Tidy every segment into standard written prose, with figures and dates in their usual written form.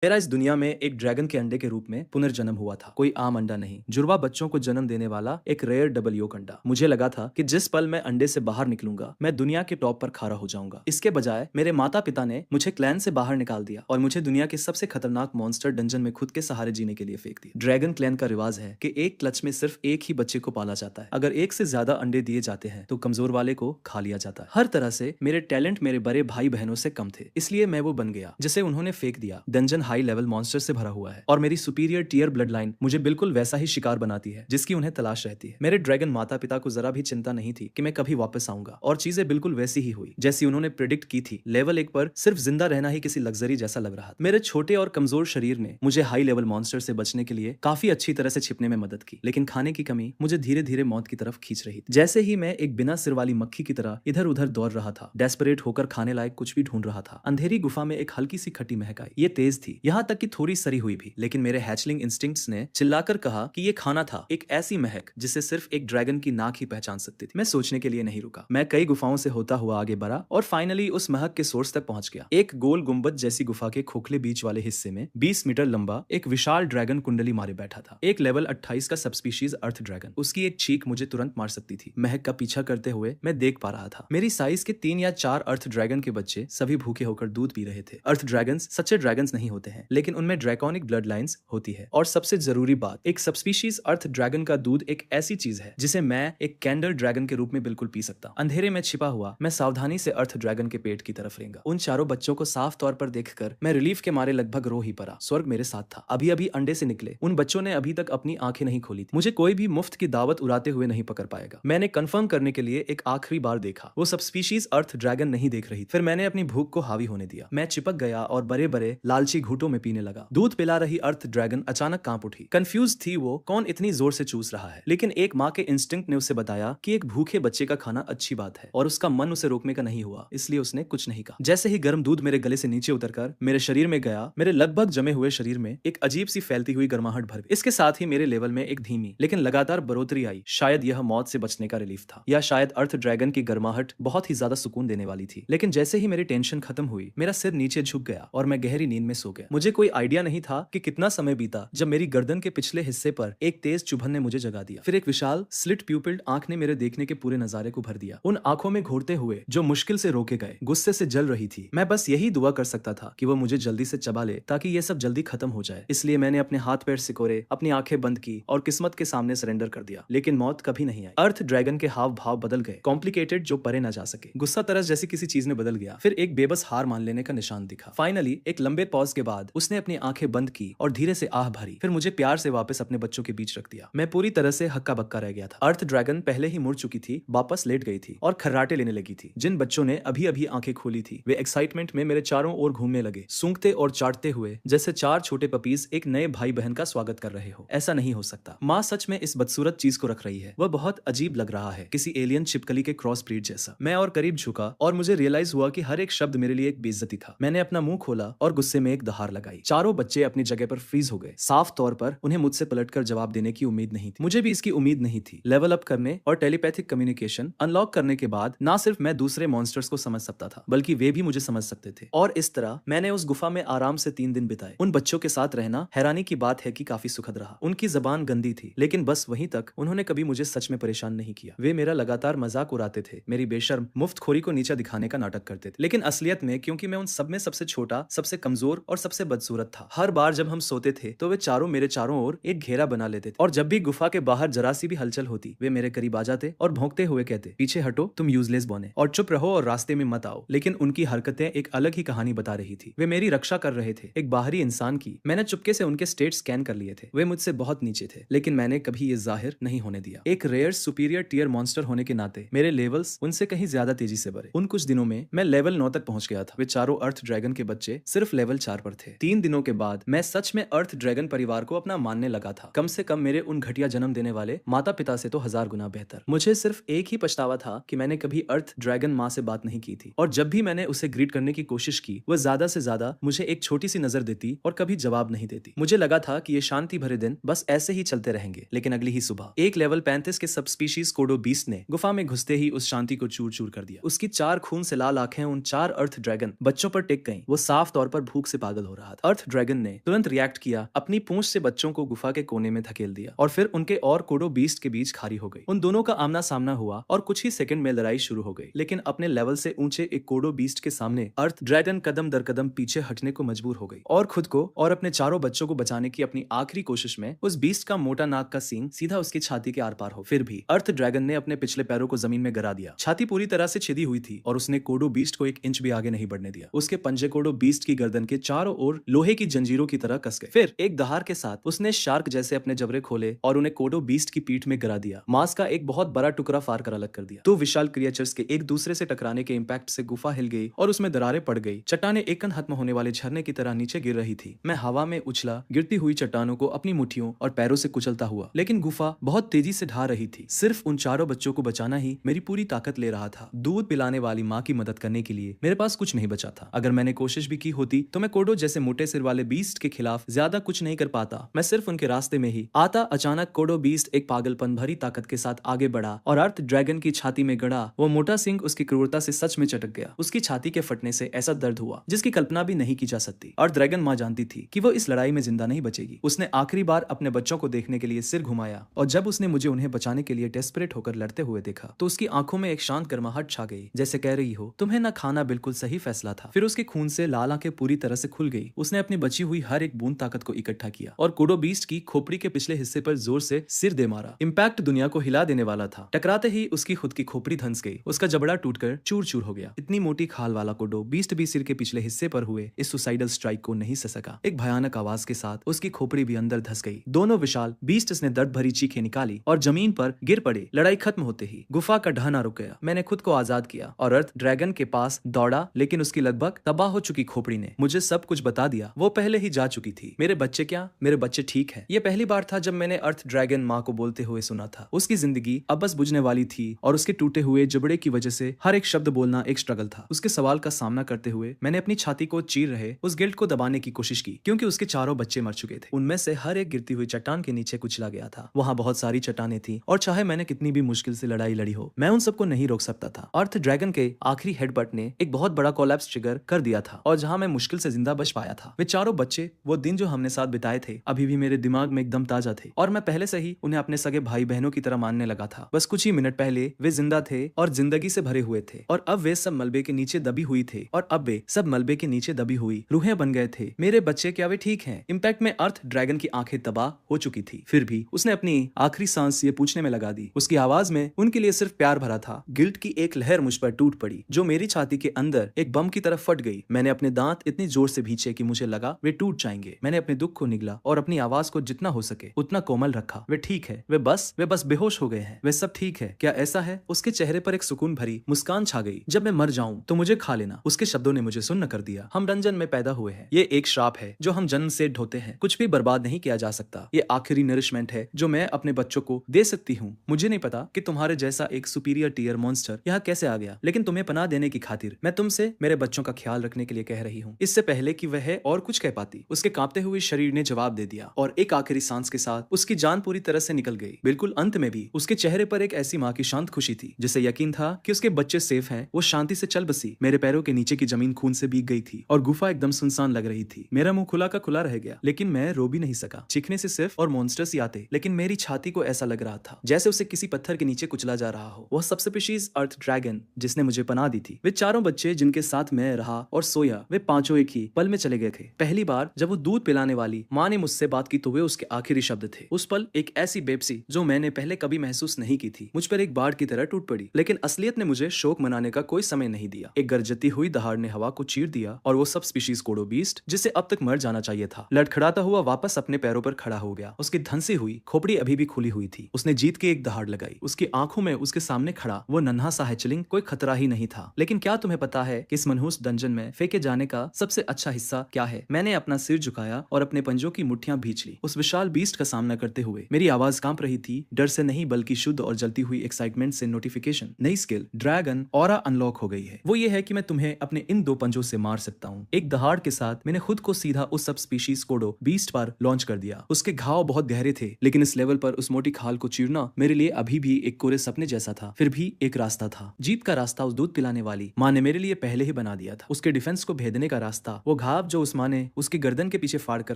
मेरा इस दुनिया में एक ड्रैगन के अंडे के रूप में पुनर्जन्म हुआ था। कोई आम अंडा नहीं, जुड़वा बच्चों को जन्म देने वाला एक रेयर डबल योक अंडा। मुझे लगा था कि जिस पल मैं अंडे से बाहर निकलूंगा मैं दुनिया के टॉप पर खड़ा हो जाऊंगा। इसके बजाय मेरे माता पिता ने मुझे क्लैन से बाहर निकाल दिया और मुझे दुनिया के सबसे खतरनाक मॉन्स्टर डंजन में खुद के सहारे जीने के लिए फेंक दिया। ड्रैगन क्लैन का रिवाज है कि एक क्लच में सिर्फ एक ही बच्चे को पाला जाता है। अगर एक से ज्यादा अंडे दिए जाते हैं तो कमजोर वाले को खा लिया जाता है। हर तरह से मेरे टैलेंट मेरे बड़े भाई बहनों से कम थे, इसलिए मैं वो बन गया जिसे उन्होंने फेंक दिया। डंजन हाई लेवल मॉन्स्टर से भरा हुआ है और मेरी सुपीरियर टियर ब्लड लाइन मुझे बिल्कुल वैसा ही शिकार बनाती है जिसकी उन्हें तलाश रहती है। मेरे ड्रैगन माता पिता को जरा भी चिंता नहीं थी कि मैं कभी वापस आऊंगा और चीजें बिल्कुल वैसी ही हुई जैसी उन्होंने प्रिडिक्ट की थी। लेवल 1 पर सिर्फ जिंदा रहना ही किसी लग्जरी जैसा लग रहा था। मेरे छोटे और कमजोर शरीर ने मुझे हाई लेवल मॉन्स्टर से बचने के लिए काफी अच्छी तरह से छिपने में मदद की, लेकिन खाने की कमी मुझे धीरे धीरे मौत की तरफ खींच रही थी। जैसे ही मैं एक बिना सिर वाली मक्खी की तरह इधर उधर दौड़ रहा था, डेस्परेट होकर खाने लायक कुछ भी ढूंढ रहा था, अंधेरी गुफा में एक हल्की सी खट्टी महक आई। ये तेज थी, यहाँ तक कि थोड़ी सरी हुई भी, लेकिन मेरे हैचलिंग इंस्टिंक्ट्स ने चिल्लाकर कहा कि ये खाना था, एक ऐसी महक जिसे सिर्फ एक ड्रैगन की नाक ही पहचान सकती थी। मैं सोचने के लिए नहीं रुका। मैं कई गुफाओं से होता हुआ आगे बढ़ा और फाइनली उस महक के सोर्स तक पहुंच गया। एक गोल गुंबद जैसी गुफा के खोखले बीच वाले हिस्से में 20 मीटर लंबा एक विशाल ड्रैगन कुंडली मारे बैठा था। एक लेवल 28 का सबस्पीशीज अर्थ ड्रैगन। उसकी एक चीख मुझे तुरंत मार सकती थी। महक का पीछा करते हुए मैं देख पा रहा था मेरी साइज के 3 या 4 अर्थ ड्रैगन के बच्चे सभी भूखे होकर दूध पी रहे थे। अर्थ ड्रैगन्स सच्चे ड्रैगन्स नहीं होते हैं, लेकिन उनमें ड्रैकोनिक ब्लड लाइन्स होती है। और सबसे जरूरी बात, एक सबस्पीशीज अर्थ ड्रैगन का दूध एक ऐसी चीज है जिसे मैं एक कैंडल ड्रैगन के रूप में बिल्कुल पी सकता। अंधेरे में छिपा हुआ मैं सावधानी से अर्थ ड्रैगन के पेट की तरफ रेंगा। उन चारों बच्चों को साफ तौर पर देखकर मैं रिलीफ के मारे लगभग रो ही पड़ा। स्वर्ग मेरे साथ था। अभी अभी अंडे से निकले उन बच्चों ने अभी तक अपनी आंखें नहीं खोली थी। मुझे कोई भी मुफ्त की दावत उड़ाते हुए नहीं पकड़ पाएगा। मैंने कंफर्म करने के लिए एक आखिरी बार देखा। वो सबस्पीशीज अर्थ ड्रैगन नहीं देख रही। फिर मैंने अपनी भूख को हावी होने दिया। मैं चिपक गया और बड़े बड़े लालची घूंटों में पीने लगा। दूध पिला रही अर्थ ड्रैगन अचानक कांप उठी। कंफ्यूज थी वो कौन इतनी जोर से चूस रहा है, लेकिन एक माँ के इंस्टिंक्ट ने उसे बताया कि एक भूखे बच्चे का खाना अच्छी बात है और उसका मन उसे रोकने का नहीं हुआ, इसलिए उसने कुछ नहीं कहा। जैसे ही गर्म दूध मेरे गले से नीचे उतरकर मेरे शरीर में गया, मेरे लगभग जमे हुए शरीर में एक अजीब सी फैलती हुई गर्माहट भर गई। इसके साथ ही मेरे लेवल में एक धीमी लेकिन लगातार बढ़ोतरी आई। शायद यह मौत से बचने का रिलीफ था, या शायद अर्थ ड्रैगन की गर्माहट बहुत ही ज्यादा सुकून देने वाली थी। लेकिन जैसे ही मेरी टेंशन खत्म हुई, मेरा सिर नीचे झुक गया और मैं गहरी नींद में सो गया। मुझे कोई आइडिया नहीं था कि कितना समय बीता जब मेरी गर्दन के पिछले हिस्से पर एक तेज चुभन ने मुझे जगा दिया। फिर एक विशाल स्लिट प्यूपिल्ड आंख ने मेरे देखने के पूरे नजारे को भर दिया। उन आंखों में घूरते हुए जो मुश्किल से रोके गए, गुस्से से जल रही थी। मैं बस यही दुआ कर सकता था कि वो मुझे जल्दी से चबा ले ताकि ये सब जल्दी खत्म हो जाए। इसलिए मैंने अपने हाथ पैर सिकोड़े, अपनी आंखें बंद की और किस्मत के सामने सरेंडर कर दिया। लेकिन मौत कभी नहीं आई। अर्थ ड्रैगन के हाव भाव बदल गए, कॉम्प्लिकेटेड जो परे न जा सके। गुस्सा तरस जैसी किसी चीज ने बदल गया। फिर एक बेबस हार मान लेने का निशान दिखा। फाइनली एक लंबे पॉज के बाद उसने अपनी आंखें बंद की और धीरे से आह भरी। फिर मुझे प्यार से वापस अपने बच्चों के बीच रख दिया। मैं पूरी तरह से हक्का बक्का रह गया था। अर्थ ड्रैगन पहले ही मुड़ चुकी थी, वापस लेट गई थी और खर्राटे लेने लगी थी। जिन बच्चों ने अभी अभी आंखें खोली थी वे एक्साइटमेंट में मेरे चारों ओर घूमने लगे, सूंघते और चाटते हुए जैसे 4 छोटे पपीज एक नए भाई बहन का स्वागत कर रहे हो। ऐसा नहीं हो सकता। माँ सच में इस बदसूरत चीज को रख रही है। वह बहुत अजीब लग रहा है, किसी एलियन छिपकली के क्रॉस ब्रीड जैसा। मैं और करीब झुका और मुझे रियलाइज हुआ कि हर एक शब्द मेरे लिए एक बेइज्जती था। मैंने अपना मुंह खोला और गुस्से में एक दहाड़ लगाई। चारों बच्चे अपनी जगह पर फ्रीज हो गए। साफ तौर पर उन्हें मुझसे पलटकर जवाब देने की उम्मीद नहीं थी। मुझे भी इसकी उम्मीद नहीं थी। लेवल अप करने और टेलीपैथिक कम्युनिकेशन अनलॉक करने के बाद ना सिर्फ मैं दूसरे मॉन्स्टर्स को समझ सकता था, बल्कि वे भी मुझे समझ सकते थे। और इस तरह मैंने उस गुफा में आराम से 3 दिन बिताए। उन बच्चों के साथ रहना हैरानी की बात है कि काफी सुखद रहा। उनकी जबान गंदी थी, लेकिन बस वहीं तक। उन्होंने कभी मुझे सच में परेशान नहीं किया। वे मेरा लगातार मजाक उड़ाते थे, मेरी बेशर्म मुफ्तखोरी को नीचा दिखाने का नाटक करते थे। लेकिन असलियत में, क्योंकि मैं उन सब में सबसे छोटा, सबसे कमजोर और सबसे बदसूरत था, हर बार जब हम सोते थे तो वे चारों मेरे चारों ओर एक घेरा बना लेते थे। और जब भी गुफा के बाहर जरा सी भी हलचल होती, वे मेरे करीब आ जाते और भौंकते हुए कहते, पीछे हटो, तुम यूजलेस बने, और चुप रहो और रास्ते में मत आओ। लेकिन उनकी हरकतें एक अलग ही कहानी बता रही थी। वे मेरी रक्षा कर रहे थे, एक बाहरी इंसान की। मैंने चुपके से उनके स्टेट स्कैन कर लिए थे। वे मुझसे बहुत नीचे थे, लेकिन मैंने कभी ये जाहिर नहीं होने दिया। एक रेयर सुपीरियर टियर मॉन्स्टर होने के नाते मेरे लेवल्स उनसे कहीं ज्यादा तेजी से बढ़े। उन कुछ दिनों में मैं लेवल 9 तक पहुंच गया था। वे चारों अर्थ ड्रैगन के बच्चे सिर्फ लेवल 4 पर थे। 3 दिनों के बाद मैं सच में अर्थ ड्रैगन परिवार को अपना मानने लगा था। कम से कम मेरे उन घटिया जन्म देने वाले माता पिता से तो 1000 गुना बेहतर। मुझे सिर्फ एक ही पछतावा था कि मैंने कभी अर्थ ड्रैगन माँ से बात नहीं की थी, और जब भी मैंने उसे ग्रीट करने की कोशिश की, वह ज्यादा से ज्यादा मुझे एक छोटी सी नजर देती और कभी जवाब नहीं देती। मुझे लगा था कि ये शांति भरे दिन बस ऐसे ही चलते रहेंगे। लेकिन अगली ही सुबह एक लेवल 35 के सबस्पीशीज कोडो बीस्ट ने गुफा में घुसते ही उस शांति को चूर चूर कर दिया। उसकी 4 खून से लाल आंखें उन 4 अर्थ ड्रैगन बच्चों पर टिक गईं। वो साफ तौर पर भूख से पागल हो हो रहा था। अर्थ ड्रैगन ने तुरंत रिएक्ट किया, अपनी पूंछ से बच्चों को गुफा के कोने में धकेल दिया और फिर उनके और कोडो बीस्ट के बीच खारी हो गई। उन दोनों का आमना सामना हुआ और कुछ ही सेकंड में लड़ाई शुरू हो गई, लेकिन अपने लेवल से ऊंचे एक कोडो बीस्ट के सामने अर्थ ड्रैगन कदम दर कदम पीछे हटने को मजबूर हो गई और खुद को और अपने चारों बच्चों को बचाने की अपनी आखिरी कोशिश में उस बीस्ट का मोटा नाक का सींग सीधा उसकी छाती के आर पार हो। फिर भी अर्थ ड्रैगन ने अपने पिछले पैरों को जमीन में गिरा दिया। छाती पूरी तरह से छिदी हुई थी और उसने कोडो बीस्ट को 1 इंच भी आगे नहीं बढ़ने दिया। उसके पंजे कोडो बीस्ट की गर्दन के चारों ओर लोहे की जंजीरों की तरह कस गए। फिर एक दहाड़ के साथ उसने शार्क जैसे अपने जबड़े खोले और उन्हें कोडो बीस्ट की पीठ में गिरा दिया। मांस का एक बहुत बड़ा टुकड़ा फाड़ कर अलग कर दिया। तो विशाल क्रिएचर्स के एक दूसरे से टकराने के इम्पैक्ट से गुफा हिल गई और उसमें दरारें पड़ गई। चट्टानें एक खत्म होने वाले झरने की तरह नीचे गिर रही थी। मैं हवा में उछला, गिरती हुई चट्टानों को अपनी मुट्ठियों और पैरों से कुचलता हुआ, लेकिन गुफा बहुत तेजी से ढा रही थी। सिर्फ उन चारों बच्चों को बचाना ही मेरी पूरी ताकत ले रहा था। दूध पिलाने वाली माँ की मदद करने के लिए मेरे पास कुछ नहीं बचा था। अगर मैंने कोशिश भी की होती तो मैं कोडो जैसे मोटे सिर वाले बीस्ट के खिलाफ ज्यादा कुछ नहीं कर पाता। मैं सिर्फ उनके रास्ते में ही आता। अचानक कोडो बीस्ट एक पागलपन भरी ताकत के साथ आगे बढ़ा और अर्थ ड्रैगन की छाती में गड़ा वो मोटा सिंह उसकी क्रूरता से सच में चटक गया। उसकी छाती के फटने से ऐसा दर्द हुआ जिसकी कल्पना भी नहीं की जा सकती। और ड्रैगन माँ जानती थी कि वो इस लड़ाई में जिंदा नहीं बचेगी। उसने आखिरी बार अपने बच्चों को देखने के लिए सिर घुमाया और जब उसने मुझे उन्हें बचाने के लिए डेस्परेट होकर लड़ते हुए देखा तो उसकी आंखों में एक शांत गर्माहट छा गई, जैसे कह रही हो तुम्हें न खाना बिल्कुल सही फैसला था। फिर उसके खून से लाल आंखें पूरी तरह से खुल गई। उसने अपनी बची हुई हर एक बूंद ताकत को इकट्ठा किया और कोडो बीस्ट की खोपड़ी के पिछले हिस्से पर जोर से सिर दे मारा। इम्पैक्ट दुनिया को हिला देने वाला था। टकराते ही उसकी खुद की खोपड़ी धंस गई। उसका जबड़ा टूटकर चूर चूर हो गया। इतनी मोटी खाल वाला कोडो बीस्ट भी सिर के पिछले हिस्से पर हुए इस सुसाइडल स्ट्राइक को नहीं सह सका। एक भयानक आवाज के साथ उसकी खोपड़ी भी अंदर धंस गई। दोनों विशाल बीस्ट्स ने दर्द भरी चीखें निकाली और जमीन पर गिर पड़े। लड़ाई खत्म होते ही गुफा का ढहना रुक गया। मैंने खुद को आजाद किया और अर्थ ड्रैगन के पास दौड़ा, लेकिन उसकी लगभग तबाह हो चुकी खोपड़ी ने मुझे सब कुछ बता दिया। वो पहले ही जा चुकी थी। मेरे बच्चे क्या, मेरे बच्चे ठीक है। ये पहली बार था जब मैंने अर्थ ड्रैगन माँ को बोलते हुए सुना था। उसकी जिंदगी अब बस बुझने वाली थी और उसके टूटे हुए जबड़े की वजह से हर एक शब्द बोलना एक स्ट्रगल था। उसके सवाल का सामना करते हुए मैंने अपनी छाती को चीर रहे उस गिल्ट को दबाने की कोशिश की, क्योंकि उसके चारों बच्चे मर चुके थे। उनमें से हर एक गिरती हुई चट्टान के नीचे कुचला गया था। वहाँ बहुत सारी चट्टानें थी और चाहे मैंने कितनी भी मुश्किल से लड़ाई लड़ी हो, मैं उन सबको नहीं रोक सकता था। अर्थ ड्रैगन के आखिरी हेडबट ने एक बहुत बड़ा कोलैप्स ट्रिगर कर दिया था और जहाँ मैं मुश्किल से जिंदा बच पाया था। वे चारों बच्चे वो दिन जो हमने साथ बिताए थे अभी भी मेरे दिमाग में एकदम ताजा थे और मैं पहले से ही उन्हें अपने सगे भाई बहनों की तरह मानने लगा था। बस कुछ ही मिनट पहले वे जिंदा थे और जिंदगी से भरे हुए थे और अब वे सब मलबे के नीचे दबी हुई थे और अब वे सब मलबे के नीचे दबी हुई रूहें बन गए थे। मेरे बच्चे क्या वे ठीक हैं? इम्पैक्ट में अर्थ ड्रैगन की आंखें तबाह हो चुकी थी। फिर भी उसने अपनी आखिरी सांस ये पूछने में लगा दी। उसकी आवाज में उनके लिए सिर्फ प्यार भरा था। गिल्ट की एक लहर मुझ पर टूट पड़ी जो मेरी छाती के अंदर एक बम की तरफ फट गई। मैंने अपने दांत इतनी जोर से भींचे कि मुझे लगा वे टूट जाएंगे। मैंने अपने दुख को निगला और अपनी आवाज को जितना हो सके उतना कोमल रखा। वे ठीक है, वे बस बेहोश हो गए हैं, वे सब ठीक है। क्या ऐसा है? उसके चेहरे पर एक सुकून भरी मुस्कान छा गई। जब मैं मर जाऊं तो मुझे खा लेना। उसके शब्दों ने मुझे सुन्न कर दिया। हम रंजन में पैदा हुए हैं। ये एक श्राप है जो हम जन्म से ढोते हैं। कुछ भी बर्बाद नहीं किया जा सकता। ये आखिरी नरिशमेंट है जो मैं अपने बच्चों को दे सकती हूँ। मुझे नहीं पता कि तुम्हारे जैसा एक सुपीरियर टीयर मॉन्स्टर यहाँ कैसे आ गया, लेकिन तुम्हें पनाह देने की खातिर मैं तुमसे मेरे बच्चों का ख्याल रखने के लिए कह रही हूँ। इससे पहले कि वह और कुछ कह पाती, उसके कांपते हुए शरीर ने जवाब दे दिया और एक आखिरी सांस के साथ उसकी जान पूरी तरह से निकल गई। बिल्कुल अंत में भी उसके चेहरे पर एक ऐसी माँ की शांत खुशी थी जिसे यकीन था कि उसके बच्चे सेफ हैं। वो शांति से चल बसी। मेरे पैरों के नीचे की जमीन खून से भीग गई थी और गुफा एकदम सुनसान लग रही थी। मेरा मुंह खुला का खुला रह गया, लेकिन मैं रो भी नहीं सका। चीखने से सिर्फ और मॉन्स्टर्स ही आते, लेकिन मेरी छाती को ऐसा लग रहा था जैसे उसे किसी पत्थर के नीचे कुचला जा रहा हो। वह सबसे स्पीशीज अर्थ ड्रैगन जिसने मुझे पनाह दी थी। वे चारों बच्चे जिनके साथ मैं रहा और सोया, वे पांचों एक ही पल में चले गए थे। पहली बार जब वो दूध पिलाने वाली माँ ने मुझसे बात की तो वे उसके आखिरी शब्द थे। उस पल एक ऐसी बेबसी जो मैंने पहले कभी महसूस नहीं की थी मुझ पर एक बाढ़ की तरह टूट पड़ी, लेकिन असलियत ने मुझे शोक मनाने का कोई समय नहीं दिया। एक गरजती हुई दहाड़ ने हवा को चीर दिया और वो सब स्पीशीज कोडो बीस्ट जिसे अब तक मर जाना चाहिए था, लड़खड़ाता हुआ वापस अपने पैरों पर खड़ा हो गया। उसकी धंसी हुई खोपड़ी अभी भी खुली हुई थी। उसने जीत के एक दहाड़ लगाई। उसकी आंखों में उसके सामने खड़ा वो नन्हा सा हैचलिंग कोई खतरा ही नहीं था। लेकिन क्या तुम्हें पता है कि इस मनहूस डंजन में फेंके जाने का सबसे अच्छा हिस्सा क्या है? मैंने अपना सिर झुकाया और अपने पंजों की मुट्ठियां भींच ली। उस विशाल बीस्ट का सामना करते हुए मेरी आवाज कांप रही थी, डर से नहीं बल्कि शुद्ध और जलती हुई एक्साइटमेंट से। नोटिफिकेशन, नई स्किल ड्रैगन ऑरा अनलॉक हो गई है। वो ये है कि मैं तुम्हें अपने इन दो पंजों से मार सकता हूँ। एक दहाड़ के साथ मैंने खुद को सीधा उस सब स्पीशीज कोडो बीस्ट पर लॉन्च कर दिया। उसके घाव बहुत गहरे थे, लेकिन इस लेवल पर उस मोटी खाल को चीरना मेरे लिए अभी भी एक कोरे सपने जैसा था। फिर भी एक रास्ता था। जीत का रास्ता उस दूध पिलाने वाली माँ ने मेरे लिए पहले ही बना दिया था। उसके डिफेंस को भेदने का रास्ता वो घाव गुलाब जो उस माँ ने उसकी गर्दन के पीछे फाड़ कर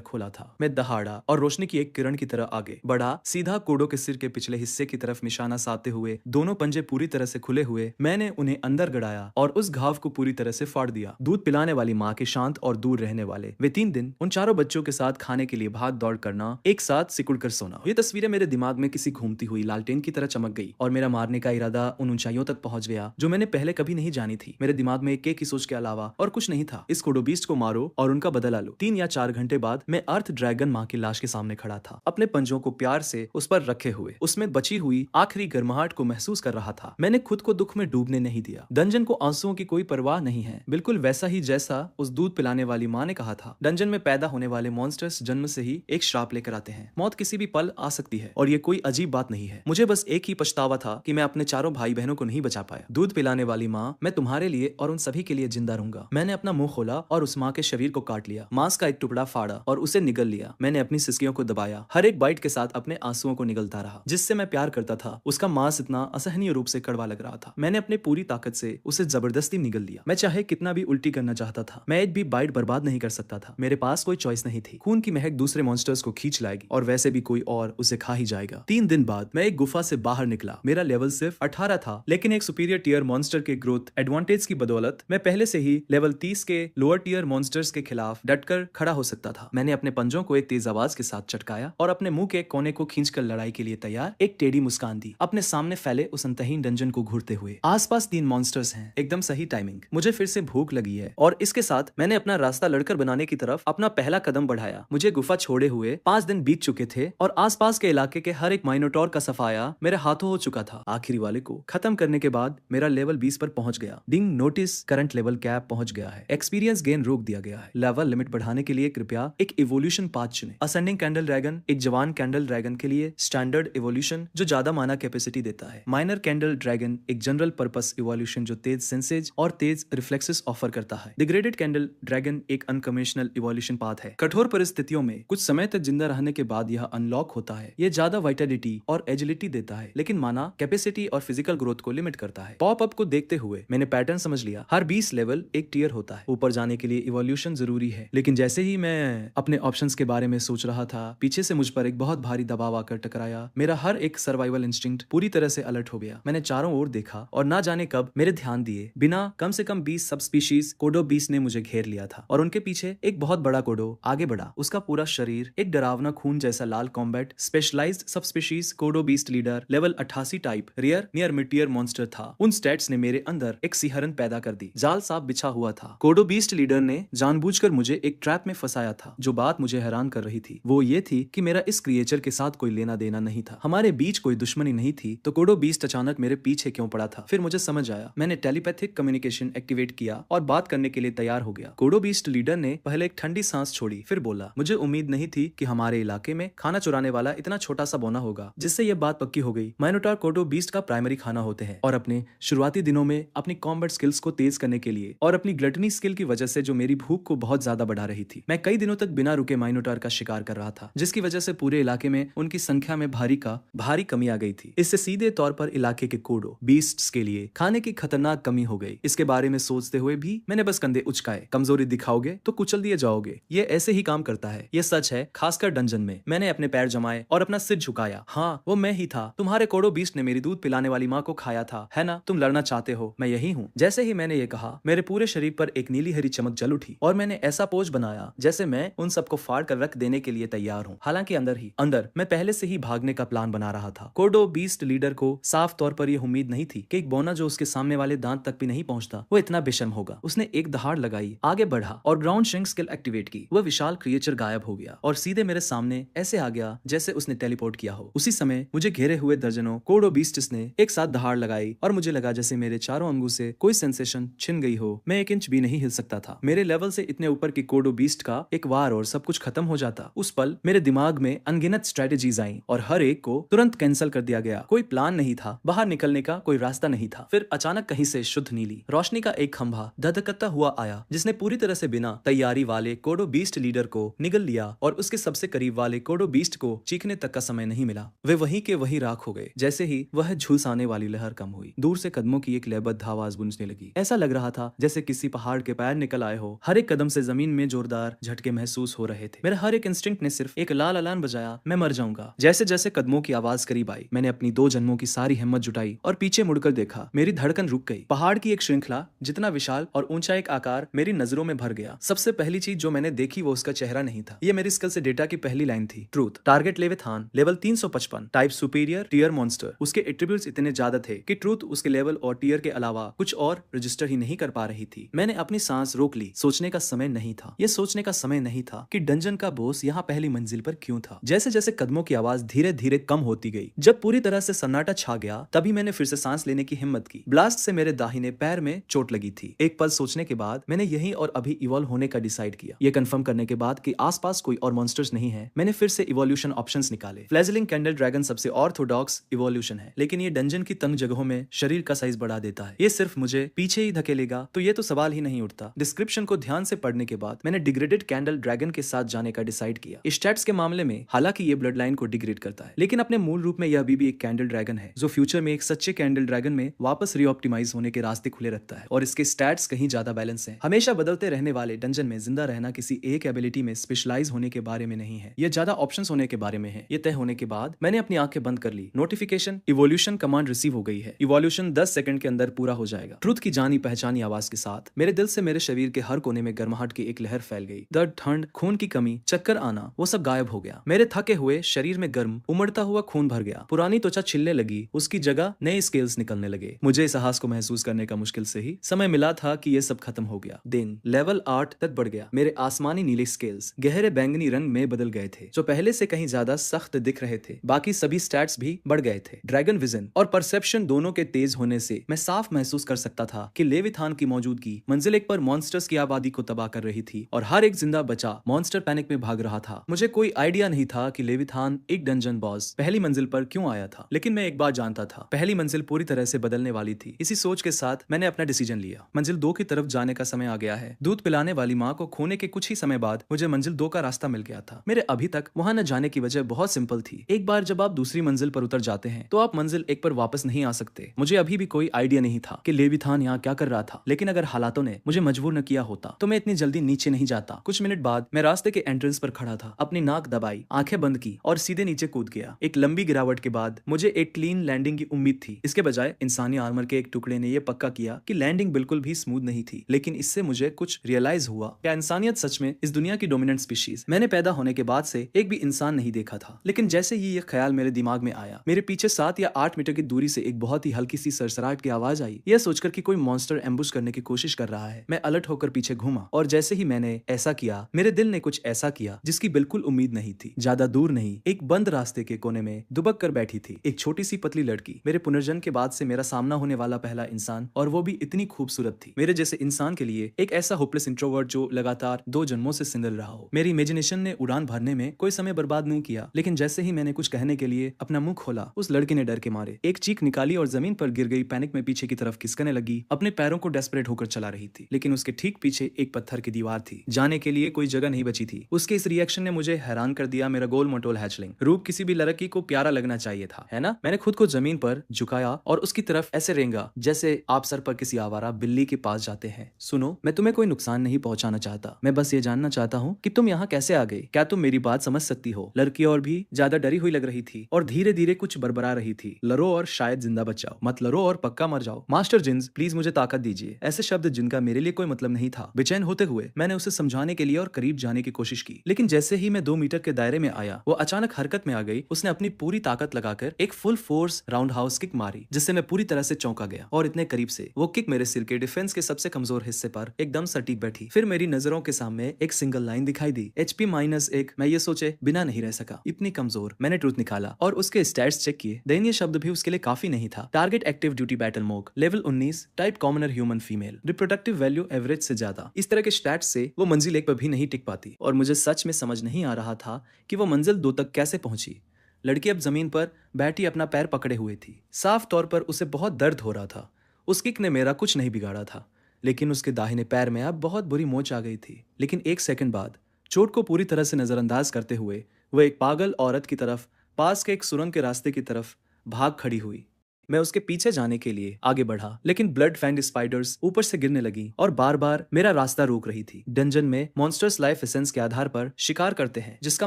खोला था। मैं दहाड़ा और रोशनी की एक किरण की तरह आगे बढ़ा, सीधा कोडो के सिर के पिछले हिस्से की तरफ निशाना साधते हुए। दोनों पंजे पूरी तरह से खुले हुए मैंने उन्हें अंदर गड़ाया और उस घाव को पूरी तरह से फाड़ दिया। दूध पिलाने वाली माँ के शांत और दूर रहने वाले वे 3 दिन उन चारों बच्चों के साथ खाने के लिए भाग दौड़ करना, एक साथ सिकुड़ कर सोना। ये तस्वीरें मेरे दिमाग में किसी घूमती हुई लालटेन की तरह चमक गई और मेरा मारने का इरादा उन ऊंचाइयों तक पहुंच गया जो मैंने पहले कभी नहीं जानी थी। मेरे दिमाग में केक की सोच के अलावा और कुछ नहीं था। इस कोडो बीस्ट को मारो और उनका बदला लो। 3 या 4 घंटे बाद मैं अर्थ ड्रैगन माँ की लाश के सामने खड़ा था, अपने पंजों को प्यार से उस पर रखे हुए, उसमें बची हुई आखिरी गर्माहट को महसूस कर रहा था। मैंने खुद को दुख में डूबने नहीं दिया। डंजन को आंसुओं की कोई परवाह नहीं है, बिल्कुल वैसा ही जैसा उस दूध पिलाने वाली माँ ने कहा था। डंजन में पैदा होने वाले मॉन्स्टर्स जन्म से ही एक श्राप लेकर आते हैं। मौत किसी भी पल आ सकती है और ये कोई अजीब बात नहीं है। मुझे बस एक ही पछतावा था कि मैं अपने चारों भाई बहनों को नहीं बचा पाया। दूध पिलाने वाली माँ, मैं तुम्हारे लिए और उन सभी के लिए जिंदा रहूंगा। मैंने अपना मुंह खोला और उस माँ के शरीर को काट लिया, मांस का एक टुकड़ा फाड़ा और उसे निगल लिया। मैंने अपनी सिसकियों को दबाया, हर एक बाइट के साथ अपने आंसुओं को निगलता रहा। जिससे मैं प्यार करता था उसका मांस इतना असहनीय रूप से कड़वा लग रहा था। मैंने अपनी पूरी ताकत से उसे जबरदस्ती निगल लिया। मैं चाहे कितना भी उल्टी करना चाहता था, मैं एक भी बाइट बर्बाद नहीं कर सकता था। मेरे पास कोई चॉइस नहीं थी। खून की महक दूसरे मॉन्स्टर्स को खींच लाएगी और वैसे भी कोई और उसे खा ही जाएगा। 3 दिन बाद मैं एक गुफा से बाहर निकला। मेरा लेवल सिर्फ 18 था, लेकिन एक सुपीरियर टीयर मॉन्स्टर के ग्रोथ एडवांटेज की बदौलत मैं पहले से ही लेवल 30 के लोअर टीयर मॉन्स्टर्स के खिलाफ डटकर खड़ा हो सकता था। मैंने अपने पंजों को एक तेज आवाज के साथ चटकाया और अपने मुंह के कोने को खींचकर लड़ाई के लिए तैयार एक टेढ़ी मुस्कान दी, अपने सामने फैले उस अंतहीन डंजन को घूरते हुए। आसपास 3 मॉन्स्टर्स हैं, एकदम सही टाइमिंग। मुझे फिर से भूख लगी है और इसके साथ मैंने अपना रास्ता लड़कर बनाने की तरफ अपना पहला कदम बढ़ाया। मुझे गुफा छोड़े हुए 5 दिन बीत चुके थे और आसपास के इलाके के हर एक माइनोटॉर का सफाया मेरे हाथों हो चुका था। आखिरी वाले को खत्म करने के बाद मेरा लेवल 20 पर पहुंच गया। डिंग नोटिस, करंट लेवल कैप पहुंच गया है। एक्सपीरियंस गेन रोक दिया गया है। लेवल लिमिट बढ़ाने के लिए कृपया एक इवोल्यूशन पाथ चुनें। असेंडिंग कैंडल ड्रैगन एक जवान कैंडल ड्रैगन के लिए स्टैंडर्ड इवोल्यूशन जो ज्यादा माना कैपेसिटी देता है। माइनर कैंडल ड्रैगन एक जनरल पर्पस इवोल्यूशन जो तेज सेंसेज और तेज रिफ्लेक्सेस ऑफर करता है। डिग्रेडेड कैंडल ड्रैगन एक अनकन्वेंशनल इवोल्यूशन पाथ है। कठोर परिस्थितियों में कुछ समय तक जिंदा रहने के बाद यह अनलॉक होता है। यह ज्यादा वाइटलिटी और एजिलिटी देता है, लेकिन माना कैपेसिटी और फिजिकल ग्रोथ को लिमिट करता है। पॉप अप को देखते हुए मैंने पैटर्न समझ लिया। हर 20 लेवल एक टीयर होता है। ऊपर जाने के लिए इवोल्यूशन जरूरी है, लेकिन जैसे ही मैं अपने ऑप्शंस के बारे में सोच रहा था, पीछे से मुझ पर एक बहुत भारी दबाव आकर टकराया। मेरा हर एक सर्वाइवल इंस्टिंक्ट पूरी तरह से अलर्ट हो गया। मैंने चारों ओर देखा और ना जाने कब मेरे ध्यान दिए बिना कम से कम 20 सब स्पीशीज कोडो बीस्ट ने मुझे घेर लिया था और उनके पीछे एक बहुत बड़ा कोडो आगे बढ़ा। उसका पूरा शरीर एक डरावना खून जैसा लाल कॉम्बैट स्पेशलाइज्ड सब स्पीशीज कोडो beast leader level 88 type rare near mid-tier monster था। उन स्टैट्स ने मेरे अंदर एक सिहरन पैदा कर दी। जाल साफ बिछा हुआ था। कोडो बीस्ट लीडर ने जानबूझकर मुझे एक ट्रैप में फंसाया था। जो बात मुझे हैरान कर रही थी वो ये थी कि मेरा इस क्रिएचर के साथ कोई लेना देना नहीं था। हमारे बीच कोई दुश्मनी नहीं थी, तो कोडो बीस्ट अचानक मेरे पीछे क्यों पड़ा था? फिर मुझे समझ आया। मैंने टेलीपैथिक कम्युनिकेशन एक्टिवेट किया और बात करने के लिए तैयार हो गया। कोडो बीस्ट लीडर ने पहले एक ठंडी सांस छोड़ी, फिर बोला, मुझे उम्मीद नहीं थी कि हमारे इलाके में खाना चुराने वाला इतना छोटा सा बौना होगा। जिससे यह बात पक्की हो गई। माइनोटार कोडो बीस्ट का प्राइमरी खाना होते हैं और अपने शुरुआती दिनों में अपनी कॉम्बैट स्किल्स को तेज करने के लिए और अपनी ग्लटनी स्किल की वजह से जो मेरी भूख को बहुत ज्यादा बढ़ा रही थी, मैं कई दिनों तक बिना रुके माइनोटार का शिकार कर रहा था, जिसकी वजह से पूरे इलाके में उनकी संख्या में भारी कमी आ गई थी। इससे सीधे तौर पर इलाके के कोडो बीस्ट्स के लिए खाने की खतरनाक कमी हो गई। इसके बारे में सोचते हुए भी मैंने बस कंधे उचकाए। कमजोरी दिखाओगे तो कुचल दिए जाओगे, ये ऐसे ही काम करता है। ये सच है, खासकर डंजन में। मैंने अपने पैर जमाए और अपना सिर झुकाया। हाँ, वो मैं ही था। तुम्हारे कोडो बीस्ट ने मेरी दूध पिलाने वाली माँ को खाया था, है ना? तुम लड़ना चाहते हो, मैं यही हूँ। जैसे ही मैंने ये कहा, मेरे पूरे शरीर पर एक नीली हरी चमक जल उठी और मैंने ऐसा पोज बनाया जैसे मैं उन सबको फाड़ कर रख देने के लिए तैयार हूँ। हालांकि अंदर मैं पहले से ही भागने का प्लान बना रहा था। कोडो बीस्ट लीडर को साफ तौर पर यह उम्मीद नहीं थी कि एक बौना जो उसके सामने वाले दांत तक भी नहीं पहुंचता वो इतना बेशर्म होगा। उसने एक दहाड़ लगाई, आगे बढ़ा और ग्राउंड श्रिंक स्किल एक्टिवेट की। वह विशाल क्रिएचर गायब हो गया और सीधे मेरे सामने ऐसे आ गया जैसे उसने टेलीपोर्ट किया हो। उसी समय मुझे घेरे हुए दर्जनों कोडो बीस्ट्स ने एक साथ दहाड़ लगाई और मुझे लगा जैसे मेरे चारों अंगों से कोई सेंसेशन छिन गई हो। मैं 1 इंच भी नहीं हिल सकता था। मेरे लेवल से इतने ऊपर की कोडो बीस्ट का एक वार और सब कुछ खत्म हो जाता। उस पल मेरे दिमाग में अनगिनत स्ट्रेटेजीज आई और हर एक को तुरंत कैंसिल कर दिया गया। कोई प्लान नहीं था, बाहर निकलने का कोई रास्ता नहीं था। फिर अचानक कहीं से शुद्ध नीली रोशनी का एक खंभा धधकता हुआ आया, जिसने पूरी तरह से बिना तैयारी वाले कोडो बीस्ट लीडर को निगल लिया और उसके सबसे करीब वाले कोडो बीस्ट को चीखने तक का समय नहीं मिला। वे वहीं के वहीं राख हो गए। जैसे ही वह झुलसाने वाली लहर कम हुई, दूर से कदमों की एक लयबद्ध आवाज गूंजने लगी। ऐसा लग रहा था जैसे किसी पहाड़ के पैर निकल आए हो। हर एक कदम से जमीन में जोरदार झटके महसूस हो रहे थे। मेरा हर एक इंस्टिंक्ट ने सिर्फ एक लाल अलार्म बजाया, मैं मर जाऊंगा। जैसे जैसे कदमों की आवाज करीब आई, मैंने अपनी 2 जन्मों की सारी हिम्मत जुटाई और पीछे मुड़कर देखा। मेरी धड़कन रुक गई। पहाड़ की एक श्रृंखला जितना विशाल और ऊंचा एक आकार मेरी नजरों में भर गया। सबसे पहली चीज जो मैंने देखी वो उसका चेहरा नहीं था। ये मेरी स्किल से डेटा की पहली लाइन थी। Truth, target leviathan, level 355, type superior, tier monster. उसके एट्रीब्यूट्स इतने ज्यादा थे कि ट्रूथ उसके लेवल और टीयर के अलावा कुछ और रजिस्टर ही नहीं कर पा रही थी। मैंने अपनी सांस रोक ली। सोचने का समय नहीं था। यह सोचने का समय नहीं था कि डंजन का बॉस यहाँ पहली मंजिल पर क्यों था। जैसे जैसे कदमों की आवाज धीरे धीरे कम होती गई, जब पूरी तरह से सन्नाटा छा गया, तभी मैंने फिर से सांस लेने की हिम्मत की। ब्लास्ट से मेरे दाहिने पैर में चोट लगी थी। एक पल सोचने के बाद मैंने यहीं और अभी इवॉल्व होने का डिसाइड किया। ये कंफर्म करने के बाद कि आसपास कोई और मॉन्स्टर्स नहीं है, मैंने फिर से इवोल्यूशन ऑप्शंस निकाले। फ्लैजलिंग कैंडल ड्रैगन सबसे ऑर्थोडॉक्स इवोल्यूशन है, लेकिन ये डंजन की तंग जगहों में शरीर का साइज बढ़ा देता है। ये सिर्फ मुझे पीछे ही धकेलेगा तो ये तो सवाल ही नहीं उठता। डिस्क्रिप्शन को ध्यान से पढ़ने के बाद मैंने डिग्रेडेड कैंडल ड्रैगन के साथ जाने का डिसाइड किया। स्टैट्स के मामले में हालांकि ये ब्लड लाइन को डिग्रेड करता है, लेकिन अपने मूल रूप में यह अभी भी एक कैंडल ड्रैगन है जो फ्यूचर में एक सच्चे कैंडल ड्रैगन में वापस रीऑप्टिमाइज होने के रास्ते खुले रखता है। और इसके स्टैट्स कहीं ज्यादा बैलेंस है। हमेशा बदलते रहने वाले डंजन में जिंदा रहना किसी एक एबिलिटी में स्पेशलाइज होने के बारे में नहीं है, यह ज्यादा ऑप्शंस होने के बारे में है। ये तय होने के बाद मैंने अपनी आंखें बंद कर ली। नोटिफिकेशन, इवोल्यूशन कमांड रिसीव हो गई है। इवोल्यूशन 10 सेकंड के अंदर पूरा हो जाएगा। ट्रुथ की जानी पहचानी आवाज के साथ मेरे दिल से मेरे शरीर के हर कोने में गर्माहट की एक लहर फैल गई। दर्द, ठंड, खून की कमी, चक्कर आना, वो सब गायब हो गया। मेरे थके हुए शरीर में गर्म उमड़ता हुआ खून भर गया। पुरानी त्वचा छिलने लगी, उसकी जगह नए स्केल्स निकलने लगे। मुझे इस आभास को महसूस करने का मुश्किल से ही समय मिला था कि ये सब खत्म हो गया। दिन लेवल 8 तक बढ़ गया। मेरे आसमानी नीले स्केल्स गहरे बैंगनी रंग में बदल गए थे, जो पहले से कहीं ज्यादा सख्त दिख रहे थे। बाकी सभी स्टैट्स भी बढ़ गए थे। ड्रैगन विजन और परसेप्शन दोनों के तेज होने से मैं साफ महसूस कर सकता था कि लेविथान की मौजूदगी मंजिल 1 पर मॉन्स्टर्स की आबादी को तबाह कर रही थी और हर एक जिंदा बचा मॉन्स्टर पैनिक में भाग रहा था। मुझे कोई आइडिया नहीं था कि लेविथान एक डंजन बॉस पहली मंजिल पर क्यों आया था, लेकिन मैं एक बात जानता था, पहली मंजिल पूरी तरह से बदलने वाली थी। इसी सोच के साथ मैंने अपना डिसीजन लिया। मंजिल 2 की तरफ जाने का समय आ गया है। दूध पिलाने वाली माँ को खोने के कुछ ही समय बाद मुझे मंजिल 2 का रास्ता मिल गया था। मेरे अभी तक वहां न जाने की वजह बहुत सिंपल थी। एक बार जब आप दूसरी मंजिल पर उतर जाते हैं तो आप मंजिल 1 पर वापस नहीं आ सकते। मुझे अभी भी कोई आइडिया नहीं था कि लेविथान यहाँ क्या कर रहा था, लेकिन अगर हालातों ने मुझे मजबूर न किया होता तो मैं इतनी जल्दी नीचे नहीं जाता। कुछ मिनट बाद मैं रास्ते के एंट्रेंस पर खड़ा था, अपनी नाक दबाई, आंखें बंद की और सीधे नीचे कूद गया। एक लंबी गिरावट के बाद मुझे एक क्लीन लैंडिंग की उम्मीद थी। इसके बजाय इंसानी आर्मर के एक टुकड़े ने यह पक्का किया कि लैंडिंग बिल्कुल भी स्मूथ नहीं थी। लेकिन इससे मुझे कुछ रियलाइज हुआ, क्या इंसानियत सच में इस दुनिया की डोमिनेंट स्पीशीज। मैंने पैदा होने के बाद से एक भी इंसान नहीं देखा था, लेकिन जैसे ही यह ख्याल मेरे दिमाग में आया, मेरे पीछे 7 या 8 मीटर की दूरी से एक बहुत ही हल्की सी सरसराहट की आवाज आई। यह सोचकर कि कोई मॉन्स्टर एम्बुश करने की कोशिश कर रहा है, मैं अलर्ट होकर पीछे घूमा और जैसे ही मैंने ऐसा किया, मेरे दिल ने कुछ ऐसा किया जिसकी बिल्कुल उम्मीद नहीं थी। ज्यादा दूर नहीं, एक बंद रास्ते के कोने में दुबक कर बैठी थी एक छोटी सी पतली लड़की। मेरे पुनर्जन्म के बाद से मेरा सामना होने वाला पहला इंसान, और वो भी इतनी खूबसूरत थी। मेरे जैसे इंसान के लिए एक ऐसा होपलेस इंट्रोवर्ट जो लगातार 2 जन्मों से सिंगल रहा हो। मेरी इमेजिनेशन ने उड़ान भरने में कोई समय बर्बाद नहीं किया, लेकिन जैसे ही मैंने कुछ कहने के लिए अपना मुंह खोला, उस लड़की ने डर के मारे एक चीख निकाली और जमीन पर गिर गई। पैनिक में पीछे की तरफ खिसकने लगी, अपने पैरों को डेस्परेट होकर चला रही थी, लेकिन उसके ठीक पीछे एक पत्थर की दीवार थी। जाने के लिए कोई जगह नहीं बची थी। उसके इस रिएक्शन ने मुझे हैरान कर दिया। मेरा गोल मोटोल हैचलिंग रूप किसी भी लड़की को प्यारा लगना चाहिए था, है ना? मैंने खुद को जमीन पर झुकाया और उसकी तरफ ऐसे रेंगा जैसे आप सर पर किसी आवारा बिल्ली के पास जाते हैं। सुनो, मैं तुम्हें कोई नुकसान नहीं पहुंचाना चाहता, मैं बस ये जानना चाहता हूँ कि तुम यहाँ कैसे आ गए। क्या तुम मेरी बात समझ सकती हो? लड़की और भी ज्यादा डरी हुई लग रही थी और धीरे धीरे कुछ बरबरा रही थी। लड़ो और शायद जिंदा बच जाओ, मत लड़ो और पक्का मर जाओ। मास्टर जिन्स, प्लीज मुझे ताकत दीजिए। ऐसे शब्द जिनका मेरे लिए कोई मतलब नहीं था। बेचैन होते हुए मैंने उसे समझाने के लिए और करीब जाने की कोशिश की, लेकिन जैसे ही मैं 2 मीटर के दायरे में आया, वो अचानक हरकत में आ गई। उसने अपनी पूरी ताकत लगाकर एक full force round house kick मारी, जिससे मैं पूरी तरह से चौंका गया। और इतने करीब से वो किक मेरे सिर के डिफेंस के सबसे कमजोर हिस्से पर एकदम सटीक बैठी। फिर मेरी नजरों के सामने एक सिंगल लाइन दिखाई दी, HP -1। मैं ये सोचे बिना नहीं रह सका, इतनी कमजोर। मैंने ट्रूथ निकाला और उसके स्टैट्स चेक किए। दयनीय शब्द भी उसके लिए काफी नहीं था। टारगेट एक्टिव ड्यूटी बैटल मोग, level 19, type commoner human female, reproductive value average से ज्यादा। इस तरह के स्टैट्स से वो मंजिल 1 पर भी नहीं टिक पाती, और मुझे सच में समझ नहीं आ रहा था कि वो मंजिल 2 तक कैसे पहुंची। लड़की अब जमीन पर बैठी अपना पैर पकड़े हुए थी। साफ तौर पर उसे बहुत दर्द हो रहा था। उस किक ने मेरा कुछ नहीं बिगाड़ा था, लेकिन उसके दाहिने पैर में अब बहुत बुरी मोच आ गई थी। लेकिन 1 सेकंड बाद चोट को पूरी तरह से नजरअंदाज करते हुए वो एक पागल औरत की तरफ, पास के एक सुरंग के रास्ते की तरफ भाग खड़ी हुई। मैं उसके पीछे जाने के लिए आगे बढ़ा, लेकिन ब्लड फैंग स्पाइडर्स ऊपर से गिरने लगी और बार बार मेरा रास्ता रोक रही थी। डंजन में मॉन्स्टर्स लाइफ एसेंस के आधार पर शिकार करते हैं, जिसका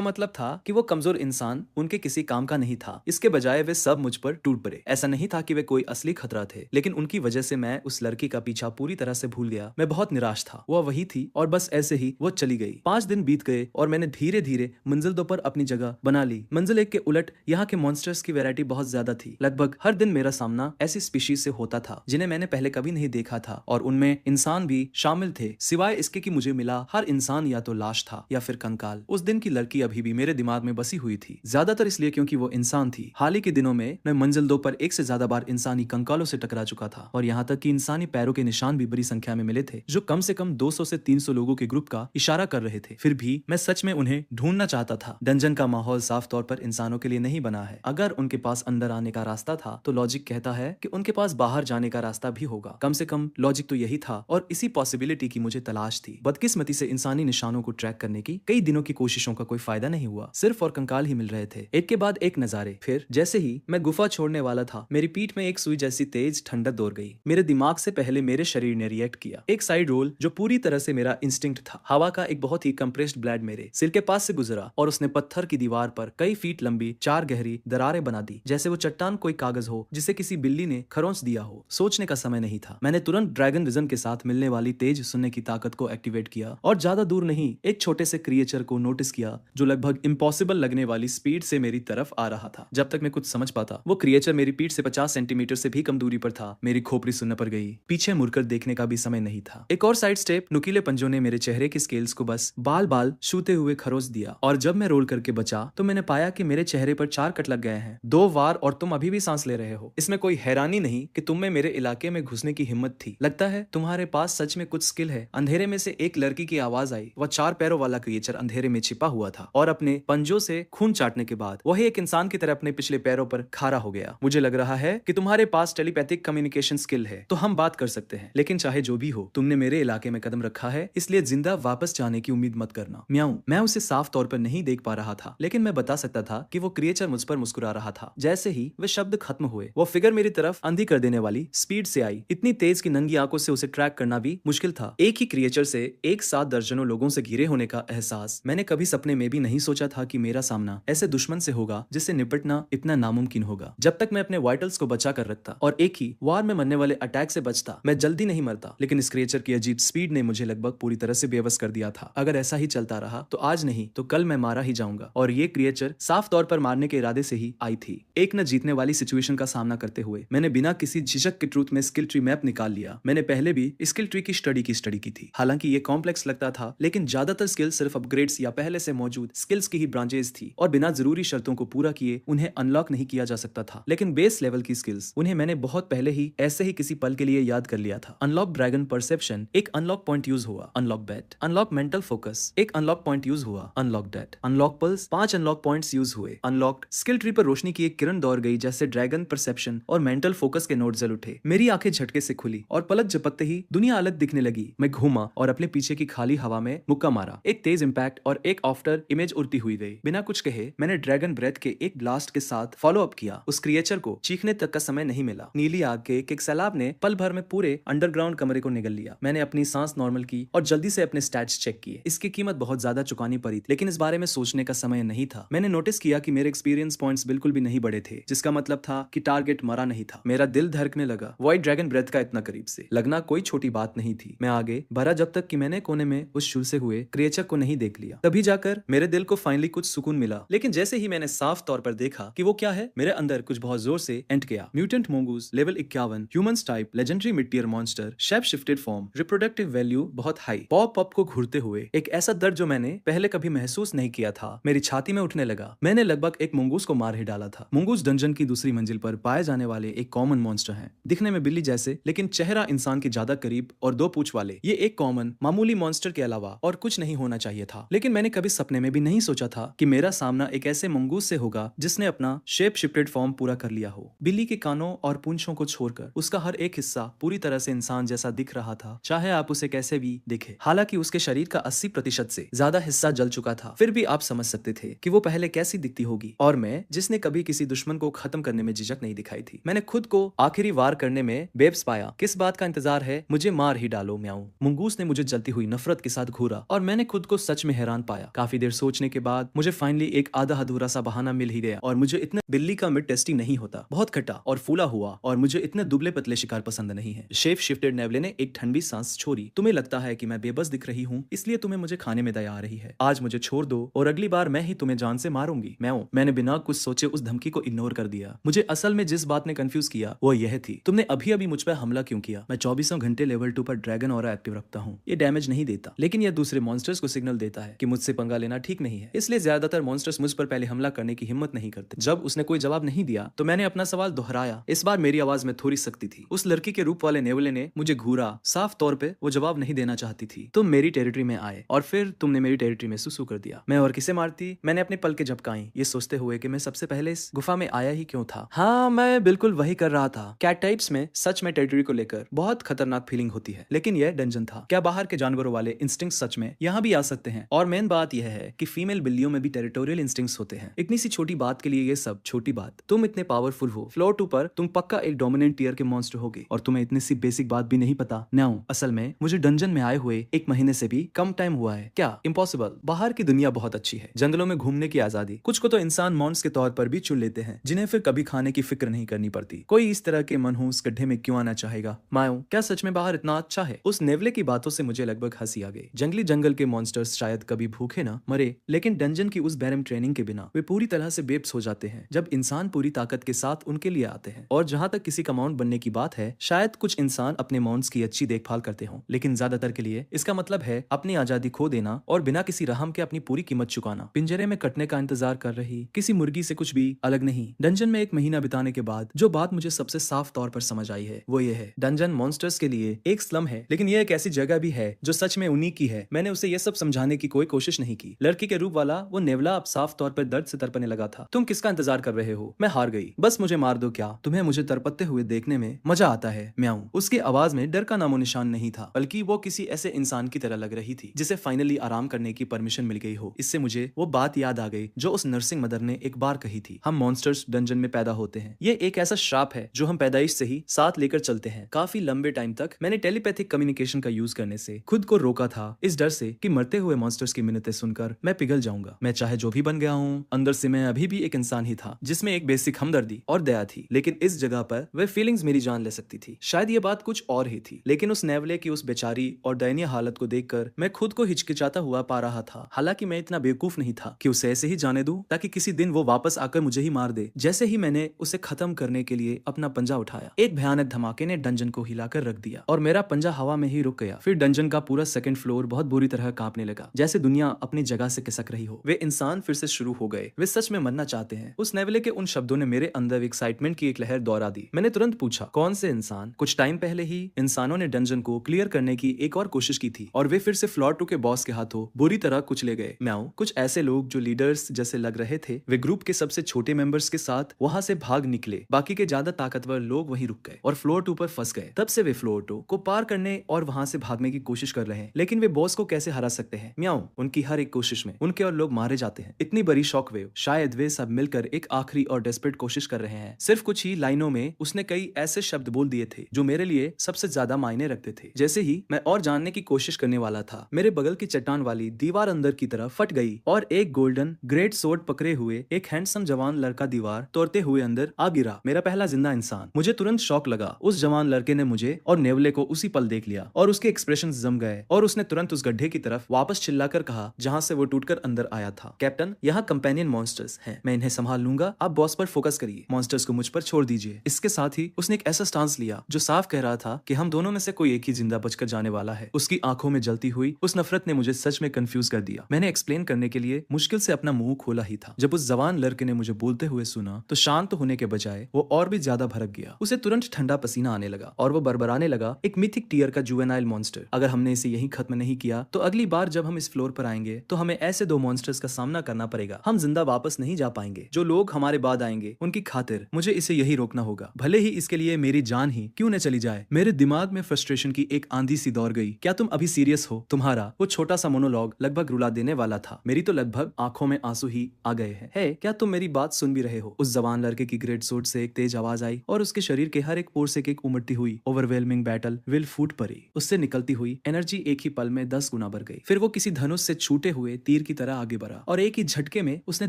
मतलब था कि वो कमजोर इंसान उनके किसी काम का नहीं था। इसके बजाय वे सब मुझ पर टूट पड़े। ऐसा नहीं था कि वे कोई असली खतरा थे, लेकिन उनकी वजह से मैं उस लड़की का पीछा पूरी तरह से भूल गया। मैं बहुत निराश था। वह वही थी और बस ऐसे ही वो चली गई। 5 दिन बीत गए और मैंने धीरे धीरे मंजिल 2 पर अपनी जगह बना ली। मंजिल 1 के उलट यहाँ के मॉन्स्टर्स की वैरायटी बहुत ज्यादा थी। लगभग हर दिन मेरा सामना ऐसी स्पीशीज से होता था जिन्हें मैंने पहले कभी नहीं देखा था, और उनमें इंसान भी शामिल थे। सिवाय इसके कि मुझे मिला हर इंसान या तो लाश था या फिर कंकाल। उस दिन की लड़की अभी भी मेरे दिमाग में बसी हुई थी, ज्यादातर इसलिए क्योंकि वो इंसान थी। हाल ही के दिनों में मैं मंजिल 2 पर 1 से ज्यादा बार इंसानी कंकालों से टकरा चुका था, और यहाँ तक कि इंसानी पैरों के निशान भी बड़ी संख्या में मिले थे, जो कम से कम 200 से 300 लोगों के ग्रुप का इशारा कर रहे थे। फिर भी मैं सच में उन्हें ढूंढना चाहता था। डंजन का माहौल साफ तौर पर इंसानों के लिए नहीं बना है। अगर उनके पास अंदर आने का रास्ता था तो लॉजिक कहता है कि उनके पास बाहर जाने का रास्ता भी होगा। कम से कम लॉजिक तो यही था, और इसी पॉसिबिलिटी की मुझे तलाश थी। बदकिस्मती से इंसानी निशानों को ट्रैक करने की कई दिनों की कोशिशों का कोई फायदा नहीं हुआ। सिर्फ और कंकाल ही मिल रहे थे, एक के बाद एक नजारे। फिर जैसे ही मैं गुफा छोड़ने वाला था, मेरी पीठ में एक सुई जैसी तेज ठंडक दौड़ गई। मेरे दिमाग से पहले मेरे शरीर ने रिएक्ट किया। एक साइड रोल जो पूरी तरह से मेरा इंस्टिंक्ट था। हवा का एक बहुत ही कंप्रेस्ड ब्लेड मेरे सिर के पास से गुजरा और उसने पत्थर की दीवार पर कई फीट लंबी 4 गहरी दरारें बना दी, जैसे वो चट्टान कोई कागज हो जिसे किसी बिल्ली ने खरोंच दिया हो। सोचने का समय नहीं था। मैंने तुरंत ड्रैगन विजन के साथ मिलने वाली तेज सुनने की ताकत को एक्टिवेट किया और ज्यादा दूर नहीं एक छोटे से क्रिएचर को नोटिस किया जो लगभग इम्पॉसिबल लगने वाली स्पीड से मेरी तरफ आ रहा था। जब तक मैं कुछ समझ पाता, वो क्रिएचर मेरी पीठ से 50 सेंटीमीटर से भी कम दूरी पर था। मेरी खोपड़ी सुन्न पर गई। पीछे मुड़कर देखने का भी समय नहीं था। एक और साइड स्टेप, नुकीले पंजों ने मेरे चेहरे के स्केल्स को बस बाल बाल छूते हुए खरोच दिया, और जब मैं रोल करके बचा तो मैंने पाया कि मेरे चेहरे पर 4 कट लग गए हैं, 2 वार, और तुम अभी भी सांस ले रहे हो। इसमें कोई हैरानी नहीं कि तुम में मेरे इलाके में घुसने की हिम्मत थी। लगता है तुम्हारे पास सच में कुछ स्किल है। अंधेरे में से एक लड़की की आवाज आई। वह 4 पैरों वाला क्रिएचर अंधेरे में छिपा हुआ था, और अपने पंजों से खून चाटने के बाद वही एक इंसान की तरह अपने पिछले पैरों पर खड़ा हो गया। मुझे लग रहा है कि तुम्हारे पास टेलीपैथिक कम्युनिकेशन स्किल है, तो हम बात कर सकते हैं। लेकिन चाहे जो भी हो, तुमने मेरे इलाके में कदम रखा है, इसलिए जिंदा वापस जाने की उम्मीद मत करना। म्याऊं। मैं उसे साफ तौर पर नहीं देख पा रहा था, लेकिन मैं बता सकता था कि वो क्रिएचर मुझ पर मुस्कुरा रहा था। जैसे ही वे शब्द खत्म हुए, वो फिगर मेरी तरफ अंधी कर देने वाली स्पीड से आई, इतनी तेज कि नंगी आंखों से उसे ट्रैक करना भी मुश्किल था। एक ही क्रिएचर से एक साथ दर्जनों लोगों से घिरे होने का एहसास मैंने कभी सपने में भी नहीं सोचा था कि मेरा सामना ऐसे दुश्मन से होगा जिससे निपटना इतना नामुमकिन होगा। जब तक मैं अपने वाइटल्स को बचा कर रखता और एक ही वार में मरने वाले अटैक से बचता, मैं जल्दी नहीं मरता। लेकिन इस क्रिएचर की अजीब स्पीड ने मुझे लगभग पूरी तरह से बेबस कर दिया था। अगर ऐसा ही चलता रहा तो आज नहीं तो कल मैं मारा ही जाऊंगा, और ये क्रिएचर साफ तौर पर मारने के इरादे से ही आई थी। एक न जीतने वाली सिचुएशन का सामना करते हुए मैंने बिना किसी झिझक के ट्रूथ में स्किल ट्री मैप निकाल लिया। मैंने पहले भी स्किल ट्री की स्टडी की थी। हालांकि ये कॉम्प्लेक्स लगता था, लेकिन ज्यादातर स्किल्स सिर्फ अपग्रेड्स या पहले से मौजूद स्किल्स की ही ब्रांचेस थी, और बिना जरूरी शर्तों को पूरा किए उन्हें अनलॉक नहीं किया जा सकता था। लेकिन बेस लेवल की स्किल्स, उन्हें मैंने बहुत पहले ही ऐसे ही किसी पल के लिए याद कर लिया था। अनलॉक ड्रैगन परसेप्शन, एक अनलॉक पॉइंट यूज हुआ। Unlock bat. Unlock mental focus, एक अनलॉक पॉइंट यूज हुआ। Unlock date. Unlock pulse, 5 unlock points use हुए। अनलॉक्ड स्किल ट्री पर रोशनी की एक किरण दौड़ गई, जैसे ड्रैगन परसेप्शन और मेंटल फोकस के नोट जल उठे। मेरी आंखें झटके से खुली और पलक झपकते ही दुनिया अलग दिखने लगी। मैं घूमा और अपने पीछे की खाली हवा में मुक्का मारा। एक तेज इंपैक्ट और एक आफ्टर इमेज उड़ती हुई गई। बिना कुछ कहे मैंने ड्रैगन ब्रेथ के एक ब्लास्ट के साथ फॉलो अप किया। उस क्रिएचर को चीखने तक का समय नहीं मिला। नीली आग के एक सैलाब ने पल भर में पूरे अंडरग्राउंड कमरे को निगल लिया। मैंने अपनी सांस नॉर्मल की और जल्दी से अपने स्टैट्स चेक किए। इसकी कीमत बहुत ज्यादा चुकानी पड़ी, लेकिन इस बारे में सोचने का समय नहीं था। मैंने नोटिस किया कि मेरे एक्सपीरियंस पॉइंट्स बिल्कुल भी नहीं बढ़े थे, जिसका मतलब था कि टारगेट मरा नहीं था। मेरा दिल धड़कने लगा। व्हाइट ड्रैगन ब्रेथ का इतना करीब से लगना कोई छोटी बात नहीं थी। मैं आगे बढ़ा जब तक कि मैंने कोने में उस झुलसे हुए क्रिएचर को नहीं देख लिया। तभी जाकर मेरे दिल को फाइनली कुछ सुकून मिला। लेकिन जैसे ही मैंने साफ तौर पर देखा कि वो क्या है, मेरे अंदर कुछ बहुत जोर से एंट गया। Mutant mongoose, level 51, humans type, legendary mid tier monster, shape shifted form, reproductive value बहुत हाई। पॉप अप को घूरते हुए एक ऐसा दर्द जो मैंने पहले कभी महसूस नहीं किया था मेरी छाती में उठने लगा। मैंने लगभग एक मंगूस को मार ही डाला था। मंगूस डंजन की दूसरी मंजिल पर पाए जाने वाले एक कॉमन मॉन्स्टर है। दिखने में बिल्ली जैसे, लेकिन चेहरा इंसान के ज्यादा करीब और 2 पूंछ वाले। ये एक कॉमन मामूली मॉन्स्टर के अलावा और कुछ नहीं होना चाहिए था। लेकिन मैंने कभी सपने में भी नहीं सोचा था कि मेरा सामना एक ऐसे मंगूस से होगा जिसने अपना शेप शिफ्टेड फॉर्म पूरा कर लिया हो। बिल्ली के कानों और पूंछों को छोड़कर उसका हर एक हिस्सा पूरी तरह से इंसान जैसा दिख रहा था, चाहे आप उसे कैसे भी देखें। हालांकि उसके शरीर का 80% से ज्यादा हिस्सा जल चुका था, फिर भी आप समझ सकते थे कि वो पहले कैसी दिखती होगी। और मैं, जिसने कभी किसी दुश्मन को खत्म करने में झिझक नहीं दिखाई, दिखाई थी। मैंने खुद को आखिरी वार करने में बेब्स पाया। किस बात का इंतजार है, मुझे मार ही डालो म्याऊं। मुंगूस ने मुझे जलती हुई नफरत के साथ घूरा और मैंने खुद को सच में हैरान पाया। काफी देर सोचने के बाद मुझे फाइनली एक आधा अधूरा सा बहाना मिल ही गया और मुझे इतना बिल्ली का मिड टेस्टी नहीं होता, बहुत खट्टा और फूला हुआ, और मुझे इतने दुबले पतले शिकार पसंद नहीं है। शेफ शिफ्टेड नेवले ने एक ठंडी सांस छोड़ी। तुम्हें लगता है कि मैं बेबस दिख रही हूँ, इसलिए तुम्हें मुझे खाने में दया आ रही है। आज मुझे छोड़ दो और अगली बार मैं ही तुम्हें जान से मारूंगी। मैंने बिना कुछ सोचे उस धमकी को इग्नोर कर दिया। मुझे असल में जिस बात ने कंफ्यूज किया वो यह थी, तुमने अभी अभी मुझ पर हमला क्यों किया। मैं 24 घंटे लेवल 2 पर ड्रैगन ऑरा एक्टिव रखता हूँ। ये डैमेज नहीं देता, लेकिन यह दूसरे मॉन्स्टर्स को सिग्नल देता है कि मुझसे पंगा लेना ठीक नहीं है। इसलिए ज्यादातर मॉन्स्टर्स मुझ पर पहले हमला करने की हिम्मत नहीं करते। जब उसने कोई जवाब नहीं दिया तो मैंने अपना सवाल दोहराया। इस बार मेरी आवाज में थोड़ी सख्ती थी। उस लड़की के रूप वाले नेवले ने मुझे घूरा। साफ तौर पे वो जवाब नहीं देना चाहती थी। तुम मेरी टेरिटरी में आए और फिर तुमने मेरी टेरिटरी में सुसु कर दिया। मैं और किसे मारती। मैंने अपने पल के झपकाई, ये सोचते हुए कि मैं सबसे पहले इस गुफा में आया ही क्यों था। हाँ, मैं बिल्कुल वही कर रहा था। कैट टाइप्स में सच में टेरिटरी को लेकर बहुत खतरनाक फीलिंग होती है, लेकिन यह डंजन था। क्या बाहर के जानवरों वाले इंस्टिंक्ट सच में यहाँ भी आ सकते हैं? और मेन बात यह है कि फीमेल बिल्लियों में भी टेरिटोरियल इंस्टिंक्ट्स होते हैं। इतनी सी छोटी बात के लिए ये सब छोटी बात। तुम इतने पावरफुल हो, फ्लोर 2 पर तुम पक्का एक डोमिनेंट टीयर के मॉन्स्टर होगे और तुम्हें इतनी सी बेसिक बात भी नहीं पता। नाउ असल में मुझे डंजन में आए हुए 1 महीने से भी कम टाइम हुआ है। क्या इम्पॉसिबल? बाहर की दुनिया बहुत अच्छी है, जंगलों में घूमने की आजादी। कुछ को तो इंसान मॉन्स के तौर पर भी चुन लेते हैं, जिन्हें फिर कभी खाने की फिक्र नहीं करनी पड़ती। कोई इस तरह के मनहूस गड्ढे में क्यों आना चाहेगा? मायो, क्या सच में बाहर इतना अच्छा है? उस नेवले की बातों से मुझे लगभग हंसी आ गई। जंगली जंगल के मॉन्स्टर्स शायद कभी भूखे ना मरे, लेकिन डंजन की उस बैरम ट्रेनिंग के बिना वे पूरी तरह से बेब्स हो जाते हैं जब इंसान पूरी ताकत के साथ उनके लिए आते हैं। और जहां तक किसी का माउंट बनने की बात है, शायद कुछ इंसान अपने माउंट्स की अच्छी देखभाल करते हों, लेकिन ज्यादातर के लिए इसका मतलब है अपनी आजादी खो देना और बिना किसी रहम के अपनी पूरी कीमत चुकाना। पिंजरे में कटने का इंतजार कर रही किसी मुर्गी से कुछ भी अलग नहीं। डंजन में 1 महीना बिताने के बाद जो बात मुझे सबसे साफ तौर पर समझ आई है वो ये है, डंजन मॉन्स्टर्स के लिए एक स्लम है, लेकिन यह एक ऐसी जगह भी है जो सच में उन्हीं की है। मैंने उसे यह सब समझाने की कोई कोशिश नहीं की। लड़की के रूप वाला वो नेवला अब साफ तौर पर दर्द से तड़पने लगा था। तुम किसका इंतजार कर रहे हो? मैं हार गई, बस मुझे मार दो। क्या तुम्हें मुझे तड़पते हुए देखने में मजा आता है? म्याऊं। उसकी आवाज में डर का नामो निशान नहीं था, बल्कि वो किसी ऐसे इंसान की तरह लग रही थी जिसे फाइनली आराम करने की परमिशन मिल गई हो। इससे मुझे वो बात याद आ गई जो उस नर्सिंग मदर ने एक बार कही थी, हम मॉन्स्टर्स डंजन में पैदा होते हैं। ये एक ऐसा श्राप है जो हम पैदाइश से ही साथ लेकर चलते हैं। काफी लंबे टाइम तक मैंने टेलीपैथिक कम्युनिकेशन का यूज करने से खुद को रोका था, इस डर से कि मरते हुए मॉन्स्टर्स की मिन्नतें सुनकर मैं पिघल जाऊंगा। मैं चाहे जो भी बन गया हूँ, अंदर से मैं अभी भी एक इंसान ही था जिसमें एक बेसिक हमदर्दी और दया थी, लेकिन इस जगह पर वे फीलिंग्स मेरी जान ले सकती थी। शायद ये बात कुछ और ही थी, लेकिन उस नेवले की उस बेचारी और दयनीय हालत को देखकर मैं खुद को हिचकिचाता हुआ पा रहा था। हालांकि मैं इतना बेवकूफ नहीं था कि उसे ऐसे ही जाने दूं ताकि किसी दिन वो वापस आकर मुझे ही मार दे। जैसे ही मैंने उसे खत्म करने के लिए अपना पंजा उठाया, एक भयानक धमाके ने डंजन को हिलाकर रख दिया और मेरा पंजा हवा में ही रुक गया। फिर डंजन का पूरा 2nd फ्लोर बहुत बुरी तरह कांपने लगा, जैसे दुनिया अपनी जगह से खिसक रही हो। वे इंसान फिर से शुरू हो गए, वे सच में मरना चाहते हैं। उस नेवले के उन शब्दों ने मेरे अंदर एक्साइटमेंट की एक लहर दौड़ा दी। मैंने तुरंत पूछा, कौन से इंसान? कुछ टाइम पहले ही इंसानों ने डंजन को क्लियर करने की एक और कोशिश की थी और वे फिर से फ्लोर 2 के बॉस के हाथों बुरी तरह कुचले गए। म्याऊं। कुछ ऐसे लोग जो लीडर्स जैसे लग रहे थे, वे ग्रुप के सबसे छोटे मेंबर्स के साथ वहां से भाग निकले। बाकी के ज्यादा ताकतवर लोग वहीं रुक गए और फ्लोर 2 पर फंस गए। तब से वे फ्लोर 2 को पार करने और वहां से भागने की कोशिश कर रहे हैं, लेकिन वे बॉस को कैसे हरा सकते हैं? म्याऊं। उनकी हर एक कोशिश में उनके और लोग मारे जाते हैं। इतनी बड़ी शॉक वेव। शायद वे सब मिलकर एक आखिरी और डेस्परेट कोशिश कर रहे हैं। सिर्फ कुछ ही लाइनों में उसने कई ऐसे शब्द बोल दिए थे जो मेरे लिए सबसे ज्यादा मायने रखते थे। जैसे ही मैं और जानने की कोशिश करने वाला था, मेरे बगल की चट्टान वाली दीवार अंदर की तरफ फट गई और एक गोल्डन ग्रेट सोर्ड पकड़े हुए एक हैंडसम जवान लड़का दीवार तोड़ते हुए अंदर आ गिरा। मेरा पहला जिंदा इंसान। मुझे तुरंत शौक लगा। उस जवान लड़के ने मुझे और नेवले को उसी पल देख लिया और उसके एक्सप्रेशन जम गए और उसने तुरंत उस गड्ढे की तरफ वापस चिल्लाकर कहा जहां से वो टूटकर अंदर आया था, कैप्टन, यहाँ कंपेनियन मॉन्स्टर्स हैं, मैं इन्हें संभाल लूंगा, आप बॉस पर फोकस करिए, मॉन्स्टर्स को मुझ पर छोड़ दीजिए। इसके साथ ही उसने एक ऐसा स्टांस लिया जो साफ कह रहा था कि हम दोनों में से कोई एक ही जिंदा बचकर जाने वाला है। उसकी आंखों में जलती हुई उस नफरत ने मुझे सच में कंफ्यूज कर दिया। मैंने एक्सप्लेन करने के लिए मुश्किल से अपना मुंह खोला ही था। जब उस जवान लड़के ने मुझे बोलते हुए सुना तो शांत होने के बजाय वो और भी ज्यादा भड़क गया। उसे तुरंत ठंडा पसीना आने लगा और वो बरबराने लगा, एक मिथिक टीयर का जुवेनाइल मॉन्स्टर। अगर हमने इसे यहीं खत्म नहीं किया तो अगली बार जब हम इस फ्लोर पर आएंगे तो हमें ऐसे 2 मॉन्स्टर्स का सामना करना पड़ेगा। हम जिंदा वापस नहीं जा पाएंगे। जो लोग हमारे बाद आएंगे उनकी खातिर मुझे इसे यही रोकना होगा, भले ही इसके लिए मेरी जान ही क्यों न चली जाए। मेरे दिमाग में फ्रस्ट्रेशन की एक आंधी सी दौड़ गई। क्या तुम अभी सीरियस हो? तुम्हारा वो छोटा सा मोनोलॉग लगभग रुला देने वाला था। मेरी तो लगभग आंखों में आंसू ही आ गए हैं। क्या तुम मेरी बात सुन भी रहे हो? उस जवान लड़के की ग्रेट सोर्ड सूट से एक तेज आवाज आई और उसके शरीर के हर एक पोर से एक उमड़ती हुई ओवरवेलमिंग बैटल विल फूट पड़ी। उससे निकलती हुई एनर्जी एक ही पल में 10 गुना बढ़ गई। फिर वो किसी धनुष से छूटे हुए तीर की तरह आगे बढ़ा और एक ही झटके में उसने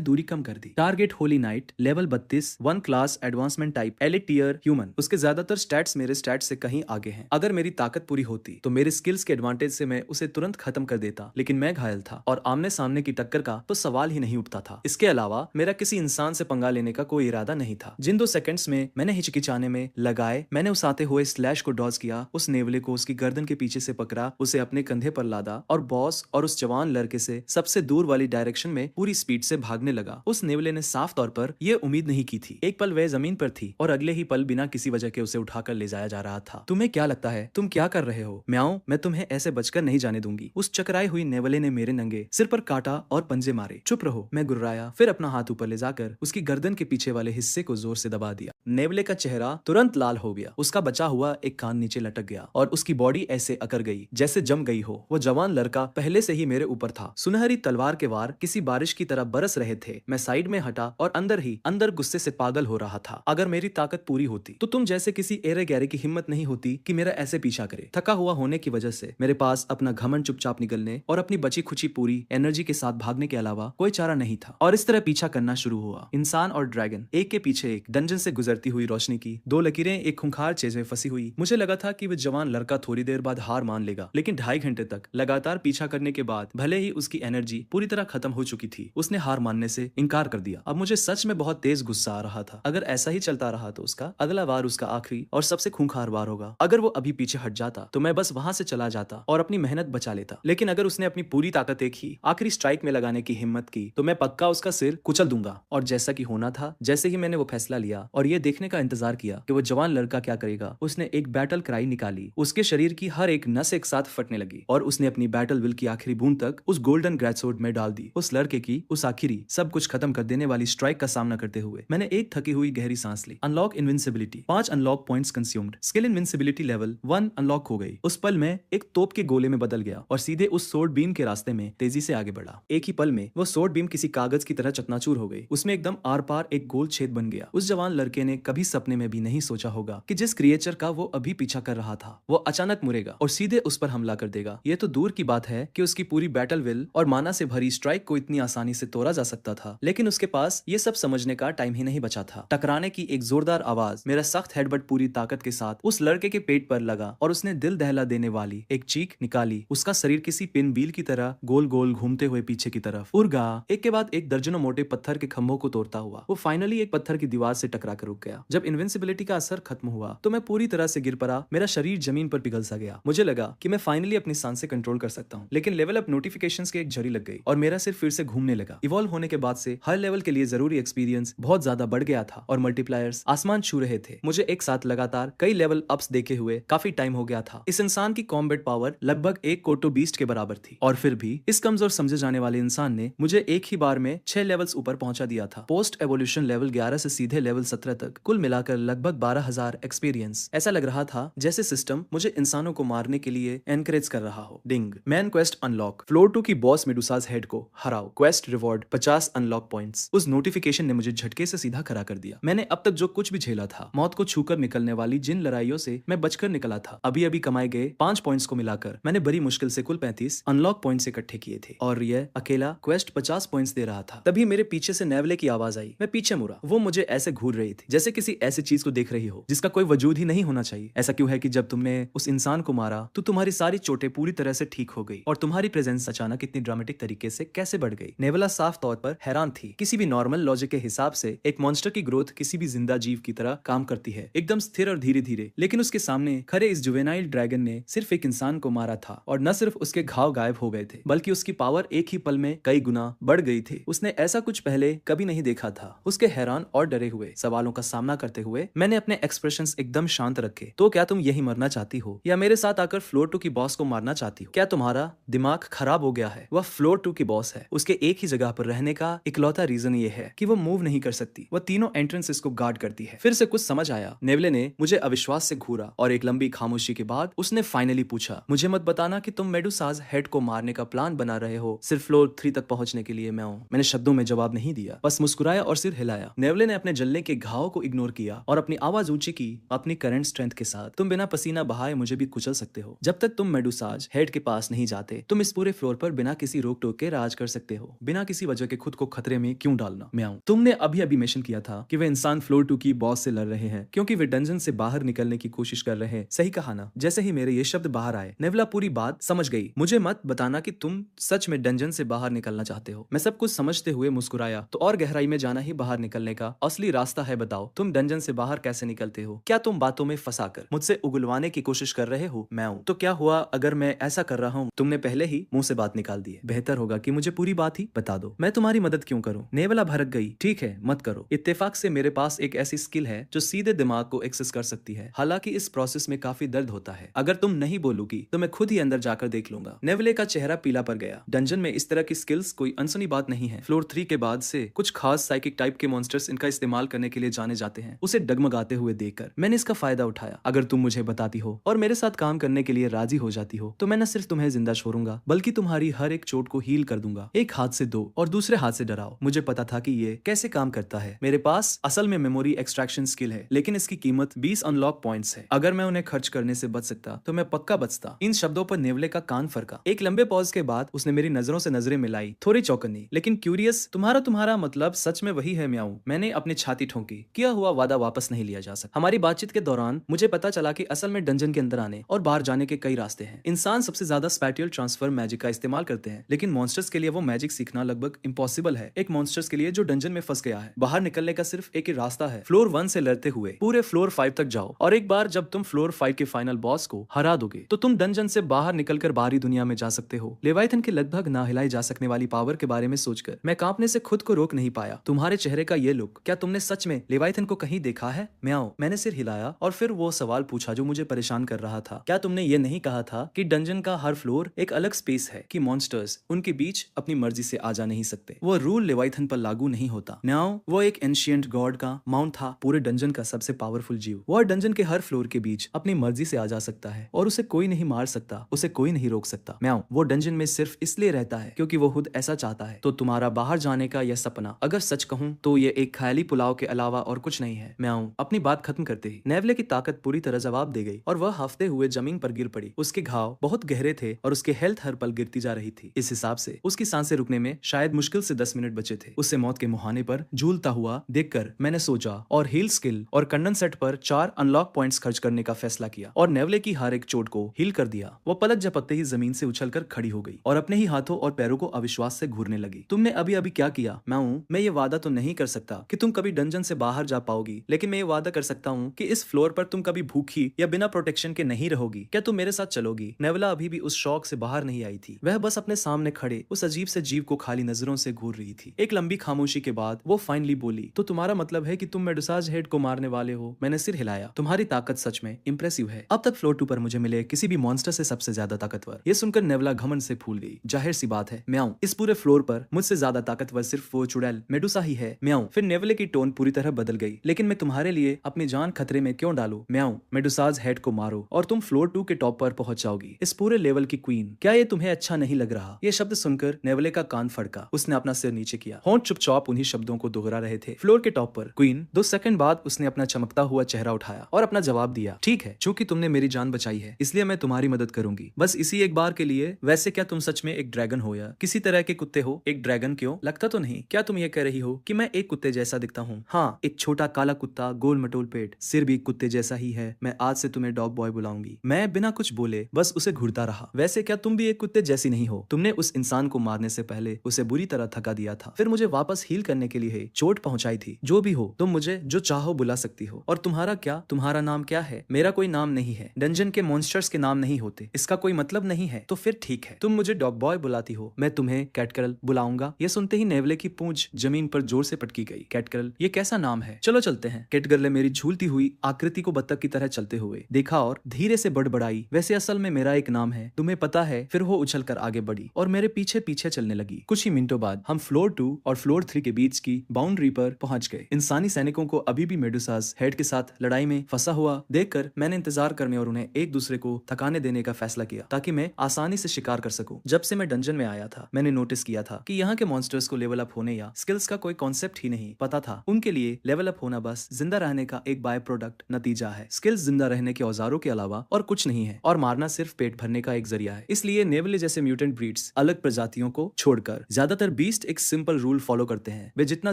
दूरी कम कर दी। Target holy knight, level 32, 1 class advancement type, elite tier human. उसके ज्यादातर स्टैट्स मेरे स्टैट्स से कहीं आगे हैं। अगर मेरी ताकत पूरी होती तो मेरे स्किल्स के एडवांटेज से मैं उसे तुरंत खत्म कर देता, लेकिन मैं घायल था और आमने सामने की टक्कर का तो सवाल ही नहीं उठता था। इसके अलावा मेरा किसी इंसान से पंगा लेने का कोई इरादा नहीं था। जिन 2 सेकंड्स में मैंने हिचकिचाने में लगाए, मैंने उस आते हुए स्लैश को डॉज किया, उस नेवले को उसकी गर्दन के पीछे से पकड़ा, उसे अपने कंधे पर लादा और बॉस और उस जवान लड़के से सबसे दूर वाली डायरेक्शन में पूरी स्पीड से भागने लगा। उस नेवले ने साफ तौर पर यह उम्मीद नहीं की थी। एक पल वह जमीन पर थी और अगले ही पल बिना किसी वजह के उसे उठाकर ले जाया जा रहा था। तुम्हें क्या लगता है तुम क्या कर रहे हो? म्याऊं, मैं तुम्हें ऐसे बचकर नहीं जाने दूंगी। उस चकराई हुई नेवले ने मेरे नंगे सिर पर काटा और पंजे मारे। चुप रहो, मैं गुर्राया, फिर अपना हाथ ऊपर ले जाकर उसकी गर्दन के पीछे वाले हिस्से को जोर से दबा दिया। नेवले का चेहरा तुरंत लाल हो गया, उसका बचा हुआ एक कान नीचे लटक गया और उसकी बॉडी ऐसे अकड़ गई जैसे जम गई हो। वो जवान लड़का पहले से ही मेरे ऊपर था। सुनहरी तलवार के वार किसी बारिश की तरह बरस रहे थे। मैं साइड में हटा और अंदर गुस्से से पागल हो रहा था। अगर मेरी ताकत पूरी होती तो तुम जैसे किसी एरे गैरे की हिम्मत नहीं होती कि मेरा ऐसे पीछा करे। थका हुआ होने की वजह से मेरे पास अपना घमंड चुपचाप निकलने और अपनी बची खुची पूरी एनर्जी के साथ भागने के अलावा कोई चारा नहीं था। और इस तरह पीछा करना शुरू हुआ। इंसान और ड्रैगन एक के पीछे एक, डंजन से गुजरती हुई रोशनी की 2 लकीरें एक खूंखार चेज में फंसी हुई। मुझे लगा था कि वह जवान लड़का थोड़ी देर बाद हार मान लेगा, लेकिन 2.5 घंटे तक लगातार पीछा करने के बाद भले ही उसकी एनर्जी पूरी तरह खत्म हो चुकी थी, उसने हार मानने से इनकार कर दिया। अब मुझे सच में बहुत तेज गुस्सा आ रहा था। अगर ऐसा ही चलता रहा तो उसका अगला वार उसका आखिरी और सबसे खूंखार वार होगा। अगर वो अभी पीछे हट जाता तो मैं बस वहां से चला जाता और अपनी मेहनत बचा लेता, लेकिन अगर उसने अपनी पूरी ताकत एक ही आखिरी स्ट्राइक में लगाने की हिम्मत की तो मैं पक्का उसका सिर कुचल दूंगा। और जैसा कि होना था, जैसे ही मैंने वो फैसला लिया और ये देखने का इंतजार किया कि वो जवान लड़का क्या करेगा, उसने एक बैटल क्राई निकाली। उसके शरीर की हर एक नस एक साथ फटने लगी और उसने अपनी बैटल विल की आखिरी बूंद तक उस गोल्डन ग्रेटसवॉर्ड में डाल दी। उस लड़के की उस आखिरी सब कुछ खत्म कर देने वाली स्ट्राइक का सामना करते हुए मैंने एक थकी हुई गहरी सांस ली। Unlock invincibility, 5 unlock points consumed. Skill invincibility level 1 unlock हो गई। उस पल में एक तोप के गोले में बदल गया और सीधे उस सोर्ड बीम के रास्ते में तेजी से आगे बढ़ा। एक ही पल में वो सोर्ड बीम किसी कागज की तरह चकनाचूर हो गई। उसमें एकदम आर पार एक गोल छेद बन गया। उस जवान लड़के ने कभी सपने में भी नहीं सोचा होगा कि जिस क्रिएचर का वो अभी पीछा कर रहा था वो अचानक मुड़ेगा और सीधे उस पर हमला कर देगा। ये तो दूर की बात है कि उसकी पूरी बैटल विल और माना से भरी स्ट्राइक को इतनी आसानी से तोड़ा जा सकता था, लेकिन उसके पास ये सब समझने का टाइम ही नहीं बचा था। टकराने की एक जोरदार आवाज, मेरा सख्त हेडबट पूरी ताकत के साथ उस लड़के के पेट पर लगा और उसने दिल दहला देने वाली एक चीख निकाली। उसका शरीर किसी पिन व्हील की तरह गोल गोल घूमते हुए पीछे की तरफ उड़गा, एक के बाद एक दर्जनों मोटे पत्थर के खंभों को तोड़ता हुआ वो फाइनली एक पत्थर की दीवार से टकरा कर रुक गया। जब इनविंसिबिलिटी का असर खत्म हुआ तो मैं पूरी तरह से गिर पड़ा। मेरा शरीर जमीन पर पिघल सा गया। मुझे लगा कि मैं फाइनली अपनी सांसें कंट्रोल कर सकता हूँ, लेकिन लेवल अप नोटिफिकेशंस की एक झड़ी लग गई और मेरा सिर फिर से घूमने लगा। इवॉल्व होने के बाद से हर लेवल के लिए जरूरी एक्सपीरियंस बहुत ज्यादा बढ़ गया था और मल्टीप्लायर्स आसमान छू रहे थे। मुझे एक साथ लगातार कई लेवल अप्स देखे हुए काफी टाइम हो गया था। इस इंसान की कॉम्बैट पावर लगभग एक कोटो बीस्ट के बराबर थी और फिर भी इस कमजोर समझे जाने वाले इंसान ने मुझे एक ही बार में 6 लेवल्स ऊपर पहुंचा दिया था। पोस्ट एवोल्यूशन लेवल 11 से सीधे लेवल 17 तक कुल मिलाकर लगभग 12,000 एक्सपीरियंस। ऐसा लग रहा था जैसे सिस्टम मुझे इंसानों को मारने के लिए एनकरेज कर रहा हो। डिंग, मैन क्वेस्ट अनलॉक, फ्लोर 2 की बॉस मेडुसाज हेड को हराओ, क्वेस्ट रिवॉर्ड 50 अनलॉक पॉइंट्स। उस नोटिफिकेशन ने मुझे झटके से सीधा खड़ा कर दिया। मैंने अब तक जो कुछ भी झेला था, मौत को छूकर निकलने वाली जिन लड़ाइयों से मैं बचकर निकला था, अभी अभी कमाए गए 5 पॉइंट्स को मिलाकर मैंने बड़ी मुश्किल से कुल 35 अनलॉक पॉइंट्स इकट्ठे किए थे और यह अकेला क्वेस्ट 50 पॉइंट्स दे रहा था। तभी मेरे पीछे से नेवले की आवाज आई। मैं पीछे मुड़ा। वो मुझे ऐसे घूर रही थी जैसे किसी ऐसी चीज को देख रही हो जिसका कोई वजूद ही नहीं होना चाहिए। ऐसा क्यों है कि जब तुमने उस इंसान को मारा तो तुम्हारी सारी चोटें पूरी तरह से ठीक हो गई और तुम्हारी प्रेजेंस अचानक इतनी ड्रामेटिक तरीके से कैसे बढ़ गई? नेवला साफ तौर पर हैरान थी। किसी भी नॉर्मल लॉजिक के हिसाब से एक मॉन्स्टर की ग्रोथ किसी भी जिंदा जीव की तरह काम करती है, एकदम स्थिर और धीरे धीरे, लेकिन उसके सामने खरे इस जुवेनाइल ड्रैगन ने सिर्फ एक इंसान को मारा था और न सिर्फ उसके घाव गायब हो गए थे बल्कि उसकी पावर एक ही पल में कई गुना बढ़ गई थी। उसने ऐसा कुछ पहले कभी नहीं देखा था। उसके हैरान और डरे हुए सवालों का सामना करते हुए मैंने अपने एक्सप्रेशंस एकदम शांत रखे। तो क्या तुम यही मरना चाहती हो या मेरे साथ आकर फ्लोर 2 की बॉस को मारना चाहती हो? क्या तुम्हारा दिमाग खराब हो गया है? वह फ्लोर 2 की बॉस है। उसके एक ही जगह पर रहने का इकलौता रीजन ये है कि वो मूव नहीं कर सकती। वह तीनों एंट्रेंसेस को गार्ड करती है। फिर से कुछ समझ आया। नेवले ने मुझे अविश्वास से घूरा और एक लंबी खामोशी के बाद उसने फाइनली पूछा, मुझे मत बताना कि तुम मेडुसाज हेड को मारने का प्लान बना रहे हो सिर्फ फ्लोर 3 तक पहुंचने के लिए? मैंने शब्दों में जवाब नहीं दिया, बस मुस्कुराया और सिर हिलाया। नेवले ने अपने जलने सामने के घाव को इग्नोर किया और अपनी आवाज ऊंची की अपनी करंट स्ट्रेंथ के साथ। तुम बिना पसीना बहाए मुझे भी कुचल सकते हो। जब तक तुम मेडुसाज हेड के पास नहीं जाते, तुम इस पूरे फ्लोर पर बिना किसी रोक टोक के राज कर सकते हो। बिना किसी वजह के खुद को खतरे में क्यों डालना? म्याऊं। तुमने अभी अभी मेंशन किया था कि वे इंसान फ्लोर 2 की बॉस से लड़ रहे हैं क्योंकि वे डंजन से बाहर निकलने की कोशिश कर रहे हैं। सही कहा ना? जैसे ही मेरे ये शब्द बाहर आए, नेवला पूरी बात समझ गई। मुझे मत बताना कि तुम सच में डंजन से बाहर निकलना चाहते हो। मैं सब कुछ समझते हुए मुस्कुराया। तो और गहराई में जाना ही बाहर निकलने का असली रास्ता है। बताओ, तुम डंजन से बाहर कैसे निकलते हो? क्या तुम बातों में फंसाकर मुझसे उगलवाने की कोशिश कर रहे हो? मैं हूं। तो क्या हुआ अगर मैं ऐसा कर रहा हूँ? तुमने पहले ही मुंह से बात निकाल दी है। बेहतर होगा कि मुझे पूरी बात ही बता दो। मैं तुम्हारी मदद क्यों करूं? नेवला भड़क गई। ठीक है, मत करो। इत्तेफाक से मेरे पास एक ऐसी स्किल है जो सीधे दिमाग को एक्सेस कर सकती है। हालांकि इस प्रोसेस में काफी दर्द होता है। अगर तुम नहीं बोलोगी तो मैं खुद ही अंदर जाकर देख लूंगा। नेवले का चेहरा पीला पड़ गया। डंजन में इस तरह की स्किल्स कोई अनसुनी बात नहीं है। फ्लोर 3 के बाद से कुछ खास साइकिक टाइप के मॉन्स्टर्स इनका इस्तेमाल करने के लिए जाने जाते हैं। उसे डगमगाते हुए देखकर मैंने इसका फायदा उठाया। अगर तुम मुझे बताती हो और मेरे साथ काम करने के लिए राजी हो जाती हो तो मैं न सिर्फ तुम्हें जिंदा छोड़ूंगा बल्कि तुम्हारी हर एक चोट को हील कर दूंगा। एक हाथ से दो और दूसरे हाथ से डराओ। मुझे पता था कि ये कैसे काम करता है। मेरे पास असल में मेमोरी एक्सट्रैक्शन स्किल है, लेकिन इसकी कीमत 20 अनलॉक पॉइंट्स है। अगर मैं उन्हें खर्च करने से बच सकता तो मैं पक्का बचता। इन शब्दों पर नेवले का कान फरका। एक लंबे पॉज के बाद उसने मेरी नजरों से नजरें मिलाई, थोड़ी चौकन्नी लेकिन क्यूरियस। तुम्हारा मतलब सच में वही है? म्याऊं। मैंने अपनी छाती ठोंकी। किया हुआ वादा वापस नहीं लिया जा सकता। हमारी बातचीत के दौरान मुझे पता चला कि असल में डंजन के अंदर आने और बाहर जाने के कई रास्ते हैं। इंसान सबसे ज्यादा स्पैटियल ट्रांसफर मैजिक का इस्तेमाल करते हैं, लेकिन मॉन्स्टर्स के लिए वो मैजिक सीखना लगभग इम्पॉसिबल है। एक मॉन्स्टर्स के लिए जो डंजन में फंस गया है, बाहर निकलने का सिर्फ एक ही रास्ता है। फ्लोर 1 से लड़ते हुए पूरे फ्लोर 5 तक जाओ और एक बार जब तुम फ्लोर 5 के फाइनल बॉस को हरा दोगे तो तुम डंजन से बाहर निकलकर बाहरी दुनिया में जा सकते हो। लेवाइथन के लगभग ना हिलाई जा सकने वाली पावर के बारे में सोचकर मैं कांपने से खुद को रोक नहीं पाया। तुम्हारे चेहरे का ये लुक, क्या तुमने सच में लेवाइथन को कहीं देखा है? म्याऊं। मैंने सिर हिलाया और फिर वो सवाल पूछा जो मुझे परेशान कर रहा था। क्या तुमने ये नहीं कहा था कि डंजन का हर फ्लोर एक अलग स्पेस है, कि मॉन्स्टर्स उनके बीच अपनी मर्जी से आ जा नहीं सकते? वो रूल लेवाइथन पर लागू नहीं होता। म्याऊं। वो एक एंशिएंट गॉड का माउंट था, पूरे डंजन का सबसे पावरफुल जीव। वो डंजन के हर फ्लोर के बीच अपनी मर्जी से आ जा सकता है और उसे कोई नहीं मार सकता, उसे कोई नहीं रोक सकता। म्याऊं। वो डंजन में सिर्फ इसलिए रहता है क्योंकि वो खुद ऐसा चाहता है। तो तुम्हारा बाहर जाने का यह सपना, अगर सच कहूं तो ये एक ख्याली पुलाव के अलावा और कुछ नहीं है। म्याऊं। अपनी बात खत्म करते ही नेवले की ताकत पूरी तरह जवाब दे गई और वह हाफते हुए जमीन पर गिर पड़ी। उसके घाव बहुत गहरे थे और उसकी हेल्थ हर पल गिरती जा रही थी। इस हिसाब से उसकी सांसें रुकने में शायद मुश्किल से 10 मिनट बचे थे। उसे मौत के मुहाने पर झूलता हुआ देखकर मैंने सोचा और हील स्किल और कंडेंसेट पर 4 अनलॉक पॉइंट्स खर्च करने का फैसला किया और नेवले की हर एक चोट को हील कर दिया। वो पलक झपकते ही जमीन से उछलकर खड़ी हो गई और अपने ही हाथों और पैरों को अविश्वास से घूरने लगी। तुमने अभी अभी क्या किया? मैं ये वादा तो नहीं कर सकता कि तुम कभी डंजन से बाहर जा पाओगी, लेकिन मैं ये वादा कर सकता हूँ कि इस फ्लोर पर तुम कभी भूखी या बिना प्रोटेक्शन के नहीं रहोगी। क्या तुम मेरे साथ चलोगी? नेवला अभी भी उस शौक से बाहर नहीं आई थी। वह बस अपने सामने खड़े उस अजीब से जीव को खाली नजरों से घूर रही थी। एक लंबी खामोशी के बाद वो फाइनली बोली, तो तुम्हारा मतलब है कि तुम मेडुसाज हेड को मारने वाले हो? मैंने सिर हिलाया। तुम्हारी ताकत सच में इंप्रेसिव है। अब तक फ्लोर 2 पर मुझे मिले किसी भी मॉन्स्टर से सबसे ज्यादा ताकतवर। ये सुनकर नेवला घमंड से फूल गई। जाहिर सी बात है म्याऊं, इस पूरे फ्लोर पर मुझसे ज्यादा ताकतवर सिर्फ वो चुड़ैल मेडुसा ही है। म्याऊं। फिर नेवले की टोन पूरी तरह बदल गई। लेकिन मैं तुम्हारे लिए अपनी जान खतरे में क्यों डालूं? म्याऊं। मेडुसाज हेड को मारो और तुम फ्लोर 2 के टॉप पर पहुंच जाओगी, इस पूरे लेवल की क्वीन। क्या ये तुम्हें अच्छा नहीं लग रहा? ये शब्द सुनकर नेवले का कान फड़का। उसने अपना सिर नीचे किया, होंठ चुपचाप उन्हीं शब्दों को दोहरा रहे थे। फ्लोर के टॉप पर क्वीन। 2 सेकंड बाद उसने अपना चमकता हुआ चेहरा उठाया और अपना जवाब दिया, ठीक है, चूंकि तुमने मेरी जान बचाई है इसलिए मैं तुम्हारी मदद करूंगी, बस इसी एक बार के लिए। वैसे क्या तुम सच में एक ड्रैगन हो या किसी तरह के कुत्ते हो? एक ड्रैगन क्यों? लगता तो नहीं। क्या तुम ये कह रही हो कि मैं एक कुत्ते जैसा दिखता हूँ? हाँ, एक छोटा काला कुत्ता, गोल मटोल पेट, सिर भी कुत्ते जैसा ही है। मैं आज से तुम्हें डॉग बॉय बुलाऊंगी। मैं बिना कुछ बोले बस उसे घूरता रहा। वैसे क्या तुम भी एक कुत्ते जैसी नहीं हो? तुमने उस इंसान को मारने से पहले उसे बुरी तरह थका दिया था, फिर मुझे वापस हील करने के लिए चोट पहुंचाई थी। जो भी हो, तुम मुझे जो चाहो बुला सकती हो। और तुम्हारा क्या? तुम्हारा नाम क्या है? मेरा कोई नाम नहीं है। डंजन के मॉन्स्टर्स के नाम नहीं होते, इसका कोई मतलब नहीं है। तो फिर ठीक है, तुम मुझे डॉग बॉय बुलाती हो, मैं तुम्हें कैटकरल बुलाऊंगा। ये सुनते ही नेवले की पूंछ जमीन पर जोर से पटकी गई। कैटकरल, ये कैसा नाम है? चलो चलते हैं। कैटगरल ने मेरी झूलती हुई आकृति को बत्तख की तरह चलते हुए देखा और धीरे से बड़बड़ाई, वैसे असल में मेरा एक नाम है, तुम्हें पता है? फिर वो उछल कर आगे बढ़ी और मेरे पीछे पीछे चलने लगी। कुछ ही मिनटों बाद हम फ्लोर 2 और फ्लोर 3 के बीच की बाउंड्री पर पहुंच गए। इंसानी सैनिकों को अभी भी मेडुसाज हेड के साथ लड़ाई में फंसा हुआ देखकर मैंने इंतजार करने और उन्हें एक दूसरे को थकाने देने का फैसला किया ताकि मैं आसानी से शिकार कर सकूं। जब से मैं डंजन में आया था मैंने नोटिस किया था कि यहाँ के मॉन्स्टर्स को लेवल अप होने या स्किल्स का कोई कॉन्सेप्ट ही नहीं पता था। उनके के लिए लेवल अप होना बस जिंदा रहने का एक बाय प्रोडक्ट नतीजा है। स्किल्स जिंदा रहने के औजारों के अलावा और कुछ नहीं है, और मारना सिर्फ पेट भरने का एक जरिया है। इसलिए नेवले जैसे म्यूटेंट ब्रीड्स अलग प्रजातियों को छोड़कर ज्यादातर बीस्ट एक सिंपल रूल फॉलो करते हैं, वे जितना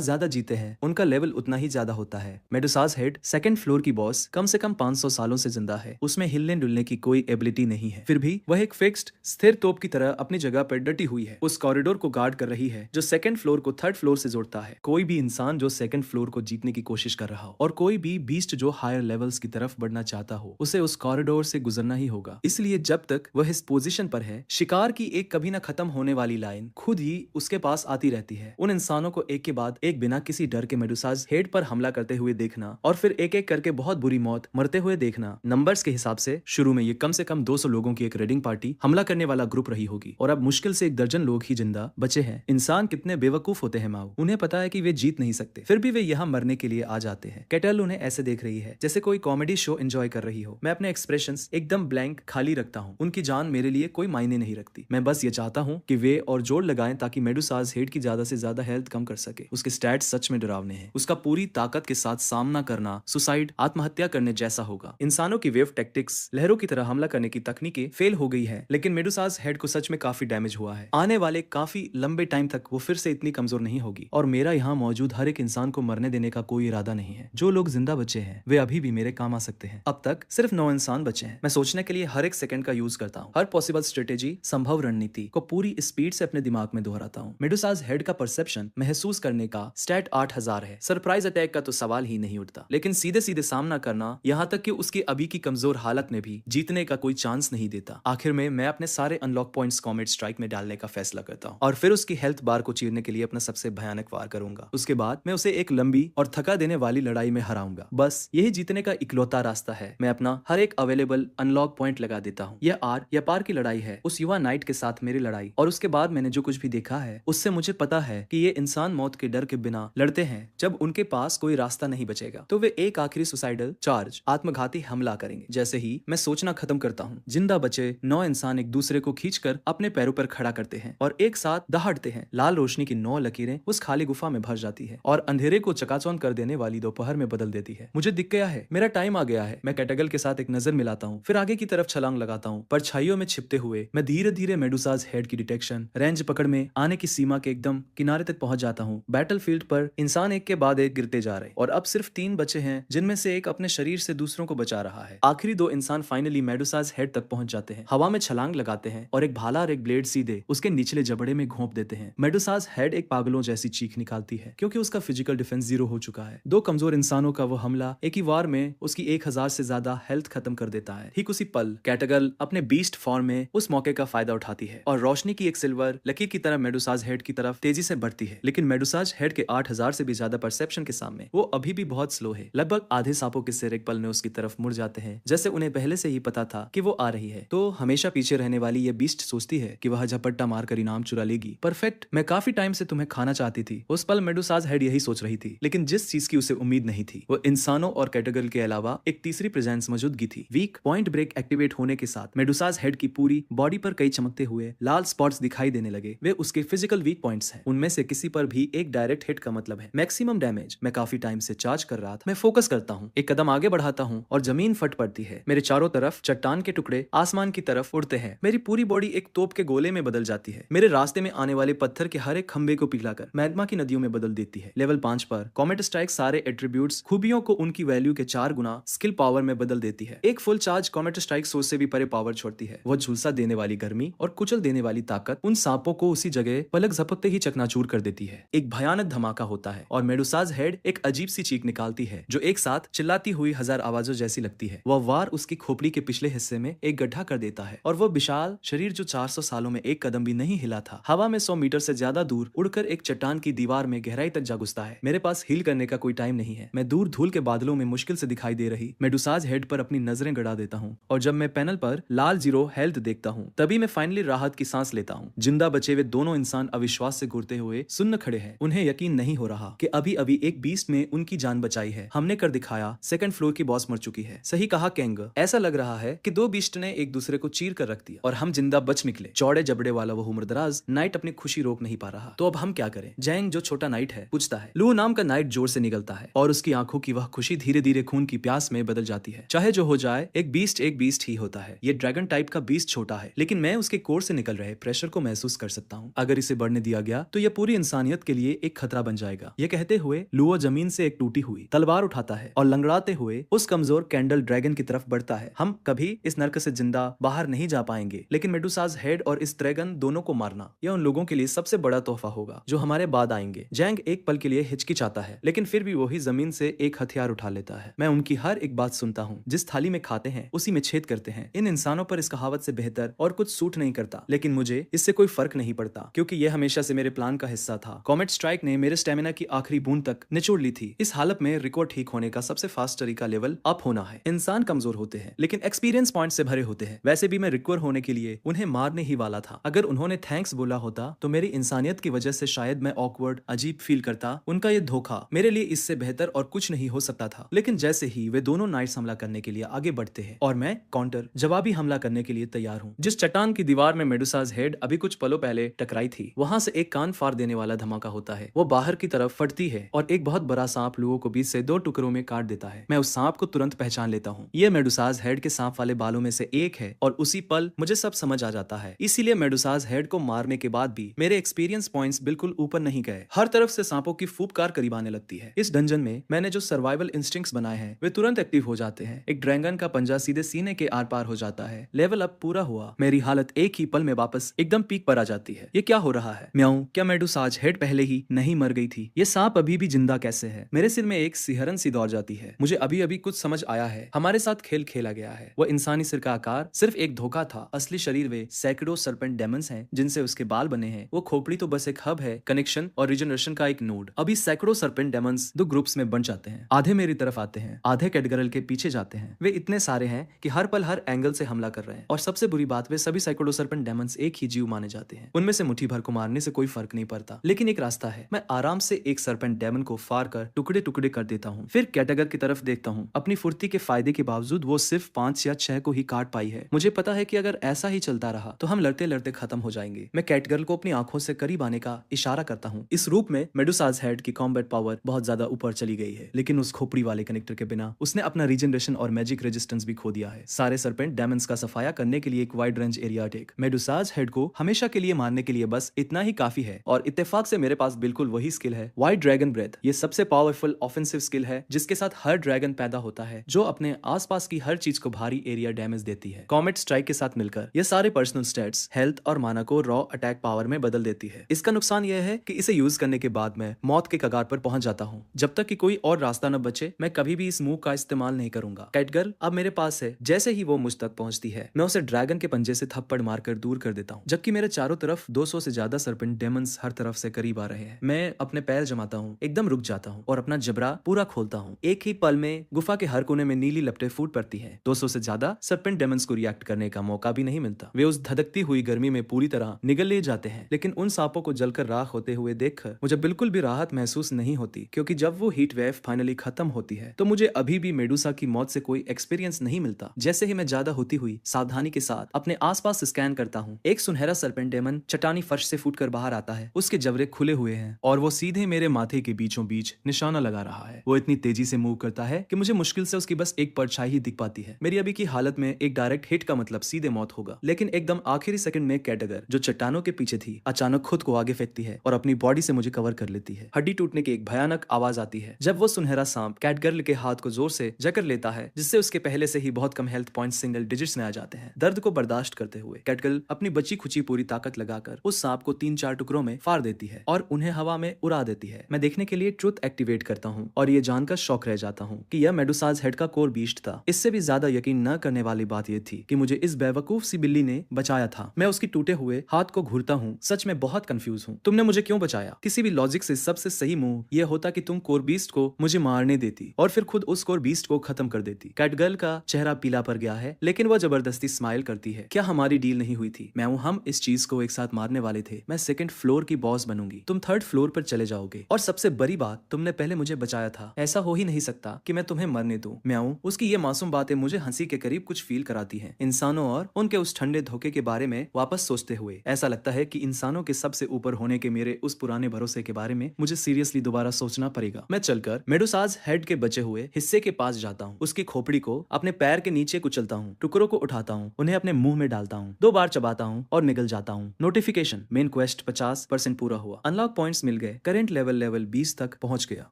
ज्यादा जीते हैं उनका लेवल उतना ही ज्यादा होता है। मेडुसाज हेड सेकंड फ्लोर की बॉस कम से कम 500 सालों से जिंदा है, उसमें हिलने डुलने की कोई एबिलिटी नहीं है, फिर भी वह एक फिक्स्ड स्थिर तोप की तरह अपनी जगह पर डटी हुई है, उस कॉरिडोर को गार्ड कर रही है जो सेकंड फ्लोर को थर्ड फ्लोर से जोड़ता है। कोई भी इंसान जो सेकंड फ्लोर को जीतने की कोशिश कर रहा हो और कोई भी बीस्ट जो हायर लेवल्स की तरफ बढ़ना चाहता हो, उसे उस कॉरिडोर से गुजरना ही होगा। इसलिए जब तक वह इस पोजीशन पर है, शिकार की एक कभी न खत्म होने वाली लाइन खुद ही उसके पास आती रहती है। उन इंसानों को एक के बाद एक बिना किसी डर के मेडुसाज हेड पर हमला करते हुए देखना और फिर एक एक करके बहुत बुरी मौत मरते हुए देखना। नंबर्स के हिसाब से शुरू में ये कम से कम 200 लोगों की एक रेडिंग पार्टी हमला करने वाला ग्रुप रही होगी, और अब मुश्किल से 1 दर्जन लोग ही जिंदा बचे हैं। इंसान कितने बेवकूफ होते हैं माओ, उन्हें पता है कि वे जीत नहीं सकते, फिर भी वे यहाँ मरने के लिए आ जाते हैं। केटल उन्हें ऐसे देख रही है जैसे कोई कॉमेडी शो एंजॉय कर रही हो। मैं अपने एक्सप्रेशंस एकदम ब्लैंक खाली रखता हूँ, उनकी जान मेरे लिए कोई मायने नहीं रखती। मैं बस ये चाहता हूँ कि वे और जोड़ लगाएं ताकि मेडुसाज हेड की ज्यादा से ज्यादा हेल्थ कम कर सके। उसके स्टैट्स सच में डरावने हैं, उसका पूरी ताकत के साथ सामना करना सुसाइड आत्महत्या करने जैसा होगा। इंसानों की वेव टैक्टिक्स लहरों की तरह हमला करने की तकनीकें फेल हो गई है, लेकिन मेडुसाज हेड को सच में काफी डैमेज हुआ है। आने वाले काफी लंबे टाइम तक वो फिर से इतनी कमजोर नहीं होगी, और मेरा यहाँ मौजूद हर एक इंसान को मरने देने का कोई इरादा नहीं है। जो लोग जिंदा बचे हैं वे अभी भी मेरे काम आ सकते हैं। अब तक सिर्फ 9 इंसान बचे हैं। मैं सोचने के लिए हर एक सेकंड का यूज करता हूँ, हर पॉसिबल स्ट्रेटेजी संभव रणनीति को पूरी स्पीड से अपने दिमाग में दोहराता हूँ। मेडुसाज हेड का परसेप्शन महसूस करने का स्टैट 8000 है। सरप्राइज अटैक का तो सवाल ही नहीं उठता, लेकिन सीधे सीधे सामना करना, यहाँ तक कि उसकी अभी की कमजोर हालत में भी जीतने का कोई चांस नहीं देता। आखिर में मैं अपने सारे अनलॉक पॉइंट्स कॉमेट स्ट्राइक में डालने का फैसला करता हूँ, और फिर उसकी हेल्थ बार को चीरने के लिए अपना सबसे भयानक वार करूंगा। उसके बाद मैं उसे एक लंबी और थका देने वाली लड़ाई में हराऊंगा। बस यही जीतने का इकलौता रास्ता है। मैं अपना हर एक अवेलेबल अनलॉक पॉइंट लगा देता हूँ। यह आर या पार की लड़ाई है, उस युवा नाइट के साथ मेरी लड़ाई, और उसके बाद मैंने जो कुछ भी देखा है उससे मुझे पता है कि ये इंसान मौत के डर के बिना लड़ते हैं। जब उनके पास कोई रास्ता नहीं बचेगा तो वे एक आखिरी सुसाइडल चार्ज आत्मघाती हमला करेंगे। जैसे ही मैं सोचना खत्म करता हूँ, जिंदा बचे 9 इंसान एक दूसरे को खींचकर अपने पैरों पर खड़ा करते हैं और एक साथ दहाड़ते हैं। लाल रोशनी की 9 लकीरें उस खाली गुफा में भर जाती है और अंधेरे को चकाचौंध कर देने वाली दोपहर में बदल देती है। मुझे दिख गया है, मेरा टाइम आ गया है। मैं कैटगल के साथ एक नजर मिलाता हूँ, फिर आगे की तरफ छलांग लगाता हूँ। परछाइयों में छिपते हुए मैं धीरे धीरे मेडुसाज हेड की डिटेक्शन रेंज पकड़ में आने की सीमा के एकदम किनारे तक पहुंच जाता हूँ। बैटलफील्ड पर इंसान एक के बाद एक गिरते जा रहे, और अब सिर्फ 3 बचे हैं, जिनमें से एक अपने शरीर से दूसरों को बचा रहा है। आखिरी 2 इंसान फाइनली मेडुसाज हेड तक पहुंच जाते हैं, हवा में छलांग लगाते हैं और एक भाला और एक ब्लेड सीधे उसके निचले जबड़े में घोंप देते हैं। मेडुसाज हेड एक पागलों जैसी चीख निकालती है, क्योंकि उसका फिजिकल डिफेंस 0 हो चुका है। 2 कमजोर इंसानों का वो हमला एक ही वार में उसकी 1000 से ज्यादा हेल्थ खत्म कर देता है। ठीक उसी पल कैटगल अपने बीस्ट फॉर्म में उस मौके का फायदा उठाती है और रोशनी की एक सिल्वर लकीर की तरह मेडुसाज हेड की तरफ तेजी से बढ़ती है। लेकिन मेडुसाज हेड के 8000 से भी ज्यादा परसेप्शन के सामने वो अभी भी बहुत स्लो है। लगभग आधे सांपों के सिर एक पल में उसकी तरफ मुड़ जाते हैं, जैसे उन्हें पहले से ही पता था कि वो आ रही है। तो हमेशा पीछे रहने वाली ये बीस्ट सोचती है कि वह झपट्टा मारकर इनाम चुरा लेगी। परफेक्ट, मैं काफी टाइम से तुम्हें खाना चाहती थी। उस पल मेडुसाज हेड यही सोच रही थी, लेकिन जिस चीज की उसे उम्मीद नहीं थी वो इंसानों और कैटगल के अलावा एक तीसरी प्रेजेंस मौजूदगी थी। वीक पॉइंट ब्रेक एक्टिवेट होने के साथ मेडुसाज हेड की पूरी बॉडी पर कई चमकते हुए लाल स्पॉट्स दिखाई देने लगे। वे उसके फिजिकल वीक पॉइंट्स हैं। उनमें से किसी पर भी एक डायरेक्ट हिट का मतलब है मैक्सिमम डैमेज। मैं काफी टाइम से चार्ज कर रहा था। मैं फोकस करता हूँ, एक कदम आगे बढ़ाता हूँ और जमीन फट पड़ती है। मेरे चारों तरफ चट्टान के टुकड़े आसमान की तरफ उड़ते हैं। मेरी पूरी बॉडी एक तोप के गोले में बदल जाती है। मेरे रास्ते में आने वाले पत्थर के हर एक खंबे को पिघलाकर मैग्मा की नदियों में बदल देती है। लेवल 5 पर कॉमेट स्ट्राइक सारे एट्रीब्यूट्स खूबियों को उनकी वैल्यू के 4 गुना स्किल पावर में बदल देती है। एक फुल चार्ज कॉमेट स्ट्राइक सोच से भी परे पावर छोड़ती है। वो झुलसा देने वाली गर्मी और कुचल देने वाली ताकत उन सांपों को उसी जगह पलक झपकते ही चकनाचूर कर देती है। एक भयानक धमाका होता है और मेडुसाज हेड एक अजीब सी चीख निकालती है जो एक साथ चिल्लाती हुई 1000 आवाजों जैसी लगती है। वह वार उसकी खोपड़ी के पिछले हिस्से में एक गड्ढा कर देता है और वह विशाल शरीर जो 400 सालों में एक कदम भी नहीं हिला था, हवा में 100 मीटर से ज्यादा दूर उड़कर एक चट्टान की दीवार में गहराई तक जा घुसता है। मेरे पास हील करने का कोई टाइम नहीं है। मैं दूर धूल के बादलों में मुश्किल से दिखाई दे रही मेडुसाज हेड पर अपनी नजरें गड़ा देता हूँ, और जब मैं पैनल पर लाल 0 हेल्थ देखता हूँ तभी मैं फाइनली राहत की सांस लेता हूँ। जिंदा बचे हुए दोनों इंसान अविश्वास से घूरते हुए सुन्न खड़े हैं। उन्हें यकीन नहीं हो रहा कि अभी अभी एक बीस्ट में उनकी जान बचाई है। हमने कर दिखाया, सेकंड फ्लोर की बॉस मर चुकी है। सही कहा कैंग, ऐसा लग रहा है कि 2 बीस्ट ने एक दूसरे को चीर कर रख दिया और हम जिंदा बच निकले। चौड़े जबड़े वाला वो उम्रदराज नाइट अपनी खुशी रोक नहीं पा रहा। तो अब हम क्या करें? जैंग जो छोटा नाइट है पूछता है। लू नाम का नाइट जोर से निकलता है और उसकी आंखों की वह खुशी धीरे धीरे खून की प्यास में बदल जाती है। चाहे जो हो जाए, एक बीस्ट ही होता है। ये ड्रैगन टाइप का बीस्ट छोटा है, लेकिन मैं उसके कोर से निकल रहे प्रेशर को महसूस कर सकता हूँ। अगर इसे बढ़ने दिया गया तो यह पूरी इंसानियत के लिए एक खतरा बन जाएगा। ये कहते हुए लुओ जमीन से एक टूटी हुई तलवार उठाता है और लंगड़ाते हुए उस कमजोर कैंडल ड्रैगन की तरफ बढ़ता है। हम कभी इस नर्क से जिंदा बाहर नहीं जा पाएंगे, लेकिन मेडुसाज हेड और इस ड्रैगन दोनों को मारना यह उन लोगों के लिए सबसे बड़ा तोहफा होगा जो हमारे बाद आएंगे। जैंग एक पल के लिए हिचकिचाता है, लेकिन फिर भी वही जमीन से एक हथियार उठा लेता है। मैं उनकी हर एक बात सुनता हूँ। जिस थाली में खाते हैं उसी में छेद करते हैं। इन इंसानों पर इस कहावत से बेहतर और कुछ सूट नहीं करता, लेकिन मुझे इससे कोई फर्क नहीं पड़ता क्योंकि यह हमेशा से मेरे प्लान का हिस्सा था। कॉमेट स्ट्राइक ने मेरे स्टेमिना की आखिरी बूंद तक निचोड़ ली थी। इस हालत में रिको ठीक होने का सबसे फास्ट तरीका लेवल अप होना है। इंसान कमजोर होते हैं लेकिन एक्सपीरियंस पॉइंट से भरे होते हैं। वैसे भी मैं रिकवर होने के लिए उन्हें मारने ही वाला था। अगर उन्होंने थैंक्स बोला होता तो मेरी इंसानियत की वजह से शायद मैं ऑकवर्ड अजीब फील करता। उनका ये धोखा मेरे लिए इससे बेहतर और कुछ नहीं हो सकता था। लेकिन जैसे ही वे दोनों नाइट्स हमला करने के लिए आगे बढ़ते हैं और मैं काउंटर जवाबी हमला करने के लिए तैयार हूँ। जिस चट्टान की दीवार में मेडुसाज हेड अभी कुछ पलों पहले टकराई थी, वहां से एक कान फाड़ देने वाला धमाका होता है। वो बाहर की तरफ फटती है और एक बहुत बड़ा सांप लुओ को बीच से दो टुकड़ों में काट देता है। मैं उस सांप को तुरंत पहचान लेता हूँ। ये मेडुसाज हेड के सांप वाले बालों में से एक है और उसी पल मुझे सब समझ आ जाता है। इसीलिए मेडुसाज हेड को मारने के बाद भी मेरे एक्सपीरियंस पॉइंट्स बिल्कुल ऊपर नहीं गए। हर तरफ से सांपों की फूफकार करीब आने लगती है। इस डंजन में मैंने जो सर्वाइवल इंस्टिंक्ट्स बनाए हैं वे तुरंत एक्टिव हो जाते हैं। एक ड्रैगन का पंजा सीधे सीने के आर पार हो जाता है। लेवल अप पूरा हुआ। मेरी हालत एक ही पल में वापस एकदम पीक पर आ जाती है। ये क्या हो रहा है? म्याऊं, क्या मेडुसाज हेड पहले ही नहीं मर गई थी? ये सांप अभी भी जिंदा कैसे है? मेरे सिर में एक सिहरन सी दौड़ जाती है। मुझे अभी अभी कुछ समझ आया है। हमारे साथ खेल खेला गया है। वो इंसानी सिर का आकार सिर्फ एक धोखा था। असली शरीर वे सैकड़ों सर्पेंट डेमंस हैं जिनसे उसके बाल बने हैं। वो खोपड़ी तो बस एक हब है, कनेक्शन और रिजनरेशन का एक नोड। अभी सैकड़ों सर्पेंट डेमंस दो ग्रुप्स में बंट जाते हैं। आधे मेरी तरफ आते हैं, आधे कैटगरल के पीछे जाते हैं। वे इतने सारे हैं कि हर पल हर एंगल से हमला कर रहे हैं। और सबसे बुरी बात, वे सभी सैकड़ों सर्पेंट डेमंस एक ही जीव माने जाते हैं। उनमें से मुट्ठी भर को मारने से कोई फर्क नहीं पड़ता, लेकिन एक रास्ता है। मैं आराम से एक सर्पेंट डेमन को फाड़ कर टुकड़े टुकड़े कर देता हूँ। फिर कैटगर की तरफ देखता हूँ। अपनी फुर्ती के फायदे के बावजूद वो सिर्फ 5 या 6 को ही काट पाई है। मुझे पता है कि अगर ऐसा ही चलता रहा तो हम लड़ते लड़ते खत्म हो जाएंगे। मैं कैटगर्ल को अपनी आंखों से करीब आने का इशारा करता हूँ। इस रूप में मेडुसाज हेड की कॉम्बैट पावर बहुत ज्यादा ऊपर चली गई है, लेकिन उस खोपड़ी वाले कनेक्टर के बिना उसने अपना रीजनरेशन और मैजिक रेजिस्टेंस भी खो दिया है। सारे सर्पेंट डेमंस का सफाया करने के लिए एक wide range area take. Medusa's head को हमेशा के लिए मारने के लिए बस इतना ही काफी है और इत्तेफाक से मेरे पास बिल्कुल वही स्किल है, वाइड ड्रैगन ब्रेथ। ये सबसे पावरफुल ऑफेंसिव स्किल है जिसके साथ हर ड्रैगन पैदा होता है जो अपने आसपास की हर चीज को भारी एरिया डैमेज देती है। कॉमेट स्ट्राइक के साथ मिलकर ये सारे पर्सनल स्टैट्स, हेल्थ और माना को रॉ अटैक पावर में बदल देती है। इसका नुकसान यह है कि इसे यूज करने के बाद मैं मौत के कगार पर पहुंच जाता हूँ। जब तक कि कोई और रास्ता न बचे मैं कभी भी इस मूव का इस्तेमाल नहीं करूंगा। कैटगर्ल अब मेरे पास है। जैसे ही वो मुझ तक पहुंचती है मैं उसे ड्रैगन के पंजे से थप्पड़ मारकर दूर कर देता हूँ, जबकि मेरे चारों तरफ 200 से ज्यादा सर्पेंट डेमंस हर तरफ से करीब आ रहे हैं। मैं अपने पैर जमाता हूँ, एकदम रुक जाता हूँ और अपना जबरा पूरा खोलता हूँ। एक ही पल में गुफा के हर कोने में नीली लपटें फूट पड़ती हैं। 200 से ज्यादा सर्पेंट डेमंस को रिएक्ट करने का मौका भी नहीं मिलता। वे उस धधकती हुई गर्मी में पूरी तरह निगल ले जाते हैं, लेकिन उन सांपों को जलकर राख होते हुए देखकर मुझे बिल्कुल भी राहत महसूस नहीं होती, क्योंकि जब वो हीट वेव फाइनली खत्म होती है तो मुझे अभी भी मेडुसा की मौत से कोई एक्सपीरियंस नहीं मिलता। जैसे ही मैं ज्यादा होती हुई सावधानी के साथ अपने आसपास स्कैन करता हूँ, एक सुनहरा सर्पेंट डेमन चट्टानी फर्श से फूटकर बाहर आता है। उसके जबड़े खुले हुए हैं और वो सीधे मेरे माथे के बीचों बीच निशाना लगा रहा है। वो इतनी तेजी से मूव करता है कि मुझे मुश्किल से उसकी बस एक परछाई ही दिख पाती है। मेरी अभी की हालत में एक डायरेक्ट हिट का मतलब सीधे मौत होगा, लेकिन एकदम आखिरी सेकंड में कैटगर जो चट्टानों के पीछे थी अचानक खुद को आगे फेंकती है और अपनी बॉडी से मुझे कवर कर लेती है। हड्डी टूटने की एक भयानक आवाज आती है जब वो सुनहरा सांप कैटगर्ल के हाथ को जोर से जकड़ लेता है, जिससे उसके पहले से ही बहुत कम हेल्थ पॉइंट्स सिंगल डिजिट्स में आ जाते हैं। दर्द को बर्दाश्त करते हुए कैटगर्ल अपनी बची खुची पूरी ताकत लगाकर उस सांप को 3-4 टुकड़ों में फाड़ देती है और उन्हें हवा में उड़ा देती है। मैं देखने के लिए ट्रुथ एक्टिवेट करता हूँ और ये जानकर शौक रह जाता हूँ कि यह मेडुसाज हेड का कोर बीस्ट था। इससे भी ज्यादा यकीन न करने वाली बात यह थी कि मुझे इस बेवकूफ सी बिल्ली ने बचाया था। मैं उसकी टूटे हुए हाथ को घूरता हूँ। सच में बहुत कंफ्यूज हूँ। तुमने मुझे क्यों बचाया? किसी भी लॉजिक से सबसे सही मूव यह होता कि तुम कोर बीस्ट को मुझे मारने देती और फिर खुद उस कोर बीस्ट को खत्म कर देती। कैटगर्ल का चेहरा पीला पड़ गया है, लेकिन वह जबरदस्ती स्माइल करती है। क्या हमारी डील नहीं हुई थी? हम इस चीज को एक साथ मारने वाले थे। मैं 2nd फ्लोर की बॉस बनूंगी, तुम 3rd फ्लोर पर चले जाओगे। और सबसे बड़ी बात, तुमने पहले मुझे बचाया था। ऐसा हो ही नहीं सकता कि मैं तुम्हें मरने दूं। म्याऊं, उसकी ये मासूम बातें मुझे हंसी के करीब कुछ फील कराती हैं। इंसानों और उनके उस ठंडे धोखे के बारे में वापस सोचते हुए ऐसा लगता है कि इंसानों के सबसे ऊपर होने के मेरे उस पुराने भरोसे के बारे में मुझे सीरियसली दोबारा सोचना पड़ेगा। मैं चलकर मेडुसाज हेड के बचे हुए हिस्से के पास जाता हूँ, उसकी खोपड़ी को अपने पैर के नीचे कुचलता हूँ, टुकड़ों को उठाता हूँ, उन्हें अपने मुंह में डालता हूँ, 2 बार चबाता हूँ और निगल जाता हूँ। नोटिफिकेशन, मेन क्वेस्ट 50% पूरा हुआ, अनलॉक पॉइंट्स मिल गए, करेंट लेवल 20 तक पहुंच गया,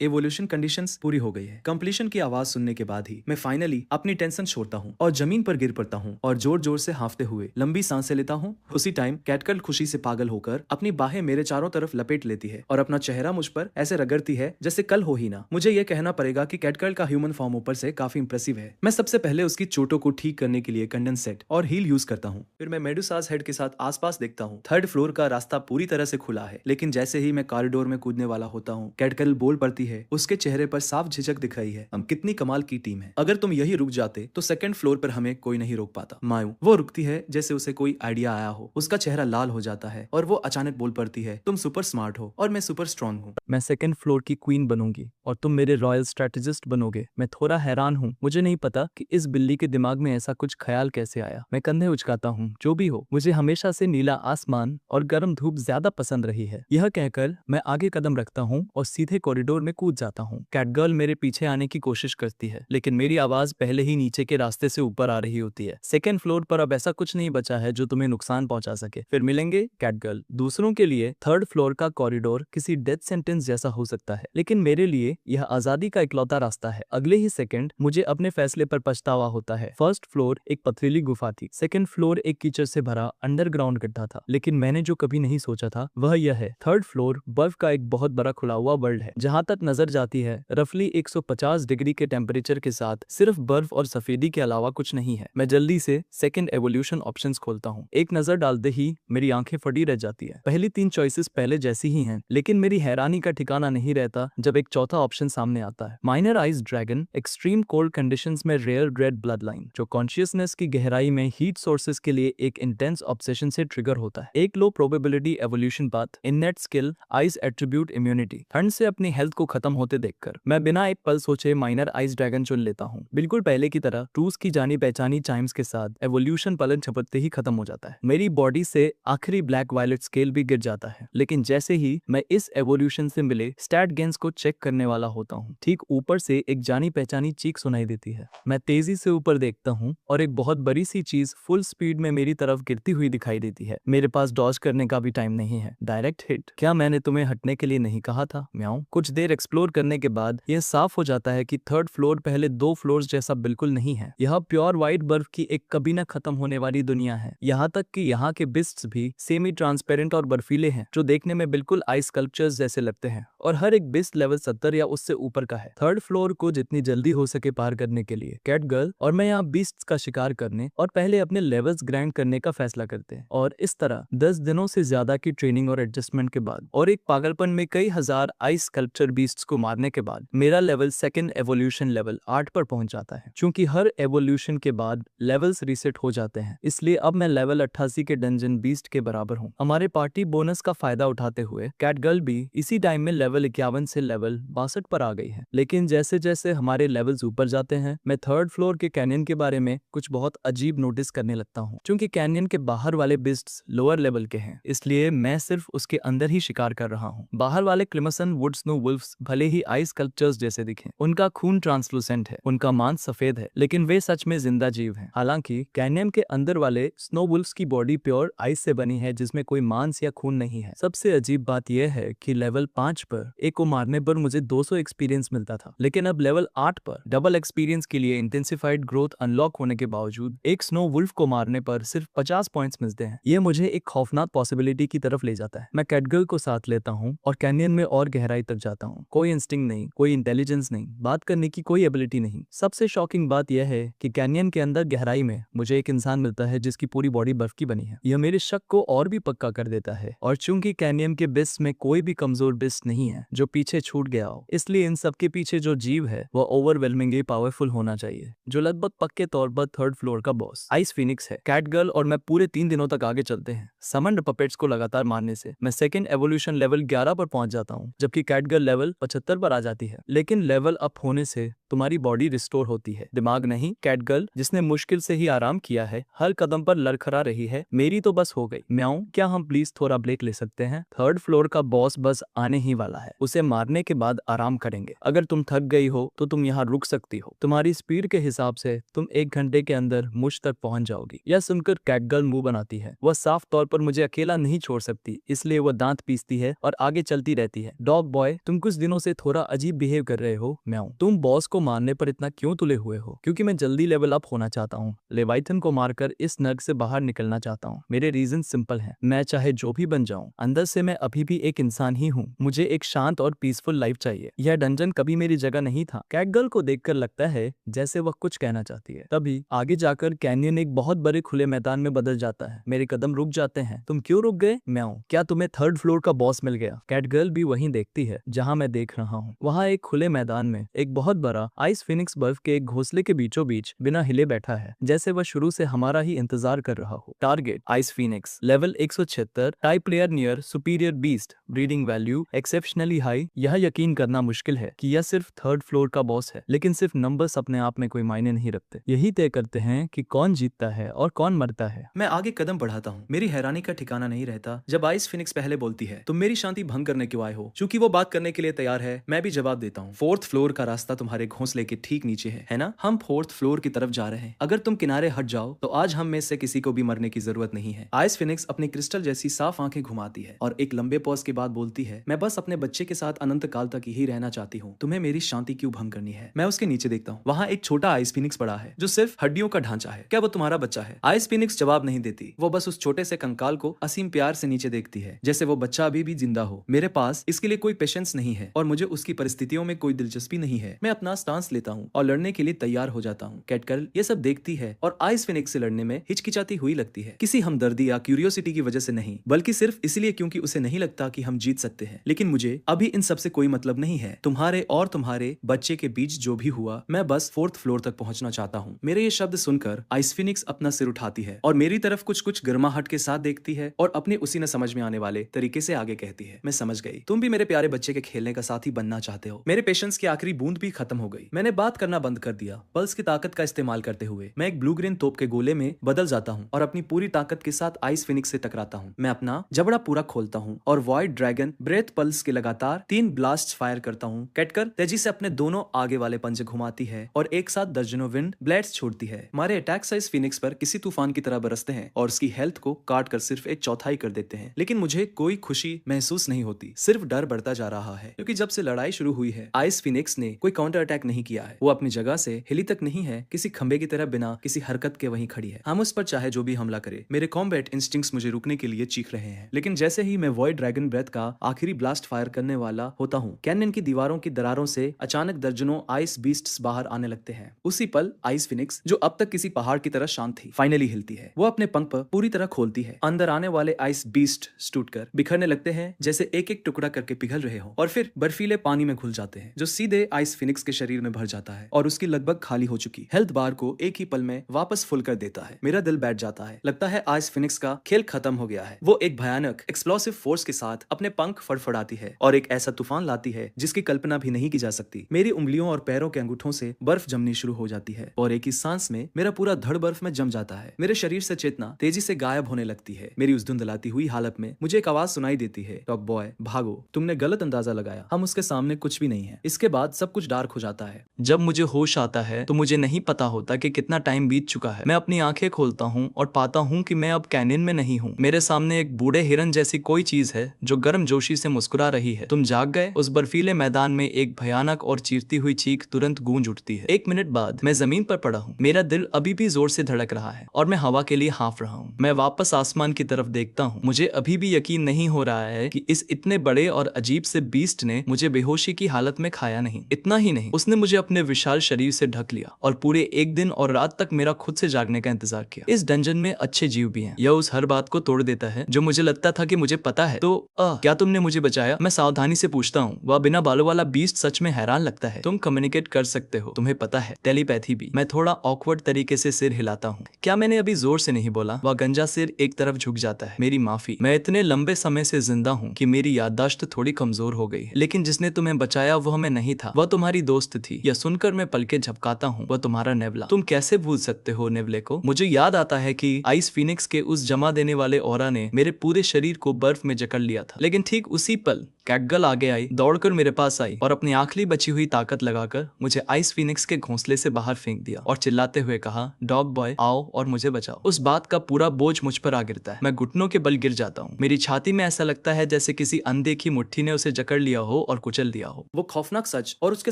एवोल्यूशन कंडीशंस पूरी हो गई है। कंप्लीशन की आवाज सुनने के बाद ही मैं फाइनली अपनी टेंशन छोड़ता हूँ और जमीन पर गिर पड़ता हूँ और जोर जोर से हांफते हुए लंबी सांसें लेता हूँ। उसी टाइम कैटगर्ल खुशी से पागल होकर अपनी बाहें मेरे चारों तरफ लपेट लेती है और अपना चेहरा मुझ पर ऐसे रगड़ती है जैसे कल हो ही ना। मुझे यह कहना पड़ेगा कि कैटगर्ल का ह्यूमन फॉर्म ऊपर से काफी इंप्रेसिव है। मैं सबसे पहले उसकी चोटों को ठीक करने के लिए कंडेंस सेट और हील यूज करता हूँ। फिर मैं मेडुसाज हेड के साथ आसपास देखता हूँ। 3rd फ्लोर का रास्ता पूरी तरह से खुला है, लेकिन जैसे ही मैं कॉरिडोर में कूदने वाला होता हूँ, कैटगर्ल बोल पड़ती है। उसके चेहरे पर साफ झिझक दिख रही है। हम कितनी कमाल की टीम है, अगर तुम यही रुक जाते तो 2nd फ्लोर पर हमें कोई नहीं रोक पाता। मायू वो रुकती है जैसे उसे कोई आइडिया आया हो, उसका चेहरा लाल हो जाता है और वो अचानक बोल पड़ती है, तुम सुपर स्मार्ट हो और मैं सुपर स्ट्रांग हूँ। मैं 2nd फ्लोर की क्वीन बनूंगी और तुम मेरे रॉयल स्ट्रेटेजिस्ट बनोगे। मैं थोड़ा हैरान हूँ, मुझे नहीं पता कि इस बिल्ली के दिमाग में ऐसा कुछ ख्याल कैसे आया। मैं कंधे उचकाता हूँ। जो भी हो, मुझे हमेशा से नीला आसमान और गर्म धूप ज्यादा पसंद रही है। यह कहकर मैं आगे कदम रखता हूँ और सीधे कॉरिडोर में कूद जाता हूँ। कैटगर्ल मेरे पीछे आने की कोशिश करती है, लेकिन मेरी आवाज पहले ही नीचे के रास्ते से ऊपर आ रही होती है। 2nd फ्लोर पर अब ऐसा कुछ नहीं बचा है जो तुम्हें नुकसान पहुंचा सके। फिर मिलेंगे कैटगर्ल। दूसरों के लिए 3rd फ्लोर का कॉरिडोर किसी डेथ सेंटेंस जैसा हो सकता है, लेकिन मेरे लिए यह आजादी का इकलौता रास्ता है। अगले ही सेकंड मुझे अपने फैसले पर पछतावा होता है। 1st फ्लोर एक पथरीली गुफा थी। 2nd फ्लोर एक कीचड़ से भरा अंडरग्राउंड गड्ढा था, लेकिन मैंने जो कभी नहीं सोचा था वह यह है, 3rd फ्लोर बर्फ का एक बहुत बड़ा खुला हुआ वर्ल्ड है। जहां तक नजर जाती है, रफली 150 डिग्री के टेम्परेचर के साथ सिर्फ बर्फ और सफेदी के अलावा कुछ नहीं है। मैं जल्दी से 2nd एवोल्यूशन ऑप्शंस खोलता हूँ। एक नजर डालते ही मेरी आंखें फटी रह जाती है। पहली 3 चॉइसेस पहले जैसी ही हैं, लेकिन मेरी हैरानी का ठिकाना नहीं रहता जब एक चौथा ऑप्शन सामने आता है। Minor eyes dragon, extreme cold conditions में रेयर रेड ब्लड लाइन, जो कॉन्शियसनेस की गहराई में हीट सोर्सेस के लिए एक इंटेंस ऑब्सेशन से ट्रिगर होता है। एक लो probability evolution path, innate skill, eyes attribute immunity. ठंड से अपनी हेल्थ को खत्म होते देखकर मैं बिना एक पल सोचे माइनर आइज ड्रैगन चुन लेता हूँ। बिल्कुल पहले की तरह टूस की जानी पहचानी चाइम्स के साथ एवोल्यूशन पलन झपटते ही खत्म हो जाता है। मेरी बॉडी से आखिरी ब्लैक वायलेट स्केल भी गिर जाता है, लेकिन जैसे ही मैं इस एवोल्यूशन से मिले स्टैट गेन्स को चेक करने वाला होता हूँ, ठीक ऊपर से एक जानी पहचानी चीख सुनाई देती है। मैं तेजी से ऊपर देखता हूँ और एक बहुत बड़ी सी चीज फुल स्पीड में मेरी तरफ गिरती हुई दिखाई देती है। मेरे पास डॉज करने का भी टाइम नहीं है, डायरेक्ट हिट। क्या मैंने तुम्हें हटने के लिए नहीं कहा था? म्याऊं। कुछ देर एक्सप्लोर करने के बाद यह साफ हो जाता है कि 3rd फ्लोर पहले 2 फ्लोर्स जैसा बिल्कुल नहीं है। यह प्योर व्हाइट बर्फ की एक कभी न खत्म होने वाली दुनिया है। यहाँ तक कि यहाँ के बिस्ट्स भी सेमी ट्रांसपेरेंट और बर्फीले हैं, जो देखने में बिल्कुल आइस स्कल्पचर्स जैसे लगते हैं, और हर एक बिस्ट लेवल 70 या उससे ऊपर का है। 3rd फ्लोर को जितनी जल्दी हो सके पार करने के लिए कैटगर्ल और मैं यहाँ बीस्ट्स का शिकार करने और पहले अपने लेवल्स ग्राइंड करने का फैसला करते हैं। और इस तरह 10 दिनों से ज्यादा की ट्रेनिंग और एडजस्टमेंट के बाद और एक पागलपन में कई हजार आइस स्कल्पचर बीस्ट्स को मारने के बाद मेरा लेवल 2nd एवोल्यूशन लेवल 8 पर पहुंच जाता है। चूंकि हर एवोल्यूशन के बाद लेवल्स रीसेट हो जाते हैं, इसलिए अब मैं लेवल 88 के डंजन बीस्ट के बराबर हूँ। हमारे पार्टी बोनस का फायदा उठाते हुए कैटगर्ल भी इसी टाइम में लेवल 51 से लेवल 62 पर आ गई है। लेकिन जैसे जैसे हमारे लेवल्स ऊपर जाते हैं, मैं 3rd फ्लोर के कैनियन के बारे में कुछ बहुत अजीब नोटिस करने लगता हूँ। क्योंकि कैनियन के बाहर वाले बिस्ट्स लोअर लेवल के हैं, इसलिए मैं सिर्फ उसके अंदर ही शिकार कर रहा हूँ। बाहर वाले क्लिमसन वुड स्नो वुल्फ्स भले ही आइस स्कल्पचर्स जैसे दिखें, उनका खून ट्रांसलूसेंट है, उनका मांस सफेद है, लेकिन वे सच में जिंदा जीव हैं। हालांकि कैनियन के अंदर वाले स्नो वुल्फ्स की बॉडी प्योर आइस से बनी है, जिसमें कोई मांस या खून नहीं है। सबसे अजीब बात यह है कि लेवल 5 पर एक को मारने पर मुझे 200 एक्सपीरियंस मिलता था, लेकिन अब लेवल 8 पर डबल एक्सपीरियंस के लिए इंटेंसिफाइड ग्रोथ अनलॉक होने के बावजूद एक स्नो वुल्फ को मारने पर सिर्फ 50 पॉइंट्स मिलते हैं। यह मुझे एक खौफनाक पॉसिबिलिटी की तरफ ले जाता है। मैं कैटगर्ल को साथ लेता हूँ और कैनियन में और गहराई तक जाता हूँ। कोई इंस्टिंक्ट नहीं, कोई इंटेलिजेंस नहीं, बात करने की कोई एबिलिटी नहीं। सबसे शॉकिंग बात यह है कि कैनियन के अंदर गहराई में मुझे एक इंसान मिलता है जिसकी पूरी बॉडी बर्फ की बनी है। यह मेरे शक को और भी पक्का कर देता है, और चूंकि कैनियन के बिस्ट में कोई भी कमजोर बिस्ट नहीं है जो पीछे छूट गया हो, इसलिए इन सब के पीछे जो जीव है वह ओवरवेलमिंगली पावरफुल होना चाहिए, जो लगभग पक्के तौर पर 3rd फ्लोर का बॉस आइस फिनिक्स है। कैटगर्ल और मैं पूरे 3 दिनों तक आगे चलते हैं। समंड पपेट्स को लगातार मारने से मैं 2nd एवोल्यूशन लेवल 11 पर पहुंच जाता हूं, जबकि कैटगर्ल लेवल 75 पर आ जाती है। लेकिन लेवल अप होने से तुम्हारी बॉडी रिस्टोर होती है, दिमाग नहीं। कैटगर्ल जिसने मुश्किल से ही आराम किया है हर कदम पर लड़खड़ा रही है, मेरी तो बस हो गई। म्याऊं, क्या हम प्लीज थोड़ा ब्रेक ले सकते हैं? 3rd फ्लोर का बॉस बस आने ही वाला है, उसे मारने के बाद आराम करेंगे। अगर तुम थक गई हो तो तुम यहाँ रुक सकती हो, तुम्हारी स्पीड के हिसाब से तुम 1 घंटे के अंदर मुझ तक पहुंच जाओगी। यह सुनकर कैटगर्ल मुंह बनाती है। वह साफ तौर पर मुझे अकेला नहीं छोड़ सकती, इसलिए वह दांत पीसती है और आगे चलती रहती है। डॉग बॉय, तुम कुछ दिनों से थोड़ा अजीब बिहेव कर रहे हो। म्याऊं, तुम बॉस को मारने पर इतना क्यों तुले हुए हो? क्योंकि मैं जल्दी लेवल अप होना चाहता हूँ, लेवाइथन को मारकर इस नर्क से बाहर निकलना चाहता हूँ। मेरे रीजन सिंपल हैं, मैं चाहे जो भी बन जाऊं, अंदर से मैं अभी भी एक इंसान ही हूँ। मुझे एक शांत और पीसफुल लाइफ चाहिए। यह डंजन कभी मेरी जगह नहीं था। कैटगर्ल को देखकर लगता है जैसे वह कुछ कहना चाहती है, तभी आगे जाकर कैनियन एक बहुत बड़े खुले मैदान में बदल जाता है। मेरे कदम रुक जाते हैं। तुम क्यों रुक गए? म्याऊं, क्या तुम्हें 3rd फ्लोर का बॉस मिल गया? कैटगर्ल भी वहीं देखती है जहां मैं देख रहा हूँ। वहां एक खुले मैदान में एक बहुत बड़ा आइस फिनिक्स बर्फ के एक घोंसले के बीचों बीच बिना हिले बैठा है, जैसे वह शुरू से हमारा ही इंतजार कर रहा हो। Target ice Phoenix, level 176, type player near superior beast, breeding value exceptionally high. यह यकीन करना मुश्किल है कि यह सिर्फ 3rd फ्लोर का बॉस है, लेकिन सिर्फ नंबर्स अपने आप में कोई मायने नहीं रखते। यही तय करते हैं कि कौन जीतता है और कौन मरता है। मैं आगे कदम बढ़ाता हूँ। मेरी हैरानी का ठिकाना नहीं रहता जब आइस फिनिक्स पहले बोलती है, तुम मेरी शांति भंग करने क्यों आए हो? चूंकि वो बात करने के लिए तैयार है, मैं भी जवाब देता हूँ। 4th फ्लोर का रास्ता तुम्हारे घोंसले के ठीक नीचे है ना? हम 4th फ्लोर की तरफ जा रहे हैं। अगर तुम किनारे हट जाओ तो आज हम में से किसी को भी मरने की जरूरत नहीं है। आइस फिनिक्स अपनी क्रिस्टल जैसी साफ आंखें घुमाती है और एक लंबे पॉज के बाद बोलती है, मैं बस अपने बच्चे के साथ अनंत काल तक ही रहना चाहती हूँ। तुम्हें मेरी शांति क्यों भंग करनी है? मैं उसके नीचे देखता हूँ। वहाँ एक छोटा आइस फिनिक्स पड़ा है जो सिर्फ हड्डियों का ढांचा है। क्या वो तुम्हारा बच्चा है? आइस फिनिक्स जवाब नहीं देती। वो बस उस छोटे से कंकाल को असीम प्यार से नीचे देखती है, जैसे वो बच्चा अभी भी जिंदा हो। मेरे पास इसके लिए कोई पेशेंस नहीं है और मुझे उसकी परिस्थितियों में कोई दिलचस्पी नहीं है। मैं अपना स्टांस लेता हूँ और लड़ने के लिए तैयार हो जाता हूँ। कैटगर्ल ये सब देखती है और आइस फिनिक्स से लड़ने में हिचकिचाती हुई लगती है, किसी हमदर्दी या क्यूरियोसिटी की वजह से नहीं, बल्कि सिर्फ इसलिए क्योंकि उसे नहीं लगता कि हम जीत सकते हैं। लेकिन मुझे अभी इन सब से कोई मतलब नहीं है। तुम्हारे और तुम्हारे बच्चे के बीच जो भी हुआ, मैं बस 4th फ्लोर तक पहुंचना चाहता हूँ। मेरे ये शब्द सुनकर आइस फिनिक्स अपना सिर उठाती है और मेरी तरफ कुछ गर्माहट के साथ देखती है और अपने उसी न समझ में आने वाले तरीके से आगे कहती है, मैं समझ गई, तुम भी मेरे प्यारे बच्चे के खेलने का साथी बनना चाहते हो। मेरे पेशेंस की आखिरी बूंद भी खत्म हो गई। मैंने बात करना बंद कर दिया। पल्स की ताकत का इस्तेमाल करते हुए मैं एक ब्लू ग्रीन तोप के गोले में बदल जाता हूँ और अपनी पूरी ताकत के साथ आइस फिनिक्स से टकराता हूँ। मैं अपना जबड़ा पूरा खोलता हूँ और वॉइड ड्रैगन ब्रेथ पल्स के लगातार 3 ब्लास्ट फायर करता हूँ। कैटकर तेजी से अपने दोनों आगे वाले पंजे घुमाती है और एक साथ दर्जनों विंड ब्लेड्स छोड़ती है। हमारे अटैक साइज फिनिक्स पर किसी तूफान की तरह बरसते हैं और उसकी हेल्थ को काट कर सिर्फ 1/4 कर देते हैं। लेकिन मुझे कोई खुशी महसूस नहीं होती, सिर्फ डर बढ़ता जा रहा है, क्योंकि जब से लड़ाई शुरू हुई है आइस फिनिक्स ने कोई काउंटर अटैक नहीं किया है। वो अपनी जगह से हिली तक नहीं है, किसी खंबे की तरह बिना किसी हरकत के वहीं खड़ी है। हम उस पर चाहे जो भी हमला करे, मेरे कॉम्बैट इंस्टिंक्ट्स मुझे रुकने के लिए चीख रहे हैं। लेकिन जैसे ही मैं वॉइड ड्रैगन ब्रेथ का आखिरी ब्लास्ट फायर करने वाला होता हूँ, कैनियन की दीवारों की दरारों से अचानक दर्जनों आइस बीस्ट्स बाहर आने लगते हैं। उसी पल आइस फिनिक्स, जो अब तक किसी पहाड़ की तरह शांत थी, फाइनली हिलती है। वो अपने पंख पर पूरी तरह खोलती है। अंदर आने वाले आइस बीस्ट टूटकर बिखरने लगते हैं, जैसे एक एक टुकड़ा करके पिघल रहे हो, और फिर बर्फीले पानी में घुल जाते हैं, जो सीधे आइस फिनिक्स के शरीर में भर जाता है और उसकी लगभग खाली हो चुकी हेल्थ बार को एक ही पल में वापस फुल कर देता है। मेरा दिल बैठ जाता है। लगता है आइस फिनिक्स का खेल खत्म हो गया है। वो एक भयानक एक्सप्लोसिव फोर्स के साथ अपने पंख फड़फड़ाती है और एक ऐसा तूफान लाती है जिसकी कल्पना भी नहीं की जा सकती। मेरी उंगलियों और पैरों के अंगूठों से बर्फ जमनी शुरू हो जाती है और एक ही सांस में मेरा पूरा धड़ बर्फ में जम जाता है। मेरे शरीर से चेतना तेजी से गायब होने लगती है। मेरी उस धुंधलाती हुई हालत में मुझे एक आवाज सुनाई देती है, डॉग बॉय भागो, तुमने गलत अंदाजा लगाया, हम उसके सामने कुछ भी नहीं है। इसके बाद सब कुछ डार्क हो जाता है। जब मुझे होश आता है तो मुझे नहीं पता होता कि कितना टाइम बीत चुका है। मैं अपनी आंखें खोलता हूँ और पाता हूँ कि मैं अब कैनियन में नहीं हूँ। मेरे सामने एक बूढ़े हिरन जैसी कोई चीज है जो गर्म जोशी से मुस्कुरा रही है। तुम जाग गए? उस बर्फीले मैदान में एक भयानक और चीरती हुई चीख तुरंत गूंज उठती है। 1 मिनट बाद मैं जमीन पर पड़ा हूँ। मेरा दिल अभी भी जोर से धड़क रहा है और मैं हवा के लिए हाँफ रहा हूँ। मैं वापस आसमान की तरफ देखता हूँ। मुझे अभी भी यकीन नहीं हो रहा है कि इस इतने बड़े और अजीब से बीस्ट ने मुझे बेहोशी की हालत में खाया नहीं। इतना ही नहीं, उसने मुझे अपने विशाल शरीर से ढक लिया और पूरे 1 दिन और रात तक मेरा खुद से जागने का इंतजार किया। इस डंजन में अच्छे जीव भी हैं। यह उस हर बात को तोड़ देता है जो मुझे लगता था कि मुझे पता है। तो क्या तुमने मुझे बचाया? मैं सावधानी से पूछता हूँ। वह बिना बालों वाला बीस्ट सच में हैरान लगता है। तुम कम्युनिकेट कर सकते हो, तुम्हें पता है, टेलीपैथी भी। मैं थोड़ा ऑकवर्ड तरीके से सिर हिलाता हूँ। क्या मैंने अभी जोर से नहीं बोला? वह गंजा सिर एक तरफ झुक जाता है। मेरी माफी, मैं इतने लंबे समय से जिंदा हूँ कि मेरी याददाश्त थोड़ी कमजोर हो गई है। लेकिन जिसने तुम्हें बचाया वह मैं नहीं था, वह तुम्हारी दोस्त दोस्त थी। यह सुनकर मैं पलके झपकाता हूँ, वह तुम्हारा नेवला। तुम कैसे भूल सकते हो नेवले को? मुझे याद आता है कि आइस फिनिक्स के उस जमा देने वाले ऑरा ने मेरे पूरे शरीर को बर्फ में जकड़ लिया था। लेकिन ठीक उसी पल कैटगर्ल आगे आई, दौड़कर मेरे पास आई और अपनी आखिरी बची हुई ताकत लगाकर मुझे आइस फिनिक्स के घोंसले से बाहर फेंक दिया और चिल्लाते हुए कहा, डॉग बॉय आओ और मुझे बचाओ। उस बात का पूरा बोझ मुझ पर आ गिरता है। मैं घुटनों के बल गिर जाता हूँ। मेरी छाती में ऐसा लगता है जैसे किसी अनदेखी मुट्ठी ने उसे जकड़ लिया हो और कुचल दिया हो। वो खौफनाक सच और उसके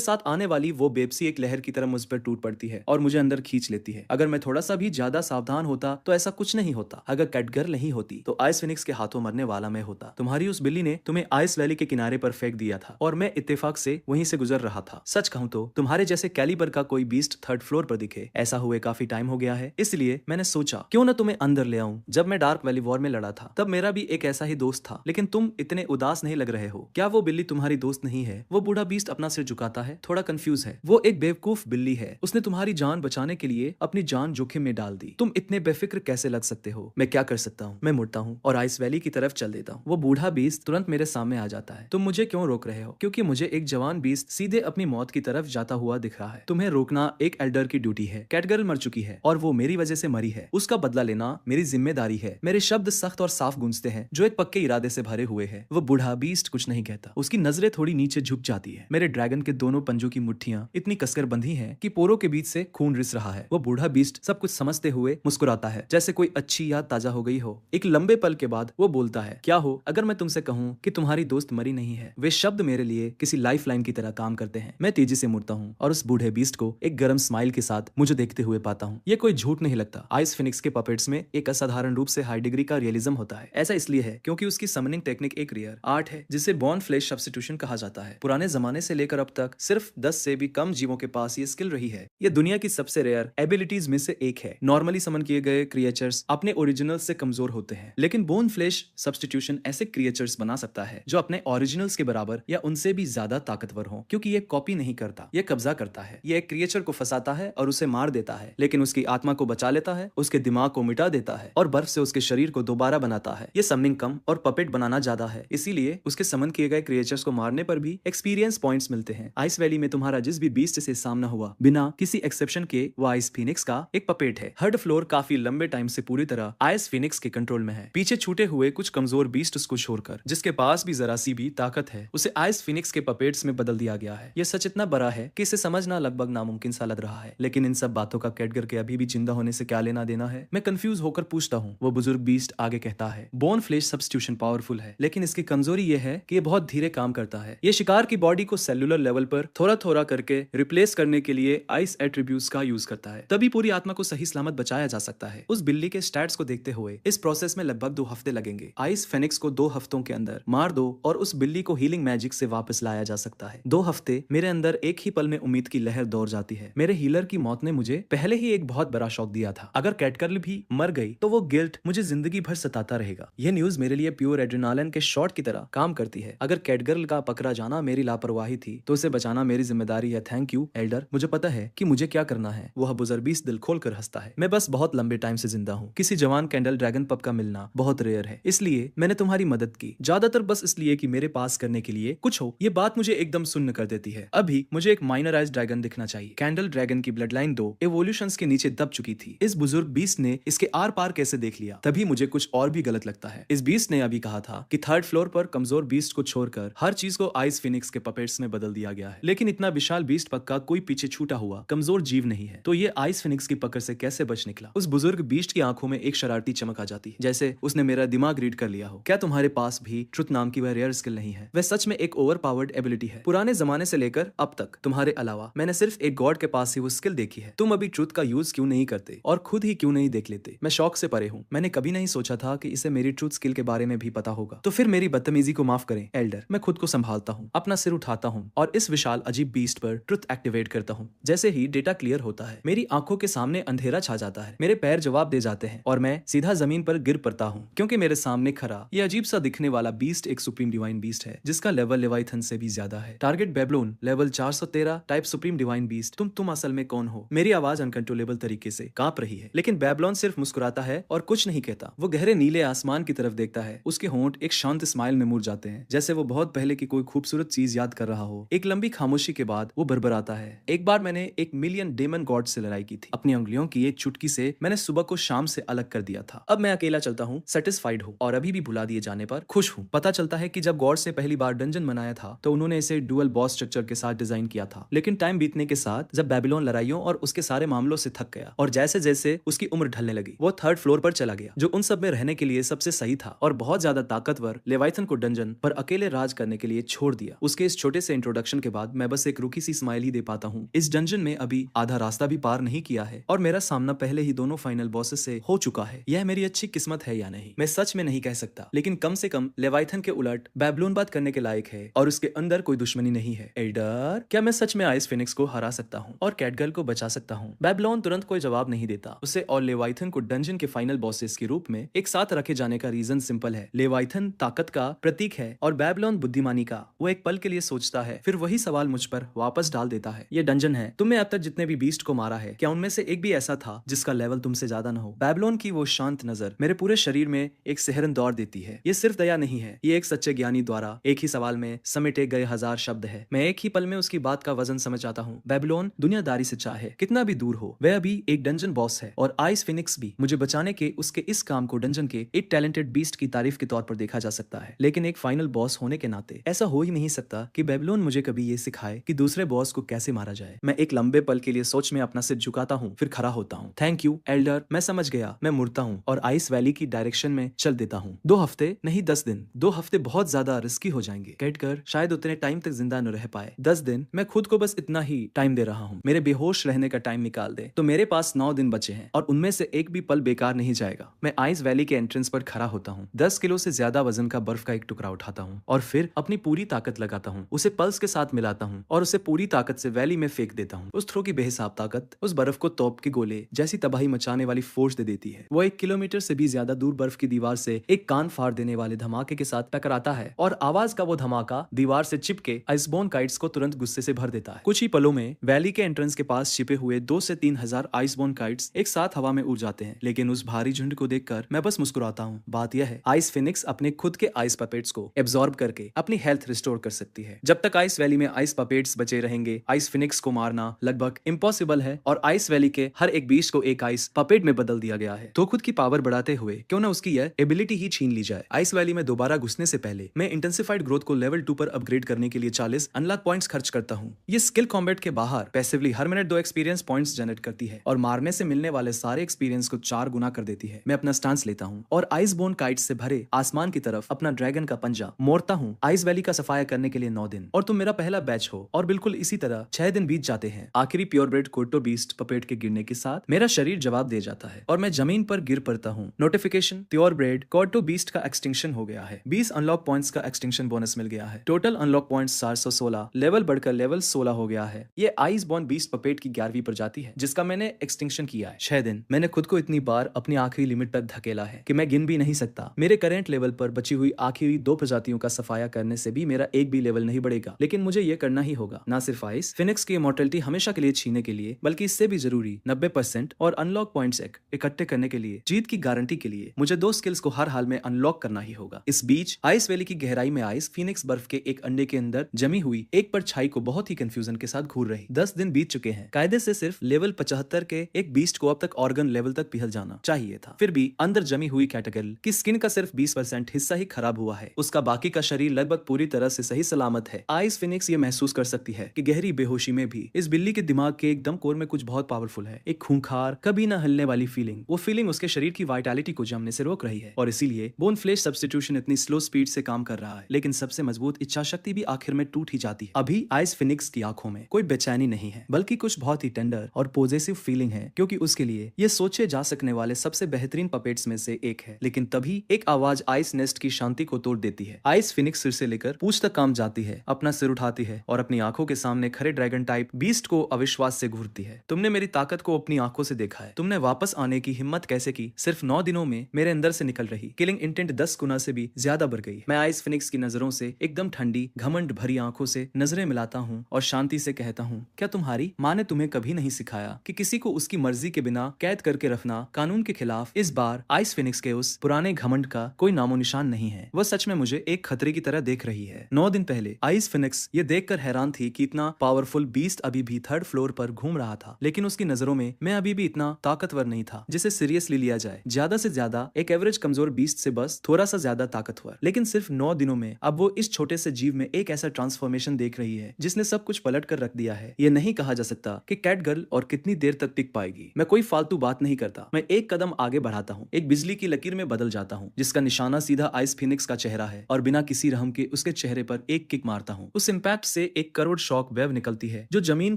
साथ आने वाली वो बेबसी एक लहर की तरह मुझ पर टूट पड़ती है और मुझे अंदर खींच लेती है। अगर मैं थोड़ा सा भी ज्यादा सावधान होता तो ऐसा कुछ नहीं होता। अगर कैटगर्ल नहीं होती तो आइस फिनिक्स के हाथों मरने वाला मैं होता। तुम्हारी उस बिल्ली ने तुम्हें आइस वैली के किनारे पर फेंक दिया था और मैं इत्तेफाक से वहीं से गुजर रहा था। सच कहूं तो तुम्हारे जैसे कैलिबर का कोई बीस्ट थर्ड फ्लोर पर दिखे ऐसा हुए काफी टाइम हो गया है, इसलिए मैंने सोचा क्यों न तुम्हें अंदर ले आऊं। जब मैं डार्क वैली वॉर में लड़ा था तब मेरा भी एक ऐसा ही दोस्त था, लेकिन तुम इतने उदास नहीं लग रहे हो। क्या वो बिल्ली तुम्हारी दोस्त नहीं है? वो बूढ़ा बीस्ट अपना सिर झुकाता है, थोड़ा कंफ्यूज है। वो एक बेवकूफ बिल्ली है, उसने तुम्हारी जान बचाने के लिए अपनी जान जोखिम में डाल दी। तुम इतने बेफिक्र कैसे लग सकते हो? मैं क्या कर सकता हूँ? मैं मुड़ता हूँ और आइस वैली की तरफ चल देता हूँ। वो बूढ़ा बीस्ट तुरंत मेरे सामने आ जाता है। तुम मुझे क्यों रोक रहे हो? क्योंकि मुझे एक जवान बीस्ट सीधे अपनी मौत की तरफ जाता हुआ दिख रहा है। तुम्हें रोकना एक एल्डर की ड्यूटी है। कैटगर्ल मर चुकी है और वो मेरी वजह से मरी है। उसका बदला लेना मेरी जिम्मेदारी है। मेरे शब्द सख्त और साफ गूंजते हैं जो एक पक्के इरादे से भरे हुए हैं। वो बूढ़ा बीस्ट कुछ नहीं कहता। उसकी नजरें थोड़ी नीचे झुक जाती है। मेरे ड्रैगन के दोनों पंजों की मुट्ठियां इतनी कसकर बंधी हैं कि पोरों के बीच से खून रिस रहा है। वो बूढ़ा बीस्ट सब कुछ समझते हुए मुस्कुराता है जैसे कोई अच्छी याद ताजा हो गई हो। एक लंबे पल के बाद वो बोलता है, क्या हो अगर मैं तुमसे कहूँ कि तुम्हारी दोस्त मरी नहीं है? वे शब्द मेरे लिए किसी लाइफ लाइन की तरह काम करते हैं। मैं तेजी से मुड़ता हूँ और उस बूढ़े बीस्ट को एक गर्म स्माइल के साथ मुझे देखते हुए पाता हूँ। ये कोई झूठ नहीं लगता। आइस फिनिक्स के पपेट्स में एक असाधारण रूप से हाई डिग्री का रियलिज्म होता है। ऐसा इसलिए है क्योंकि उसकी समनिंग टेक्निक एक रेयर आर्ट है जिसे बॉर्न फ्लेश सब्स्टिट्यूशन कहा जाता है। पुराने जमाने से लेकर अब तक सिर्फ 10 से भी कम जीवों के पास ये स्किल रही है। ये दुनिया की सबसे रेयर एबिलिटीज में से एक है। नॉर्मली समन किए गए क्रिएचर्स अपने ओरिजिनल से कमजोर होते हैं, लेकिन बोन फ्लेश सब्स्टिट्यूशन ऐसे क्रिएचर्स बना सकता है जो अपने ओरिजिनल्स के बराबर या उनसे भी ज्यादा ताकतवर हो, क्योंकि ये कॉपी नहीं करता, ये कब्जा करता है। ये एक क्रिएचर को फंसाता है और उसे मार देता है, लेकिन उसकी आत्मा को बचा लेता है, उसके दिमाग को मिटा देता है और बर्फ से उसके शरीर को दोबारा बनाता है। ये समनिंग कम और पपेट बनाना ज्यादा है, इसीलिए उसके समन किए गए क्रिएचर्स को मारने पर भी एक्सपीरियंस पॉइंट्स मिलते हैं। आइस वैली में तुम्हारा जिस भी बीस्ट से सामना हुआ, बिना किसी एक्सेप्शन के वो आइस फिनिक्स का एक पपेट है। हर्ड फ्लोर काफी लंबे टाइम से पूरी तरह आइस फिनिक्स के कंट्रोल में है। पीछे छूटे हुए कुछ कमजोर बीस्ट को छोड़कर जिसके पास भी जरा सी भी ताकत है, उसे आइस फिनिक्स के पपेट्स में बदल दिया गया है। यह सच इतना बड़ा है कि इसे समझना लगभग नामुमकिन सा लग रहा है, लेकिन इन सब बातों का कैटगर के अभी भी जिंदा होने से क्या लेना देना है? मैं कंफ्यूज होकर पूछता हूँ। वो बुजुर्ग बीस्ट आगे कहता है, बोन फ्लेश सब्स्टिट्यूशन पावरफुल है, लेकिन इसकी कमजोरी यह है कि ये बहुत धीरे काम करता है। ये शिकार की बॉडी को सेलुलर लेवल पर थोड़ा थोड़ा करके रिप्लेस करने के लिए आइस एट्रीब्यूट्स का यूज करता है, तभी पूरी आत्मा को सही सलामत बचाया जा सकता है। उस बिल्ली के स्टैट्स को देखते हुए इस प्रोसेस में लगभग 2 हफ्ते लगेंगे। आइस फेनिक्स को 2 हफ्तों के अंदर मार दो और उस बिल्ली को हीलिंग मैजिक से वापस लाया जा सकता है। 2 हफ्ते मेरे अंदर एक ही पल में उम्मीद की लहर दौड़ जाती है। मेरे हीलर की मौत ने मुझे पहले ही एक बहुत बड़ा शॉक दिया था। अगर कैटगर्ल भी मर गई तो वो गिल्ट मुझे जिंदगी भर सताता रहेगा। यह न्यूज मेरे लिए प्योर एड्रेनालिन के शॉट की तरह काम करती है। अगर कैटगर्ल का पकड़ा जाना मेरी लापरवाही थी तो उसे बचाना मेरी जिम्मेदारी है। थैंक यू एल्डर, मुझे पता है कि मुझे क्या करना है। वह बुजुर्ग बीस्ट दिल खोल कर हंसता है। मैं बस बहुत लंबे टाइम से जिंदा हूँ। किसी जवान कैंडल ड्रैगन पप का मिलना बहुत रेयर है, इसलिए मैंने तुम्हारी मदद की, ज्यादातर बस इसलिए कि मेरे पास करने के लिए कुछ हो। ये बात मुझे एकदम सुन्न कर देती है। अभी मुझे एक माइनराइज्ड ड्रैगन दिखना चाहिए। कैंडल ड्रैगन की ब्लड लाइन 2 एवोल्यूशंस के नीचे दब चुकी थी। इस बुजुर्ग बीस्ट ने इसके आर पार कैसे देख लिया? तभी मुझे कुछ और भी गलत लगता है। इस बीस्ट ने अभी कहा था कि 3rd फ्लोर पर कमजोर बीस्ट को छोड़कर हर चीज को आइस फिनिक्स के पपेट्स में बदल दिया गया है, लेकिन इतना विशाल बीस्ट पक्का कोई पीछे छूटा हुआ कमजोर जीव नहीं है। तो ये आइस फिनिक्स की पकड़ से कैसे बच निकला? उस बुजुर्ग बीस्ट की आंखों में एक शरारती चमक आ जाती है, जैसे उसने मेरा दिमाग रीड कर लिया हो। क्या तुम्हारे पास भी ट्रुथ नाम की वह रेयर स्किल नहीं है? वह सच में एक ओवर पावर्ड एबिलिटी है। पुराने जमाने से लेकर अब तक तुम्हारे अलावा मैंने सिर्फ एक गॉड के पास ही वो स्किल देखी है। तुम अभी ट्रुथ का यूज क्यों नहीं करते और खुद ही क्यों नहीं देख लेते? मैं शौक से परे हूँ। मैंने कभी नहीं सोचा था कि इसे मेरी ट्रुथ स्किल के बारे में भी पता होगा। तो फिर मेरी बदतमीजी को माफ करें एल्डर। मैं खुद को संभालता हूँ, अपना सिर उठाता हूँ और इस विशाल अजीब बीस्ट पर ट्रुथ एक्टिवेट करता हूँ। जैसे ही डेटा क्लियर होता है मेरी आंखों के सामने अंधेरा छा जाता है। मेरे पैर जवाब दे जाते हैं और मैं सीधा जमीन पर गिर पड़ता हूँ, क्योंकि मेरे सामने खड़ा ये अजीब सा दिखने वाला बीस्ट एक सुप्रीम डिवाइन बीस्ट है जिसका लेवल लेवाइथन से भी ज्यादा है। Target Babylon level 413 type supreme divine beast. तुम असल में कौन हो? मेरी आवाज अनकंट्रोलेबल तरीके से कांप रही है, लेकिन बेबलोन सिर्फ मुस्कुराता है और कुछ नहीं कहता। वो गहरे नीले आसमान की तरफ देखता है। उसके होंठ एक शांत स्माइल में मुड़ जाते हैं, जैसे वो बहुत पहले की कोई खूबसूरत चीज याद कर रहा हो। एक लंबी खामोशी के बाद वो बरबराता है। एक बार मैंने एक मिलियन डेमन गॉड से लड़ाई की थी। अपनी उंगलियों की एक चुटकी से मैंने सुबह को शाम से अलग कर दिया था। अब मैं अकेला चलता हूँ, सेटिस्फाइड हूँ और अभी भी भुला दिए जाने पर खुश हूँ। पता चलता है कि जब गॉड से पहली बार डंजन बनाया था तो उन्होंने इसे डुअल बॉस स्ट्रक्चर के साथ डिजाइन किया था। लेकिन टाइम बीतने के साथ जब बेबीलोन लड़ाइयों और उसके सारे मामलों से थक गया और जैसे जैसे उसकी उम्र ढलने लगी, वो थर्ड फ्लोर पर चला गया, जो उन सब में रहने के लिए सबसे सही था, और बहुत ज्यादा ताकतवर लेवाइथन को डंजन पर अकेले राज करने के लिए छोड़ दिया। उसके इस छोटे से इंट्रोडक्शन के बाद मैं बस एक रुकी सी स्माइल ही दे पाता हूँ। इस डंजन में अभी आधा रास्ता भी पार नहीं किया है और मेरा सामना पहले ही दोनों फाइनल बॉसेस से हो चुका है। यह मेरी अच्छी किस्मत है या नहीं, मैं सच में नहीं कह सकता, लेकिन कम से कम लेवाइथन के उलट बेबीलोन बात करने के लायक है और उसके अंदर कोई दुश्मनी नहीं है। एल्डर, क्या मैं सच में आइस फिनिक्स को हरा सकता हूँ और कैटगर्ल को बचा सकता हूँ? बेबीलोन तुरंत कोई जवाब नहीं देता। उसे और लेवाइथन को डंजन के फाइनल बॉसेस के रूप में एक साथ रखे जाने का रीजन सिंपल है। लेवाइथन ताकत का प्रतीक है और बेबीलोन बुद्धिमानी का। वो एक पल के लिए सोचता है, फिर वही सवाल मुझ पर वापस डाल देता है। ये डंजन है, तुमने अब तक जितने भी बीस्ट को मारा है, क्या उनमें से एक भी ऐसा था जिसका लेवल तुमसे ज्यादा न हो? बेबीलोन की वो शांत नजर मेरे पूरे शरीर में एक सिहरन दौड़ देती है। ये सिर्फ दया नहीं है, ये एक सच्चे ज्ञानी द्वारा एक ही सवाल में समेटे गए हजार शब्द है। मैं एक ही पल में उसकी बात का वजन समझ आता हूँ। बेबीलोन दुनियादारी से चाहे कितना भी दूर हो, वह अभी एक डंजन बॉस है और आइस फिनिक्स भी मुझे बचाने के उसके इस काम को डंजन के एक टैलेंटेड बीस्ट की तारीफ के तौर पर देखा जा सकता है। लेकिन एक फाइनल बॉस होने के नाते ऐसा हो ही नहीं सकता कि बेबीलोन मुझे कभी ये सिखाए कि दूसरे बॉस को कैसे मारा जाए। मैं एक लंबे पल के लिए सोच में अपना सिर झुकाता हूँ, फिर खड़ा होता हूँ। थैंक यू एल्डर, मैं समझ गया। मैं मुड़ता हूँ और आइस वैली की डायरेक्शन में चल देता हूँ। 2 हफ्ते नहीं 10 दिन। 2 हफ्ते बहुत ज्यादा रिस्की हो जाएंगे। कैटगर्ल शायद उतने टाइम तक जिंदा न रह पाए। 10 दिन, मैं खुद को बस इतना ही टाइम दे रहा हूँ। मेरे बेहोश रहने का टाइम निकाल दे तो मेरे पास 9 दिन बचे हैं और उनमें से एक भी पल बेकार नहीं जाएगा। मैं आइस वैली के एंट्रेंस पर खड़ा होता हूँ, 10 किलो से ज्यादा वजन का बर्फ का एक टुकड़ा उठाता हूँ और फिर अपनी पूरी ताकत लगाता हूँ, उसे पल्स के साथ मिलाता हूँ और उसे पूरी ताकत से वैली में फेंक देता हूँ। उस थ्रो की बेहिसाब ताकत उस बर्फ को तोप के गोले जैसी तबाही मचाने वाली फोर्स दे देती है। वो 1 किलोमीटर से भी ज्यादा दूर बर्फ की दीवार से एक कान फाड़ देने वाले धमाके के साथ टकराता है और आवाज का वो धमाका दीवार से चिपके आइसबोर्न काइट्स को तुरंत गुस्से से भर देता है। कुछ ही पलों में वैली के एंट्रेंस के पास छिपे हुए 2 से 3 हजार आइसबोर्न काइट्स एक साथ हवा में उड़ जाते हैं, लेकिन उस भारी झुंड को देखकर मैं बस मुस्कुराता हूँ। बात यह है, आइस फिनिक्स अपने खुद के आइस पपेट्स को एब्जॉर्ब करके अपनी हेल्थ रिस्टोर कर सकती है। जब तक आइस वैली में आइस पपेट्स बचे रहेंगे, आइस फिनिक्स को मारना लगभग इम्पॉसिबल है और आइस वैली के हर एक बीस्ट को एक आइस पपेट में बदल दिया गया है। तो खुद की पावर बढ़ाते हुए क्यों ना उसकी यह एबिलिटी ही छीन ली जाए। आइस वैली में दोबारा घुसने से पहले मैं इंटेंसिफाइड ग्रोथ को लेवल 2 पर अपग्रेड करने के लिए 40 अनलॉक पॉइंट्स खर्च करता हूँ। ये स्किल कॉम्बैट के बाहर पैसिवली हर मिनट 2 एक्सपीरियंस पॉइंट्स जनरेट करती है और मारने से मिलने वाले सारे एक्सपीरियंस को 4 गुना कर देती है। मैं अपना स्टांस लेता हूँ और आइसबोर्न काइट्स से भरे आसमान की तरफ अपना ड्रैगन का पंजा मोड़ता हूँ। आइस वैली का सफाया करने के लिए 9 दिन और तुम मेरा पहला बैच हो और बिल्कुल इसी तरह 6 दिन बीत जाते हैं। आखिरी प्योरब्रेड कोर्टो बीस्ट पपेट के गिरने के साथ मेरा शरीर जवाब दे जाता है और मैं जमीन पर गिर पड़ता हूँ। नोटिफिकेशन, प्योरब्रेड कोर्टो बीस्ट का एक्सटिंक्शन हो गया है। 20 अनलॉक पॉइंट्स का एक्सटिंक्शन बोनस मिल गया है। टोटल अनलॉक पॉइंट्स 416, लेवल बढ़कर लेवल 16 हो गया है। ये आइसबोर्न बीस्ट पपेट की 11वीं प्रजाति है जिसका मैंने एक्सटिंक्शन किया है। 6 दिन। मैंने खुद को इतनी बार अपनी आखिरी लिमिट तक धकेला है कि मैं गिन भी नहीं सकता। मेरे करेंट लेवल पर बची हुई आखिरी 2 प्रजातियों का सफाया करने से भी मेरा एक भी लेवल नहीं बढ़ेगा, लेकिन मुझे ये करना ही होगा। ना सिर्फ आइस फिनिक्स की इमॉर्टलिटी हमेशा के लिए छीनने के लिए, बल्कि इससे भी जरूरी 90% और अनलॉक पॉइंट्स इकट्ठे करने के लिए, जीत की गारंटी के लिए मुझे 2 स्किल्स को हर हाल में अनलॉक करना ही होगा। इस बीच आइस वैली की गहराई में आइस फिनिक्स बर्फ के एक अंडे के अंदर जमी हुई एक परछाई को बहुत ही कंफ्यूजन के साथ घूर रही। 10 दिन बीत चुके हैं। कायदे से सिर्फ लेवल 75 के एक बीस्ट को अब तक ऑर्गन लेवल तक पिघल जाना चाहिए था, फिर भी अंदर जमी हुई कैटगर्ल की स्किन का सिर्फ 20% हिस्सा ही खराब हुआ है। उसका बाकी का शरीर लगभग पूरी तरह से सही सलामत है। आइस फिनिक्स ये महसूस कर सकती है कि गहरी बेहोशी में भी इस बिल्ली के दिमाग के एकदम कोर में कुछ बहुत पावरफुल है। एक खूंखार, कभी ना हिलने वाली फीलिंग। वो फीलिंग उसके शरीर की वाइटैलिटी को जमने से रोक रही है और इसीलिए बोन फ्लेश सब्स्टिट्यूशन इतनी स्लो स्पीड से काम कर रहा है। लेकिन सबसे मजबूत इच्छा शक्ति भी आखिर में टूट ही जाती है। अभी आइस फिनिक्स की आंखों में कोई बेचैनी नहीं है, बल्कि कुछ बहुत ही टेंडर और पॉजिटिव फीलिंग है, क्योंकि उसके लिए ये सोचे जा सकने वाले सबसे बेहतरीन पपेट्स में से एक है। लेकिन तभी एक आवाज आइस नेस्ट की शांति को तोड़ देती है। आइस फिनिक्स सिर से लेकर पूंछ तक काम जाती है, अपना सिर उठाती है और अपनी आंखों के सामने खड़े ड्रैगन टाइप बीस्ट को अविश्वास से घूरती है। तुमने मेरी ताकत को अपनी आंखों से देखा है। तुमने वापस आने की हिम्मत कैसे की? सिर्फ 9 दिनों में मेरे अंदर से निकल रही किलिंग इंटेंट 10 गुना से भी ज्यादा बढ़ गई। मैं आइस फिनिक्स की नजरों से एकदम ठंडी, घमंड भरी आंखों से नजरें मिलाता हूँ और शांति से कहता हूँ, क्या तुम्हारी माँ ने तुम्हें कभी नहीं सिखाया कि किसी को उसकी मर्जी के बिना कैद करके रखना कानून के खिलाफ? इस बार आइस फिनिक्स के उस पुराने घमंड का कोई नामो निशान नहीं है। वह सच में मुझे एक खतरे की तरह देख रही है। 9 दिन पहले आइस फिनिक्स ये देखकर हैरान थी थी कि इतना पावरफुल बीस्ट अभी भी थर्ड फ्लोर पर घूम रहा था, लेकिन उसकी नजरों में मैं अभी भी इतना ताकतवर नहीं था जिसे सीरियसली लिया जाए। ज्यादा से ज्यादा एक एवरेज कमजोर बीस्ट से बस थोड़ा सा ज्यादा ताकतवर। लेकिन सिर्फ 9 दिनों में अब वो इस छोटे से जीव में एक ऐसा ट्रांसफॉर्मेशन देख रही है जिसने सब कुछ पलट कर रख दिया है। ये नहीं कहा जा सकता कि कैट गर्ल और कितनी देर तक टिक पाएगी। मैं कोई फालतू बात नहीं करता, मैं एक कदम आगे बढ़ाता हूँ, एक बिजली की लकीर में बदल जाता हूँ जिसका निशाना सीधा आइस फिनिक्स का चेहरा है, और बिना किसी रहम के उसके चेहरे पर एक किक मारता हूँ। उस इम्पैक्ट से 1 करोड़ शॉक वेव निकलती है जो जमीन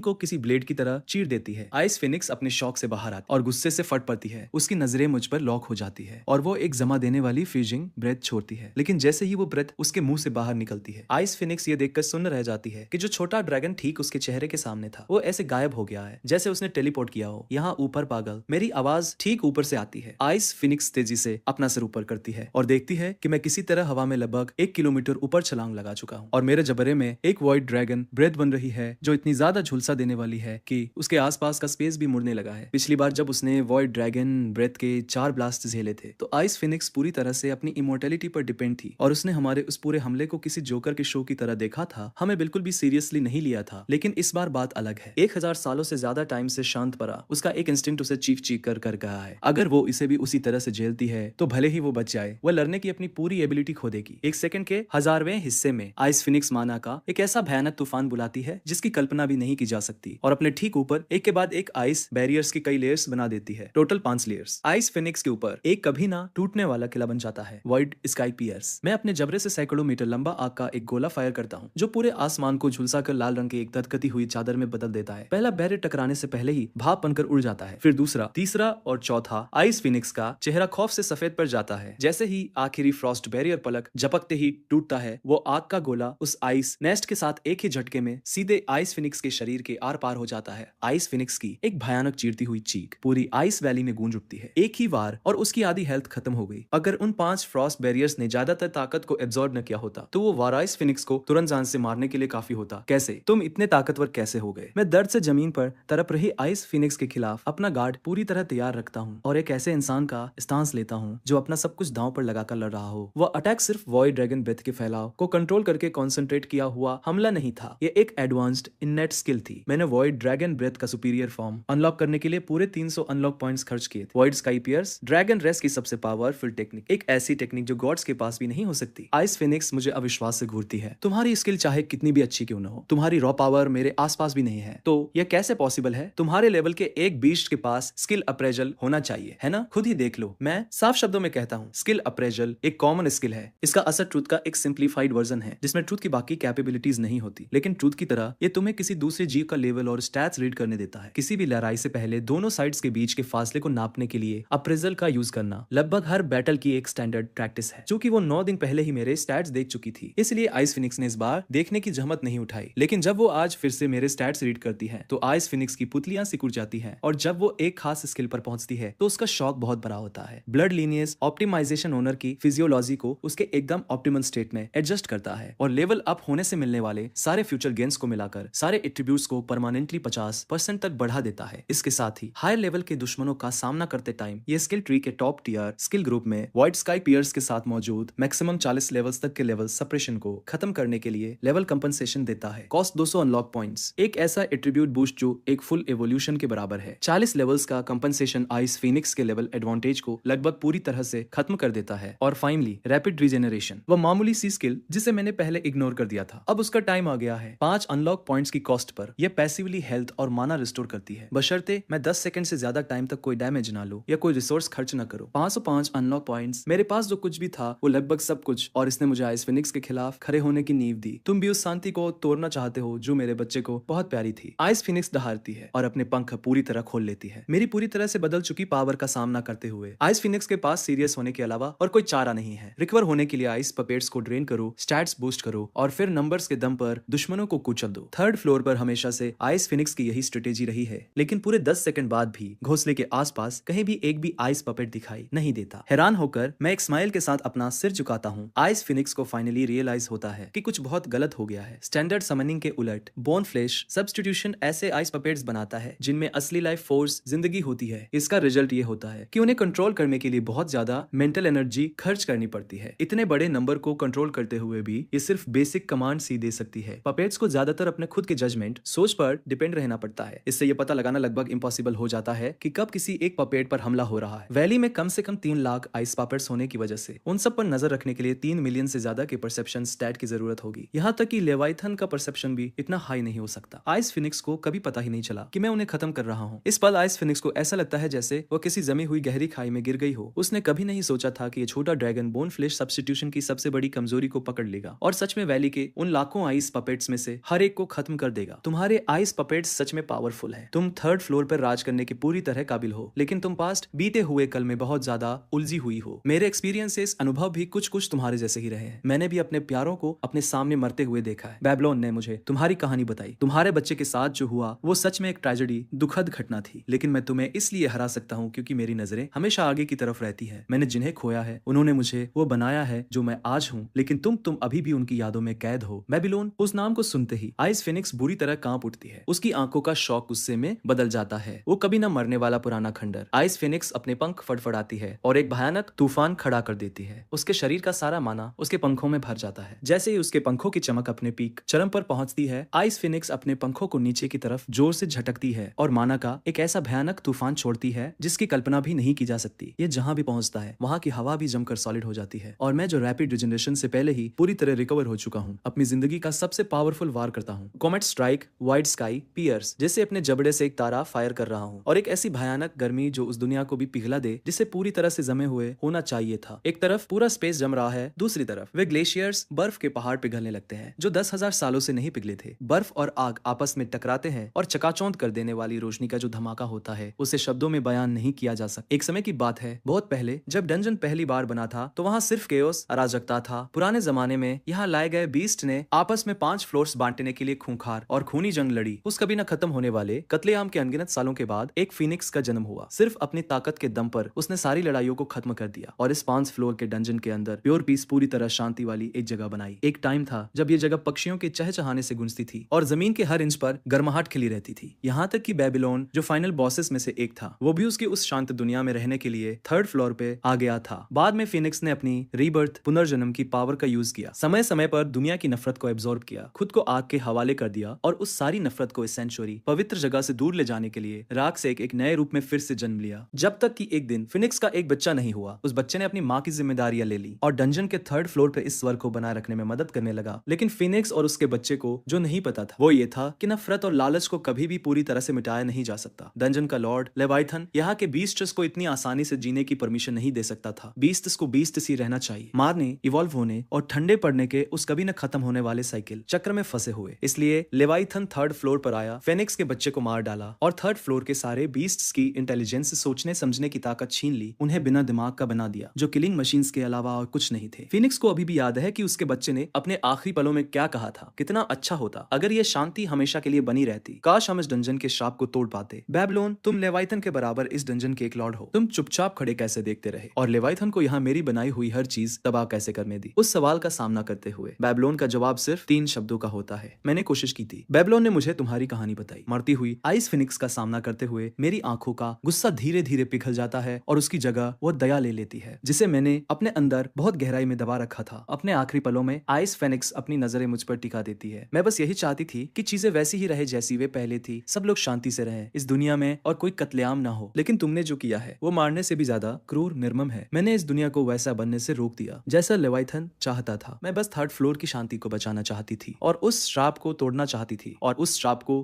को किसी ब्लेड की तरह चीर देती है। आइस फिनिक्स अपने शॉक से बाहर आती और गुस्से से फट पड़ती है। उसकी नजरें मुझ पर लॉक हो जाती है और वो एक जमा देने वाली फ्रीजिंग ब्रेथ छोड़ती है। लेकिन जैसे ही वो ब्रेथ उसके मुंह से बाहर निकलती है, आइस फिनिक्स ये देखकर सुन्न रह जाती है कि जो छोटा ड्रैगन ठीक उसके चेहरे के सामने था वो ऐसे गायब हो गया है जैसे उसने टेलीपोर्ट किया हो। यहाँ ऊपर पागल, मेरी आवाज ठीक ऊपर से आती है। आइस फिनिक्स तेजी से अपना सिर ऊपर करती है और देखती है कि मैं किसी तरह हवा में लगभग 1 किलोमीटर ऊपर छलांग लगा चुका हूँ और मेरे जबरे में एक वॉइड ड्रैगन ब्रेथ बन रही है जो इतनी ज्यादा झुलसा देने वाली है कि उसके आसपास का स्पेस भी मुड़ने लगा है। पिछली बार जब उसने वॉइड ड्रैगन ब्रेथ के 4 ब्लास्ट झेले थे तो आइस फिनिक्स पूरी तरह से अपनी इमोर्टेलिटी पर डिपेंड थी और उसने हमारे उस पूरे हमले को किसी जोकर के शो की तरह देखा था। हमें बिल्कुल भी सीरियसली नहीं लिया था। लेकिन इस बार बात अलग है। 1000 सालों से ज्यादा टाइम से शांत पड़ा उसका एक इंस्टिंक्ट उसे चीख चीख कर कहा है अगर वो इसे भी उसी तरह से झेलती है तो भले ही वो बच जाए, वह लड़ने की अपनी पूरी एबिलिटी खो देगी। 1 सेकंड के 1000वें हिस्से में आइस फिनिक्स माना का एक ऐसा भयानक तूफान बुलाती है जिसकी कल्पना भी नहीं की जा सकती और अपने ठीक ऊपर एक के बाद एक आइस बैरियर्स के कई लेयर्स बना देती है। Total 5 layers. आइस फिनिक्स के ऊपर एक कभी ना टूटने वाला किला बन जाता है, वॉइड स्काई पियर्स। मैं अपने जबरे से सैकड़ों मीटर लंबा आग का एक गोला फायर करता हूँ जो पूरे आसमान को झुलसा कर लाल रंग के एक तथकती हुई चादर में बदल देता है। पहला बैरियर टकराने से पहले ही भाप बनकर उड़ जाता है, फिर दूसरा, तीसरा और चौथा। आइस फिनिक्स का चेहरा खौफ से सफेद पर जाता है। जैसे ही आखिरी फ्रॉस्ट बैरियर पलक झपकते ही टूटता है, वो आग का गोला उस आइस नेस्ट के साथ एक ही झटके में सीधे आइस फिनिक्स के शरीर के आर पार हो जाता है। आइस फिनिक्स की एक भयानक चीरती हुई चीख पूरी आइस वैली में गूंज उठती है एक ही वार और उसकी आधी हेल्थ खत्म हो गई। अगर उन 5 फ्रॉस्ट बैरियर्स ने ज्यादातर ताकत को एब्जॉर्ब न किया होता तो वो वार आइस फिनिक्स को तुरंत जान से मारने के लिए काफी होता। कैसे? तुम इतने ताकतवर कैसे हो गए? मैं दर्द से जमीन पर तड़प रही आइस फिनिक्स के खिलाफ अपना गार्ड पूरी तरह तैयार रखता हूँ और एक ऐसे इंसान का स्टांस लेता हूँ जो अपना सब कुछ दांव पर लगाकर लड़ रहा हो। वह अटैक सिर्फ वॉइड ड्रैगन ब्रेथ के फैलाव को कंट्रोल करके कंसंट्रेट किया हुआ हमला नहीं था, ये एक एडवांस्ड इननेट स्किल थी। मैंने वॉइड ड्रैगन ब्रेथ का सुपीरियर फॉर्म अनलॉक करने के लिए पूरे 300 अनलॉक पॉइंट्स खर्च किए। Void sky pierce, dragon race की सबसे पावरफुल टेक्निक, एक ऐसी टेक्निक जो गॉड्स के पास भी नहीं हो सकती। आइस फिनिक्स मुझे अविश्वास से घूरती है। तुम्हारी स्किल चाहे कितनी भी अच्छी क्यों न हो, तुम्हारी रॉ पावर मेरे आसपास भी नहीं है, तो यह कैसे पॉसिबल है? तुम्हारे लेवल के एक बीस्ट के पास स्किल अप्रेजल होना चाहिए, है ना? खुद ही देख लो। मैं साफ शब्दों में कहता हूँ, स्किल अप्रेजल एक कॉमन स्किल है। इसका असर ट्रूथ का एक सिंप्लीफाइड वर्जन है जिसमें ट्रूथ की बाकी कैपेबिलिटीज नहीं होती, लेकिन ट्रूथ की तरह ये तुम्हें किसी दूसरे जीव का लेवल और स्टैट्स रीड करने देता है। किसी भी लड़ाई से पहले दोनों साइड्स के बीच के फासले को नापने के लिए अप्रेजल का यूज करना लगभग हर बैटल की एक स्टैंडर्ड प्रैक्टिस है। चूंकि वो 9 दिन पहले ही मेरे स्टैट्स देख चुकी थी, इसलिए आइस फिनिक्स ने इस बार देखने की जहमत नहीं उठाई। लेकिन जब वो आज फिर से मेरे स्टैट्स रीड करती है तो आइस फिनिक्स की पुतलियां सिकुड़ जाती हैं और जब वो एक खास स्किल पर पहुंचती है तो उसका शॉक बहुत बड़ा होता है। ब्लड लीनियज ऑप्टिमाइजेशन ओनर की फिजियोलॉजी को उसके एकदम ऑप्टिमम स्टेट में एडजस्ट करता है और लेवल अप होने से मिलने वाले सारे फ्यूचर गेन्स को मिलाकर सारे एट्रीब्यूट्स को परमानेंटली 50% तक बढ़ा देता है। इसके साथ ही हायर लेवल के दुश्मनों का सामना करते टाइम ये स्किल ट्री के टॉप टियर स्किल ग्रुप में वॉइड स्काई पियर्स के साथ मौजूद मैक्सिमम 40 लेवल्स तक के लेवल सप्रेशन को खत्म करने के लिए लेवल कंपनसेशन देता है। कॉस्ट 200 अनलॉक पॉइंट्स, एक ऐसा एट्रीब्यूट बूस्ट जो एक फुल एवोल्यूशन के बराबर है। 40 लेवल्स का कंपनसेशन आइस फिनिक्स के लेवल एडवांटेज को लगभग पूरी तरह से खत्म कर देता है। और फाइनली रैपिड रीजेनरेशन, वह मामूली सी स्किल जिसे मैंने पहले इग्नोर कर दिया था, अब उसका टाइम आ गया है। 5 अनलॉक पॉइंट्स की कॉस्ट पर यह पैसिवली हेल्थ और माना रिस्टोर करती है, बशर्ते मैं 10 सेकंड से ज्यादा टाइम तक कोई डैमेज ना लो या कोई रिसोर्स खर्च ना करो। 505 अनलॉक पॉइंट्स, मेरे पास जो कुछ भी था वो लगभग सब कुछ, और इसने मुझे आइस फिनिक्स के खिलाफ खड़े होने की नींव दी। तुम भी उस शांति को तोड़ना चाहते हो जो मेरे बच्चे को बहुत प्यारी थी। आइस फिनिक्स दहाड़ती है और अपने पंख पूरी तरह खोल लेती है। मेरी पूरी तरह से बदल चुकी पावर का सामना करते हुए आइस फिनिक्स के पास सीरियस होने के अलावा और कोई चारा नहीं है। रिकवर होने के लिए आइस पपेट्स को ड्रेन करो, स्टैट्स बूस्ट करो और फिर नंबर्स के दम पर दुश्मनों को कुचल दो। थर्ड फ्लोर पर हमेशा से आइस फिनिक्स की यही स्ट्रेटेजी रही है, लेकिन पूरे 10 सेकंड बाद भी घोंसले के आसपास कहीं भी एक भी आइस पपेट दिखाई नहीं देता। हैरान होकर मैं एक स्माइल के साथ अपना सिर झुकाता हूँ। आइस फिनिक्स को फाइनली रियलाइज होता है कि कुछ बहुत गलत हो गया है। स्टैंडर्ड समनिंग के उलट बोन फ्लैश सब्स्टिट्यूशन ऐसे आइस पपेट्स बनाता है जिनमें असली लाइफ फोर्स जिंदगी होती है। इसका रिजल्ट ये होता है कि उन्हें कंट्रोल करने के लिए बहुत ज्यादा मेंटल एनर्जी खर्च करनी पड़ती है। इतने बड़े नंबर को कंट्रोल करते हुए भी ये सिर्फ बेसिक कमांड ही दे सकती है। पपेट्स को ज्यादातर अपने खुद के जजमेंट सोच पर डिपेंड रहना पड़ता है। इससे ये पता लगाना लगभग इम्पॉसिबल हो जाता है कि कब किसी एक पपेट पर हमला हो रहा है। वैली में कम से कम 3 लाख आइस पपेट्स होने की वजह से उन सब पर नजर रखने के लिए 3 मिलियन से ज्यादा के परसेप्शन स्टैट की जरूरत होगी। यहाँ तक कि लेवाइथन का परसेप्शन भी इतना हाई नहीं हो सकता। आइस फिनिक्स को कभी पता ही नहीं चला कि मैं उन्हें खत्म कर रहा हूँ। इस पल आइस फिनिक्स को ऐसा लगता है जैसे वो किसी जमी हुई गहरी खाई में गिर गई हो। उसने कभी नहीं सोचा था कि ये छोटा ड्रैगन बोन फ्लेश सब्स्टिट्यूशन की सबसे बड़ी कमजोरी को पकड़ लेगा और सच में वैली के उन लाखों आइस पपेट्स में से हर एक को खत्म कर देगा। तुम्हारे आइस पपेट्स सच में पावरफुल है। तुम 3rd फ्लोर पर राज करने के पूरी तरह काबिल हो, लेकिन तुम पास्ट बीते हुए कल में बहुत ज्यादा उलझी हुई हो। मेरे एक्सपीरियंसेस अनुभव भी कुछ कुछ तुम्हारे जैसे ही रहे हैं। मैंने भी अपने प्यारों को अपने सामने मरते हुए देखा है। बेबलोन ने मुझे तुम्हारी कहानी बताई। तुम्हारे बच्चे के साथ जो हुआ वो सच में एक ट्रेजेडी, दुखद घटना थी, लेकिन मैं तुम्हें इसलिए हरा सकता हूँ क्योंकि मेरी नजरें हमेशा आगे की तरफ रहती है। मैंने जिन्हें खोया है उन्होंने मुझे वो बनाया है जो मैं आज हूँ, लेकिन तुम अभी भी उनकी यादों में कैद हो। बेबीलोन, उस नाम को सुनते ही आइस फिनिक्स बुरी तरह कांप उठती है। उसकी आंखों का शौक गुस्से में बदल जाता है। वो कभी न मरने वाला पुराना खंडर। आइस फिनिक्स अपने पंख फड़फड़ाती है और एक भयानक तूफान खड़ा कर देती है। उसके शरीर का सारा माना उसके पंखों में भर जाता है। जैसे ही उसके पंखों की चमक अपने पीक चरम पर पहुंचती है, आइस फिनिक्स अपने पंखों को नीचे की तरफ जोर से झटकती है और माना का एक ऐसा भयानक तूफान छोड़ती है जिसकी कल्पना भी नहीं की जा सकती। ये जहां भी पहुंचता है वहां की हवा भी जमकर सॉलिड हो जाती है और मैं जो रैपिड रिजनरेशन से पहले ही पूरी तरह रिकवर हो चुका हूँ, अपनी जिंदगी का सबसे पावरफुल वार करता हूँ। Comet strike, void sky, pierce जैसे अपने जबड़े से एक तारा फायर कर रहा हूँ और एक ऐसी भयानक गर्मी जो उस दुनिया को भी पिघला दे जिसे पूरी तरह से जमे हुए होना चाहिए था। एक तरफ पूरा स्पेस जम रहा है, दूसरी तरफ वे ग्लेशियर्स, बर्फ के पहाड़ पिघलने लगते हैं जो 10,000 सालों से नहीं पिघले थे। बर्फ और आग आपस में टकराते हैं और चकाचौंध कर देने वाली रोशनी का जो धमाका होता है उसे शब्दों में बयान नहीं किया जा सकता। एक समय की बात है, बहुत पहले, जब डंजन पहली बार बना था तो वहाँ सिर्फ केओस, अराजकता था। पुराने जमाने में यहाँ लाए गए बीस्ट ने आपस में 5 फ्लोर्स बांटने के लिए खूंखार और खूनी जंग लड़ी। उस कभी न खत्म होने वाले कत्लेआम के अनगिनत सालों के बाद एक फीनिक्स का जन्म हुआ। सिर्फ अपनी ताकत के दम पर उसने सारी लड़ाइयों को खत्म कर दिया और इस 5 फ्लोर के डंजन के अंदर प्योर पीस, पूरी तरह शांति वाली एक जगह बनाई। एक टाइम था जब ये जगह पक्षियों के चहचहाने से गूंजती थी और जमीन के हर इंच पर गर्माहट खिली रहती थी। यहाँ तक कि बेबीलोन, जो फाइनल बॉसेस में से एक था, वो भी उसकी उस शांत दुनिया में रहने के लिए 3rd फ्लोर पे आ गया था। बाद में फीनिक्स ने अपनी रीबर्थ, पुनर्जन्म की पावर का यूज किया, समय समय पर दुनिया की नफरत को एब्जॉर्ब किया, खुद को आग के हवाले कर दिया और उस सारी नफरत को इस सेंचुरी पवित्र जगह से दूर ले जाने के लिए राख से एक नए रूप में फिर से जन्म लिया। जब तक कि एक दिन फिनिक्स का एक बच्चा नहीं हुआ। उस बच्चे ने अपनी माँ की जिम्मेदारियां ले ली और डंजन के 3rd फ्लोर पे इस स्वर को बनाए रखने में मदद करने लगा। लेकिन फिनिक्स और उसके बच्चे को जो नहीं पता था वो ये था कि नफरत और लालच को कभी भी पूरी तरह से मिटाया नहीं जा सकता। डंजन का लॉर्ड लेवाइथन यहाँ के बीस्ट्स को इतनी आसानी से जीने की परमिशन नहीं दे सकता था। बीस्ट्स को बीस्ट्स ही रहना चाहिए, मारने, इवॉल्व होने और ठंडे पड़ने के उस कभी न खत्म होने वाले साइकिल चक्र में फंसे हुए। इसलिए लेवाइथन 3rd फ्लोर पर आया, फेनिक्स के बच्चे को मार डाला और 3rd फ्लोर के सारे बीस्ट्स की इंटेलिजेंस, सोचने समझने की ताकत छीन ली, उन्हें बिना दिमाग का बना दिया जो किलिंग मशीन्स के अलावा और कुछ नहीं थे। फिनिक्स को अभी भी याद है कि उसके बच्चे ने अपने आखिरी पलों में क्या कहा था। कितना अच्छा होता अगर ये शांति हमेशा के लिए बनी रहती। काश हम इस डंजन के श्राप को तोड़ पाते। बेबीलोन, तुम लेवाइथन के बराबर इस डंजन के एक लॉर्ड हो। तुम चुपचाप खड़े कैसे देखते रहे और लेवाइथन को यहाँ मेरी बनाई हुई हर चीज तबाह कैसे करने दी? उस सवाल का सामना करते हुए बेबीलोन का जवाब सिर्फ 3 शब्दों का होता है, मैंने कोशिश की थी। बेबीलोन ने मुझे तुम्हारी कहानी बताई। मरती हुई आइस फिनिक्स का सामना करते हुए मेरी आंखों का गुस्सा धीरे धीरे पिघल जाता है और उसकी जगह वो दया ले लेती है जिसे मैंने अपने अंदर बहुत गहराई में दबा रखा था। अपने आखिरी पलों में आइस फिनिक्स अपनी नजरें मुझ पर टिका देती है। मैं बस यही चाहती थी कि चीजें वैसी ही रहे जैसी वे पहले थी, सब लोग शांति से रहें इस दुनिया में और कोई कत्लेआम ना हो। लेकिन तुमने जो किया है वो मारने से भी ज्यादा क्रूर, निर्मम है। मैंने इस दुनिया को वैसा बनने से रोक दिया जैसा लेवाइथन चाहता था। मैं बस 3rd फ्लोर की शांति को बचाना चाहती थी और उस श्राप को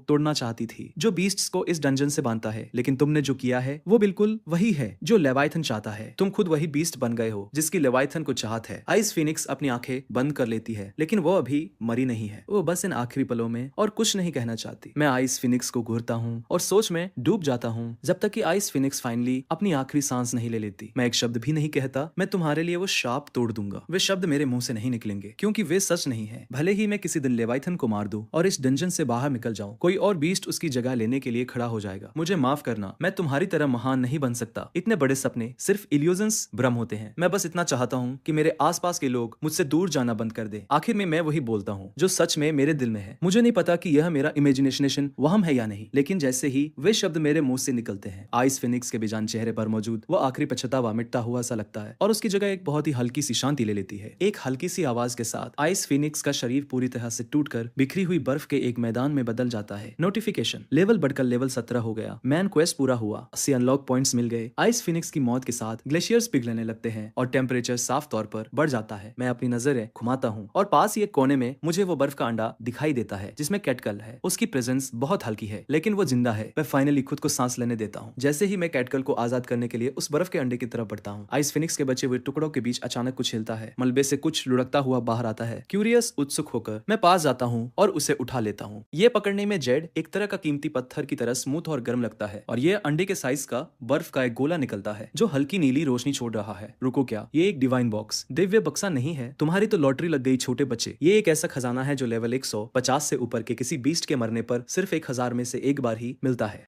तोड़ना चाहती थी जो बीस्ट्स को इस डंजन से बांधता है। लेकिन तुमने जो किया है वो बिल्कुल वही है जो लेवाइथन चाहता है। तुम खुद वही बीस्ट बन गए हो जिसकी लेवाइथन को चाहत है। आइस फिनिक्स अपनी आंखें बंद कर लेती है, लेकिन वो अभी मरी नहीं है। वो बस इन आखिरी पलों में और कुछ नहीं कहना चाहती। मैं आइस फिनिक्स को घूरता हूँ और सोच में डूब जाता हूँ जब तक कि आइस फिनिक्स फाइनली अपनी आखिरी सांस नहीं ले लेती। मैं एक शब्द भी नहीं कहता। मैं तुम्हारे लिए वो शाप तोड़ दूंगा। वे शब्द मेरे मुंह से नहीं निकलेंगे क्योंकि वे सच नहीं है। भले ही मैं किसी दिन लेवाइथन को मार दूं और इस डंजन से बाहर निकल जाऊं, कोई और बीस्ट उसकी जगह लेने के लिए खड़ा हो जाएगा। मुझे माफ करना, मैं तुम्हारी तरह महान नहीं बन सकता। इतने बड़े सपने सिर्फ इल्यूजन्स, भ्रम होते हैं। मैं बस इतना चाहता हूँ कि मेरे आसपास के लोग मुझसे दूर जाना बंद कर दे। आखिर में मैं वही बोलता हूँ जो सच में मेरे दिल में है। मुझे नहीं पता कि यह मेरा इमेजिनेशन वहम है या नहीं, लेकिन जैसे ही वे शब्द मेरे मुंह से निकलते हैं, आइस फिनिक्स के बेजान चेहरे पर मौजूद वो आखिरी पछतावा मिटता हुआ सा लगता है और उसकी जगह एक बहुत ही हल्की सी शांति ले लेती है। एक हल्की सी आवाज के साथ आइस फिनिक्स का शरीर पूरी तरह से टूट टूटकर बिखरी हुई बर्फ के एक मैदान में बदल जाता है। नोटिफिकेशन, लेवल बढ़कर लेवल 17 हो गया। मैन क्वेस्ट पूरा हुआ, 80 अनलॉक पॉइंट्स मिल गए। आइस फिनिक्स की मौत के साथ ग्लेशियर्स पिघलने लगते हैं और टेम्परेचर साफ तौर पर बढ़ जाता है। मैं अपनी नजरें घुमाता हूँ और पास ही एक कोने में मुझे वो बर्फ का अंडा दिखाई देता है जिसमें कैटकल है। उसकी प्रेजेंस बहुत हल्की है लेकिन वो जिंदा है। मैं फाइनली खुद को सांस लेने देता हूँ। जैसे ही मैं कैटकल को आजाद करने के लिए उस बर्फ के अंडे की तरफ बढ़ता हूँ, आइस फिनिक्स के बचे हुए टुकड़ों के बीच अचानक कुछ हिलता है। मलबे से कुछ लुढ़कता हुआ बाहर आता है। क्यूरियस, उत्सुक होकर मैं पास जाता हूँ और उसे उठा लेता हूँ। ये पकड़ने में जेड एक तरह का कीमती पत्थर की तरह स्मूथ और गर्म लगता है और ये अंडे के साइज का बर्फ का एक गोला निकलता है जो हल्की नीली रोशनी छोड़ रहा है। रुको, क्या ये एक डिवाइन बॉक्स, दिव्य बक्सा नहीं है? तुम्हारी तो लॉटरी लग गई छोटे बच्चे। ये एक ऐसा खजाना है जो लेवल 150 से ऊपर के किसी बीस्ट के मरने पर सिर्फ 1000 में से एक बार ही मिलता है।